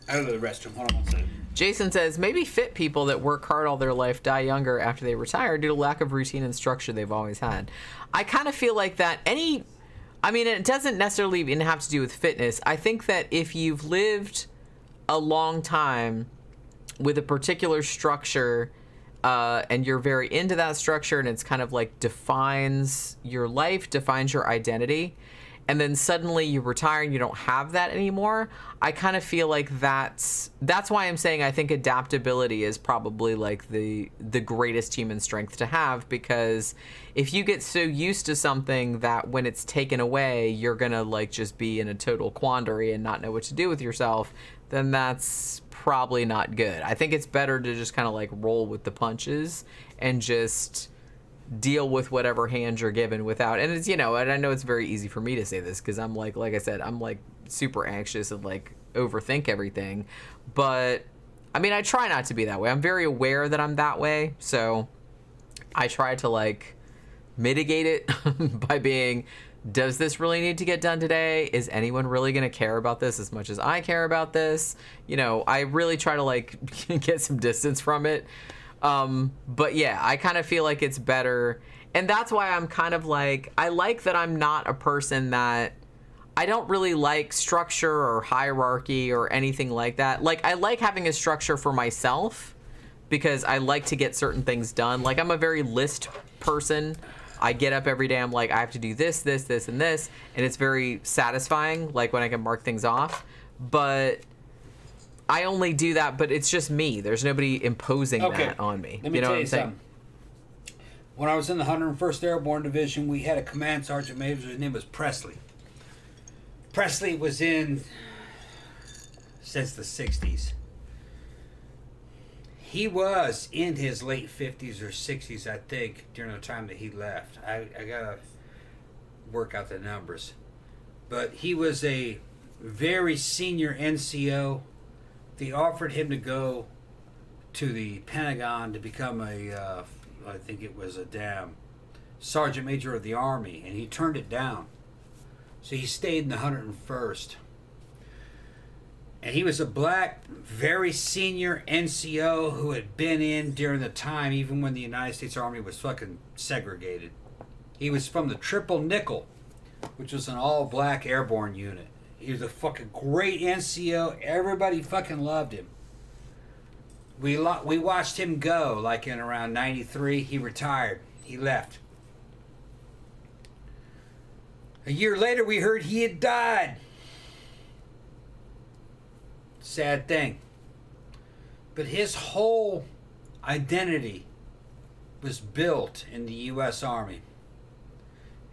[SPEAKER 5] I go to the restroom. Hold on one second.
[SPEAKER 4] Jason says, maybe fit people that work hard all their life die younger after they retire due to lack of routine and structure they've always had. I kind of feel like that it doesn't necessarily even have to do with fitness. I think that if you've lived a long time with a particular structure, and you're very into that structure, and it's kind of like defines your life, defines your identity, and then suddenly you retire and you don't have that anymore, I kind of feel like that's why I'm saying I think adaptability is probably like the greatest human strength to have, because if you get so used to something that when it's taken away, you're gonna like just be in a total quandary and not know what to do with yourself, then that's probably not good. I think it's better to just kind of like roll with the punches and just deal with whatever hand you're given without, and it's, you know, and I know it's very easy for me to say this because I'm like I said, I'm like super anxious and like overthink everything, but I mean, I try not to be that way. I'm very aware that I'm that way, so I try to like mitigate it by being, does this really need to get done today? Is anyone really going to care about this as much as I care about this? You know, I really try to like get some distance from it. But yeah, I kind of feel like it's better. And that's why I'm kind of like, I like that I'm not a person that, I don't really like structure or hierarchy or anything like that. Like, I like having a structure for myself because I like to get certain things done. Like, I'm a very list person. I get up every day, I'm like, I have to do this, this, this, and this. And it's very satisfying, like when I can mark things off. But I only do that, but it's just me. There's nobody imposing that on me.
[SPEAKER 5] Let me
[SPEAKER 4] know
[SPEAKER 5] tell
[SPEAKER 4] what
[SPEAKER 5] you
[SPEAKER 4] I'm saying?
[SPEAKER 5] something. When I was in the 101st Airborne Division, we had a command sergeant major. His name was Presley. Presley was in since the 60s. He was in his late 50s or 60s, I think, during the time that he left. I gotta work out the numbers. But he was a very senior NCO. They offered him to go to the Pentagon to become I think it was a damn Sergeant Major of the Army, and he turned it down. So he stayed in the 101st. And he was a black, very senior NCO who had been in during the time, even when the United States Army was fucking segregated. He was from the Triple Nickel, which was an all-black airborne unit. He was a fucking great NCO. Everybody fucking loved him. We watched him go, like in around 93. He retired. He left. A year later, we heard he had died. Sad thing. But his whole identity was built in the U.S. Army.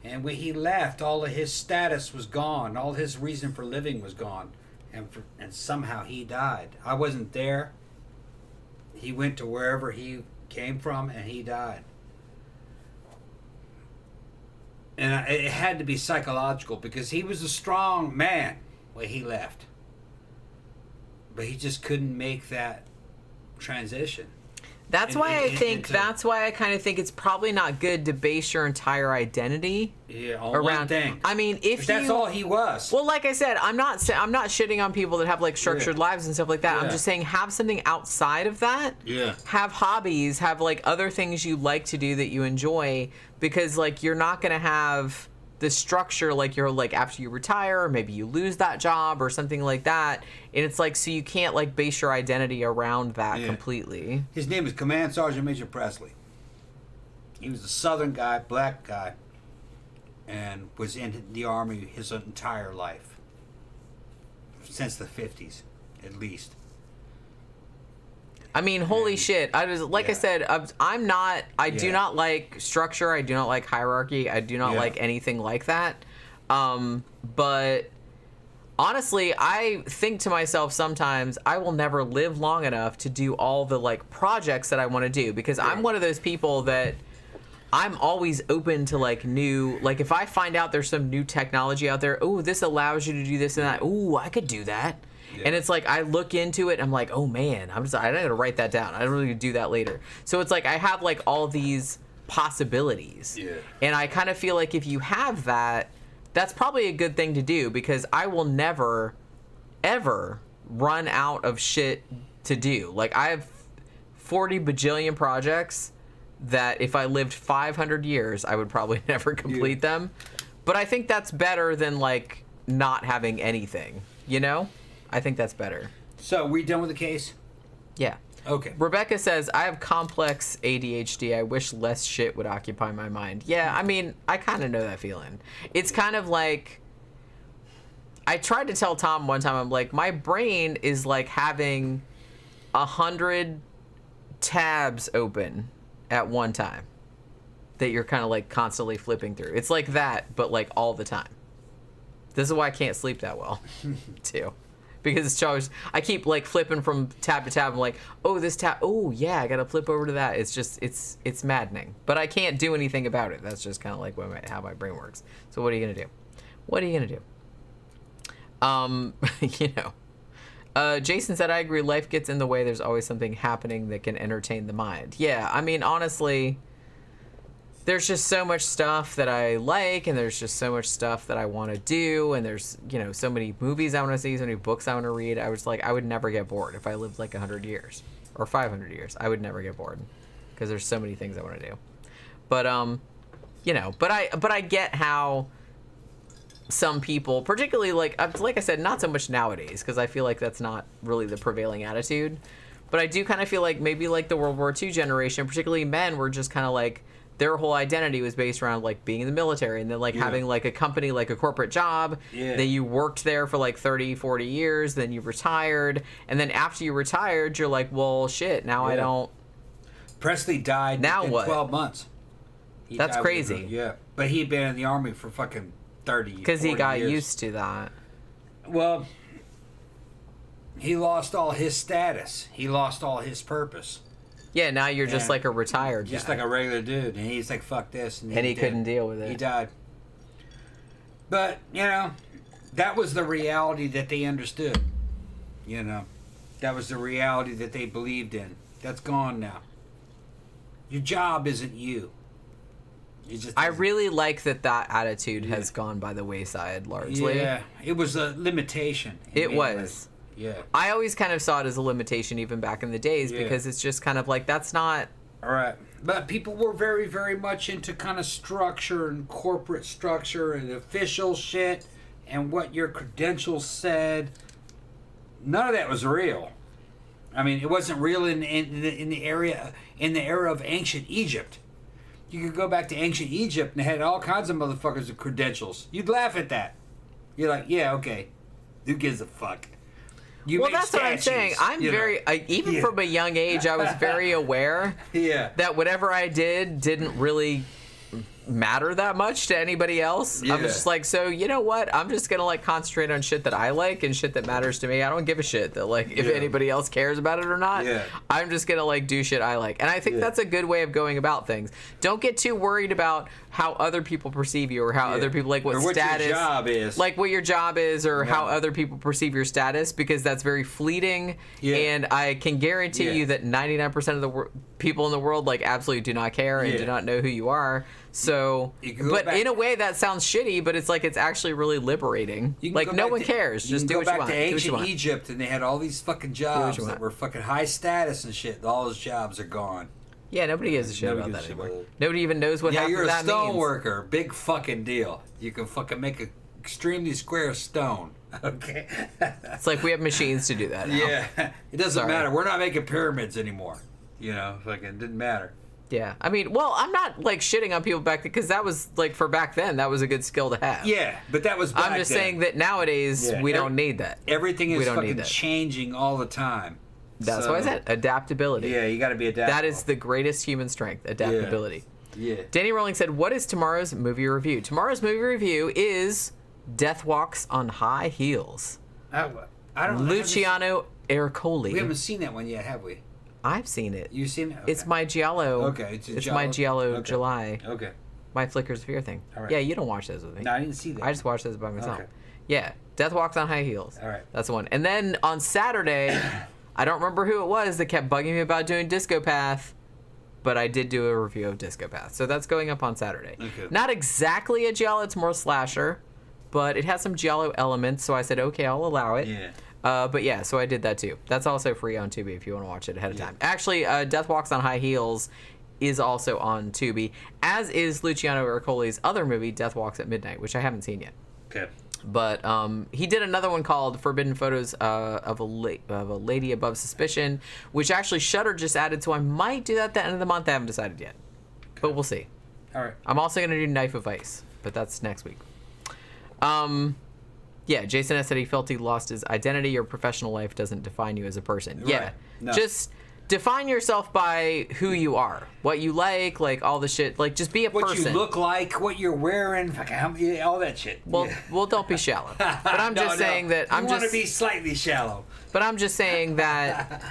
[SPEAKER 5] And when he left, all of his status was gone. All his reason for living was gone. And somehow he died. I wasn't there. He went to wherever he came from and he died. And it had to be psychological because he was a strong man when he left. But he just couldn't make that transition.
[SPEAKER 4] That's why I kind of think it's probably not good to base your entire identity
[SPEAKER 5] on
[SPEAKER 4] around
[SPEAKER 5] one thing.
[SPEAKER 4] I mean, if
[SPEAKER 5] that's all he was.
[SPEAKER 4] Well, like I said, I'm not shitting on people that have like structured lives and stuff like that. I'm just saying have something outside of that.
[SPEAKER 5] Yeah.
[SPEAKER 4] Have hobbies, have like other things you like to do that you enjoy, because like you're not going to have the structure like you're like after you retire, or maybe you lose that job or something like that, and it's like so you can't like base your identity around that completely.
[SPEAKER 5] His name is Command Sergeant Major Presley. He was a Southern guy, black guy, and was in the Army his entire life, since the 50s at least.
[SPEAKER 4] I mean, holy shit. I was like I said, I'm not I do not like structure, I do not like hierarchy, I do not like anything like that. But honestly, I think to myself sometimes I will never live long enough to do all the like projects that I want to do, because I'm one of those people that I'm always open to like new, like if I find out there's some new technology out there, oh, this allows you to do this and that, oh, I could do that. Yeah. And it's like I look into it and I'm like, oh man, I gotta write that down. I don't really do that later. So it's like I have like all these possibilities. Yeah. And I kind of feel like if you have that, that's probably a good thing to do, because I will never, ever run out of shit to do. Like I have 40 bajillion projects that if I lived 500 years, I would probably never complete them. But I think that's better than like not having anything, you know? I think that's better.
[SPEAKER 5] So, we done with the case?
[SPEAKER 4] Yeah.
[SPEAKER 5] Okay.
[SPEAKER 4] Rebecca says, I have complex ADHD. I wish less shit would occupy my mind. Yeah, I mean, I kind of know that feeling. It's kind of like, I tried to tell Tom one time, I'm like, my brain is like having 100 tabs open at one time that you're kind of like constantly flipping through. It's like that, but like all the time. This is why I can't sleep that well, too. Because it's always, I keep like flipping from tab to tab. I'm like, oh, this tab, oh yeah, I gotta flip over to that. It's just, it's maddening. But I can't do anything about it. That's just kind of like how my brain works. So what are you gonna do? What are you gonna do? You know. Jason said, I agree, life gets in the way. There's always something happening that can entertain the mind. Yeah, I mean, honestly, there's just so much stuff that I like, and there's just so much stuff that I want to do, and there's, you know, so many movies I want to see, so many books I want to read. I was like, I would never get bored if I lived like 100 years or 500 years. I would never get bored because there's so many things I want to do. But you know, but I get how some people, particularly like I said, not so much nowadays, because I feel like that's not really the prevailing attitude. But I do kind of feel like maybe like the World War II generation, particularly men, were just kind of like, their whole identity was based around like being in the military, and then like having like a company, like a corporate job. Then you worked there for like 30, 40 years, then you retired, and then after you retired, you're like, well, shit, now I don't.
[SPEAKER 5] Presley died
[SPEAKER 4] now
[SPEAKER 5] in
[SPEAKER 4] what?
[SPEAKER 5] 12 months.
[SPEAKER 4] That's crazy.
[SPEAKER 5] But he had been in the Army for fucking 30 years.
[SPEAKER 4] Because he got used to that.
[SPEAKER 5] Well, he lost all his status. He lost all his purpose.
[SPEAKER 4] Yeah, now you're just
[SPEAKER 5] And
[SPEAKER 4] like a retired
[SPEAKER 5] Just
[SPEAKER 4] guy.
[SPEAKER 5] like a regular dude. And he's like, fuck this.
[SPEAKER 4] And he
[SPEAKER 5] did.
[SPEAKER 4] couldn't deal with it.
[SPEAKER 5] He died. But, that was the reality that they understood. That was the reality that they believed in. That's gone now. Your job isn't you.
[SPEAKER 4] I really like that attitude has gone by the wayside largely.
[SPEAKER 5] Yeah, it was a limitation.
[SPEAKER 4] It was.
[SPEAKER 5] Yeah.
[SPEAKER 4] I always kind of saw it as a limitation even back in the days because it's just kind of like, that's not...
[SPEAKER 5] All right. But people were very, very much into kind of structure and corporate structure and official shit and what your credentials said. None of that was real. I mean, it wasn't real in the era of ancient Egypt. You could go back to ancient Egypt and they had all kinds of motherfuckers with credentials. You'd laugh at that. You're like, yeah, okay. Who gives a fuck?
[SPEAKER 4] Well, that's what I'm saying. I'm very, even from a young age, I was very aware that whatever I didn't really matter that much to anybody else. I was just like, so you know what? I'm just gonna like concentrate on shit that I like and shit that matters to me. I don't give a shit that like if anybody else cares about it or not. I'm just gonna like do shit I like, and I think that's a good way of going about things. Don't get too worried about how other people perceive you or how other people like what status
[SPEAKER 5] your job is.
[SPEAKER 4] like what your job is or how other people perceive your status, because that's very fleeting. And I can guarantee you that 99% of the people in the world like absolutely do not care and do not know who you are. So, but in a way that sounds shitty, but it's like it's actually really liberating. Like no one cares. Just do what you want.
[SPEAKER 5] You can go back to ancient Egypt and they had all these fucking jobs that were fucking high status and shit. All those jobs are gone.
[SPEAKER 4] Yeah, nobody gives a shit about that anymore. Nobody even knows what half of that means.
[SPEAKER 5] Yeah, you're a stone worker. Big fucking deal. You can fucking make an extremely square stone. Okay.
[SPEAKER 4] It's like we have machines to do that now.
[SPEAKER 5] Yeah. It doesn't matter. We're not making pyramids anymore. Fucking didn't matter.
[SPEAKER 4] Yeah, I mean, well, I'm not like shitting on people back then because that was like for back then that was a good skill to have.
[SPEAKER 5] Yeah, but that was back
[SPEAKER 4] I'm just saying that nowadays we don't need that.
[SPEAKER 5] Everything is fucking changing all the time.
[SPEAKER 4] That's why I said adaptability.
[SPEAKER 5] Yeah, you got to be adaptable.
[SPEAKER 4] That is the greatest human strength, adaptability.
[SPEAKER 5] Yeah.
[SPEAKER 4] Danny Rowling said, "What is tomorrow's movie review? Tomorrow's movie review is Death Walks on High Heels."
[SPEAKER 5] I don't.
[SPEAKER 4] Luciano Ercole.
[SPEAKER 5] We haven't seen that one yet, have we?
[SPEAKER 4] I've seen it.
[SPEAKER 5] You've seen it? Okay.
[SPEAKER 4] It's my Giallo.
[SPEAKER 5] Okay,
[SPEAKER 4] it's my Giallo July.
[SPEAKER 5] Okay.
[SPEAKER 4] My Flickers of Fear thing.
[SPEAKER 5] All right.
[SPEAKER 4] Yeah, you don't watch those with me.
[SPEAKER 5] No, I didn't see that.
[SPEAKER 4] I just watched those by myself.
[SPEAKER 5] Okay.
[SPEAKER 4] Yeah, Death Walks on High Heels.
[SPEAKER 5] All right.
[SPEAKER 4] That's the one. And then on Saturday, I don't remember who it was that kept bugging me about doing Disco Path, but I did do a review of Disco Path. So that's going up on Saturday.
[SPEAKER 5] Okay.
[SPEAKER 4] Not exactly a Giallo, it's more slasher, but it has some Giallo elements, so I said, okay, I'll allow it.
[SPEAKER 5] Yeah.
[SPEAKER 4] But yeah, so I did that too. That's also free on Tubi if you want to watch it ahead of time. Actually, Death Walks on High Heels is also on Tubi, as is Luciano Ercole's other movie, Death Walks at Midnight, which I haven't seen yet.
[SPEAKER 5] Okay.
[SPEAKER 4] But he did another one called Forbidden Photos of a Lady Above Suspicion, which actually Shudder just added, so I might do that at the end of the month. I haven't decided yet, but we'll see.
[SPEAKER 5] All right.
[SPEAKER 4] I'm also going to do Knife of Ice, but that's next week. Yeah, Jason S. said he felt he lost his identity. Your professional life doesn't define you as a person.
[SPEAKER 5] Right.
[SPEAKER 4] Yeah,
[SPEAKER 5] No.
[SPEAKER 4] Just define yourself by who you are, what you like all the shit. Like, just be a person.
[SPEAKER 5] What you look like, what you're wearing, fucking all that shit.
[SPEAKER 4] Well, don't be shallow. But I'm just saying that
[SPEAKER 5] I want to be slightly shallow.
[SPEAKER 4] But I'm just saying that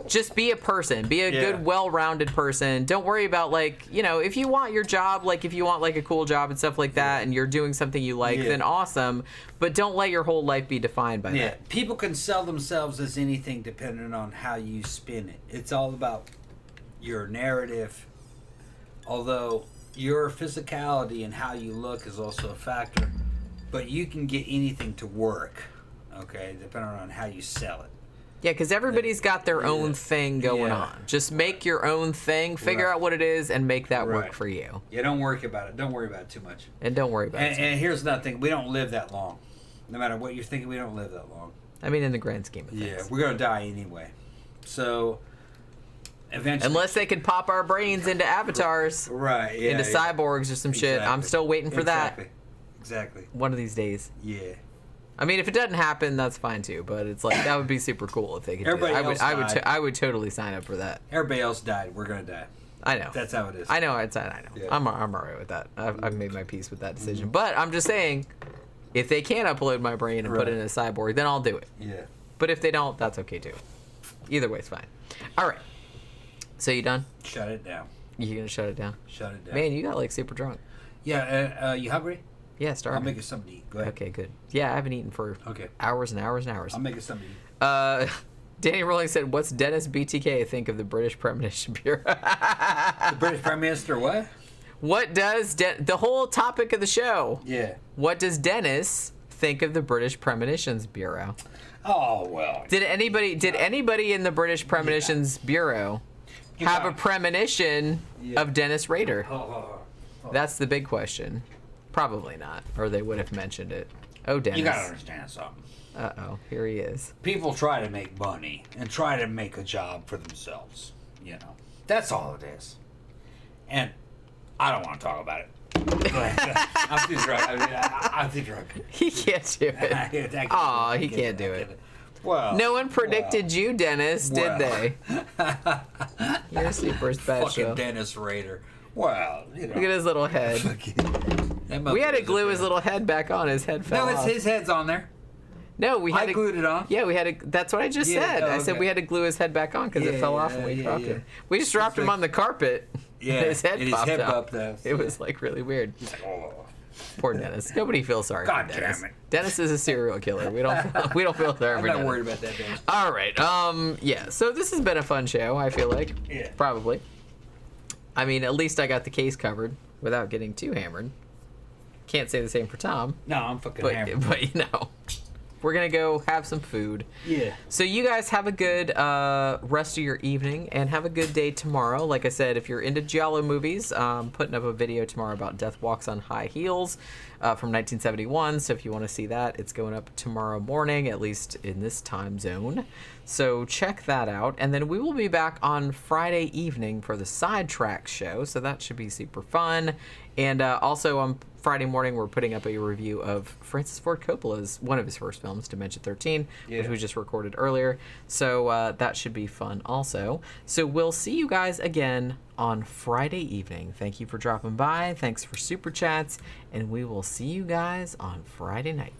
[SPEAKER 4] just be a person. Be a good, well-rounded person. Don't worry about, like, if you want your job, like, if you want, like, a cool job and stuff like that, and you're doing something you like, then awesome. But don't let your whole life be defined by that.
[SPEAKER 5] People can sell themselves as anything depending on how you spin it. It's all about your narrative. Although your physicality and how you look is also a factor. But you can get anything to work, okay, depending on how you sell it.
[SPEAKER 4] Yeah, because everybody's got their own thing going on. Just make your own thing, figure out what it is, and make that work for you.
[SPEAKER 5] Yeah, don't worry about it. Don't worry about it too much.
[SPEAKER 4] And don't worry about it.
[SPEAKER 5] And here's another thing. We don't live that long. No matter what you're thinking, we don't live that long.
[SPEAKER 4] I mean, in the grand scheme of things.
[SPEAKER 5] Yeah, we're going to die anyway. So, eventually...
[SPEAKER 4] Unless they could pop our brains into avatars.
[SPEAKER 5] Right, yeah.
[SPEAKER 4] Into cyborgs or some shit. I'm still waiting for that.
[SPEAKER 5] Exactly.
[SPEAKER 4] One of these days.
[SPEAKER 5] Yeah.
[SPEAKER 4] I mean, if it doesn't happen, that's fine too. But it's like that would be super cool if they could.
[SPEAKER 5] Everybody
[SPEAKER 4] do it.
[SPEAKER 5] else
[SPEAKER 4] I would totally sign up for that.
[SPEAKER 5] Everybody else died. We're gonna die.
[SPEAKER 4] I know.
[SPEAKER 5] That's how it is.
[SPEAKER 4] I know. I know.
[SPEAKER 5] Yeah.
[SPEAKER 4] I'm alright with that. I've made my peace with that decision. But I'm just saying, If they can upload my brain and put it in a cyborg, then I'll do it.
[SPEAKER 5] Yeah.
[SPEAKER 4] But if they don't, that's okay too. Either way, it's fine. All right. So you done?
[SPEAKER 5] Shut it down.
[SPEAKER 4] You gonna shut it down?
[SPEAKER 5] Shut it down.
[SPEAKER 4] Man, you got like super drunk.
[SPEAKER 5] Yeah. You hungry?
[SPEAKER 4] Yeah, start.
[SPEAKER 5] I'll make us something to eat. Go ahead.
[SPEAKER 4] Okay, good. Yeah, I haven't eaten for hours and hours and hours.
[SPEAKER 5] I'll make us something to eat.
[SPEAKER 4] Danny Rolling said, "What's Dennis BTK think of the British Premonition Bureau?"
[SPEAKER 5] The British Prime Minister, what?
[SPEAKER 4] What does the whole topic of the show?
[SPEAKER 5] Yeah.
[SPEAKER 4] What does Dennis think of the British Premonitions Bureau?
[SPEAKER 5] Oh well.
[SPEAKER 4] Did anybody in the British Premonitions Bureau have a premonition of Dennis Rader? That's the big question. Probably not, or they would have mentioned it. Oh, Dennis.
[SPEAKER 5] You gotta understand something.
[SPEAKER 4] Uh-oh, here he is.
[SPEAKER 5] People try to make money and try to make a job for themselves. You know, that's all it is. And I don't want to talk about it. I'm too drunk. I'm too drunk.
[SPEAKER 4] He can't do it. Aw, he can't do it.
[SPEAKER 5] Well,
[SPEAKER 4] no one predicted you, Dennis, did they? You're super special.
[SPEAKER 5] Fucking Dennis Rader. Well, you know.
[SPEAKER 4] Look at his little head. We had to glue his little head back on. His head fell off.
[SPEAKER 5] No, his head's on there.
[SPEAKER 4] No, we had
[SPEAKER 5] I glued it on.
[SPEAKER 4] Yeah, we had to. That's what I just said. I said we had to glue his head back on because it fell off when we dropped him. We just dropped him on the carpet.
[SPEAKER 5] Yeah,
[SPEAKER 4] his head popped out.
[SPEAKER 5] Out.
[SPEAKER 4] It was like really weird.
[SPEAKER 5] He's like, oh.
[SPEAKER 4] Poor Dennis. Nobody feels sorry
[SPEAKER 5] God
[SPEAKER 4] for Dennis.
[SPEAKER 5] damn it.
[SPEAKER 4] Dennis is a serial killer. We don't feel sorry for Dennis.
[SPEAKER 5] I'm not worried about that, Dennis.
[SPEAKER 4] All right. Yeah. So this has been a fun show. I feel like.
[SPEAKER 5] Yeah.
[SPEAKER 4] Probably. I mean, at least I got the case covered without getting too hammered. Can't say the same for Tom.
[SPEAKER 5] No, I'm fucking hammered.
[SPEAKER 4] But you know, we're gonna go have some food.
[SPEAKER 5] Yeah.
[SPEAKER 4] So you guys have a good rest of your evening and have a good day tomorrow. Like I said, if you're into giallo movies, putting up a video tomorrow about Death Walks on High Heels from 1971. So if you want to see that, it's going up tomorrow morning, at least in this time zone. So check that out. And then we will be back on Friday evening for the Sidetrack show. So that should be super fun. And also on Friday morning, we're putting up a review of Francis Ford Coppola's, one of his first films, Dementia 13, which we just recorded earlier. So that should be fun also. So we'll see you guys again on Friday evening. Thank you for dropping by. Thanks for Super Chats. And we will see you guys on Friday night.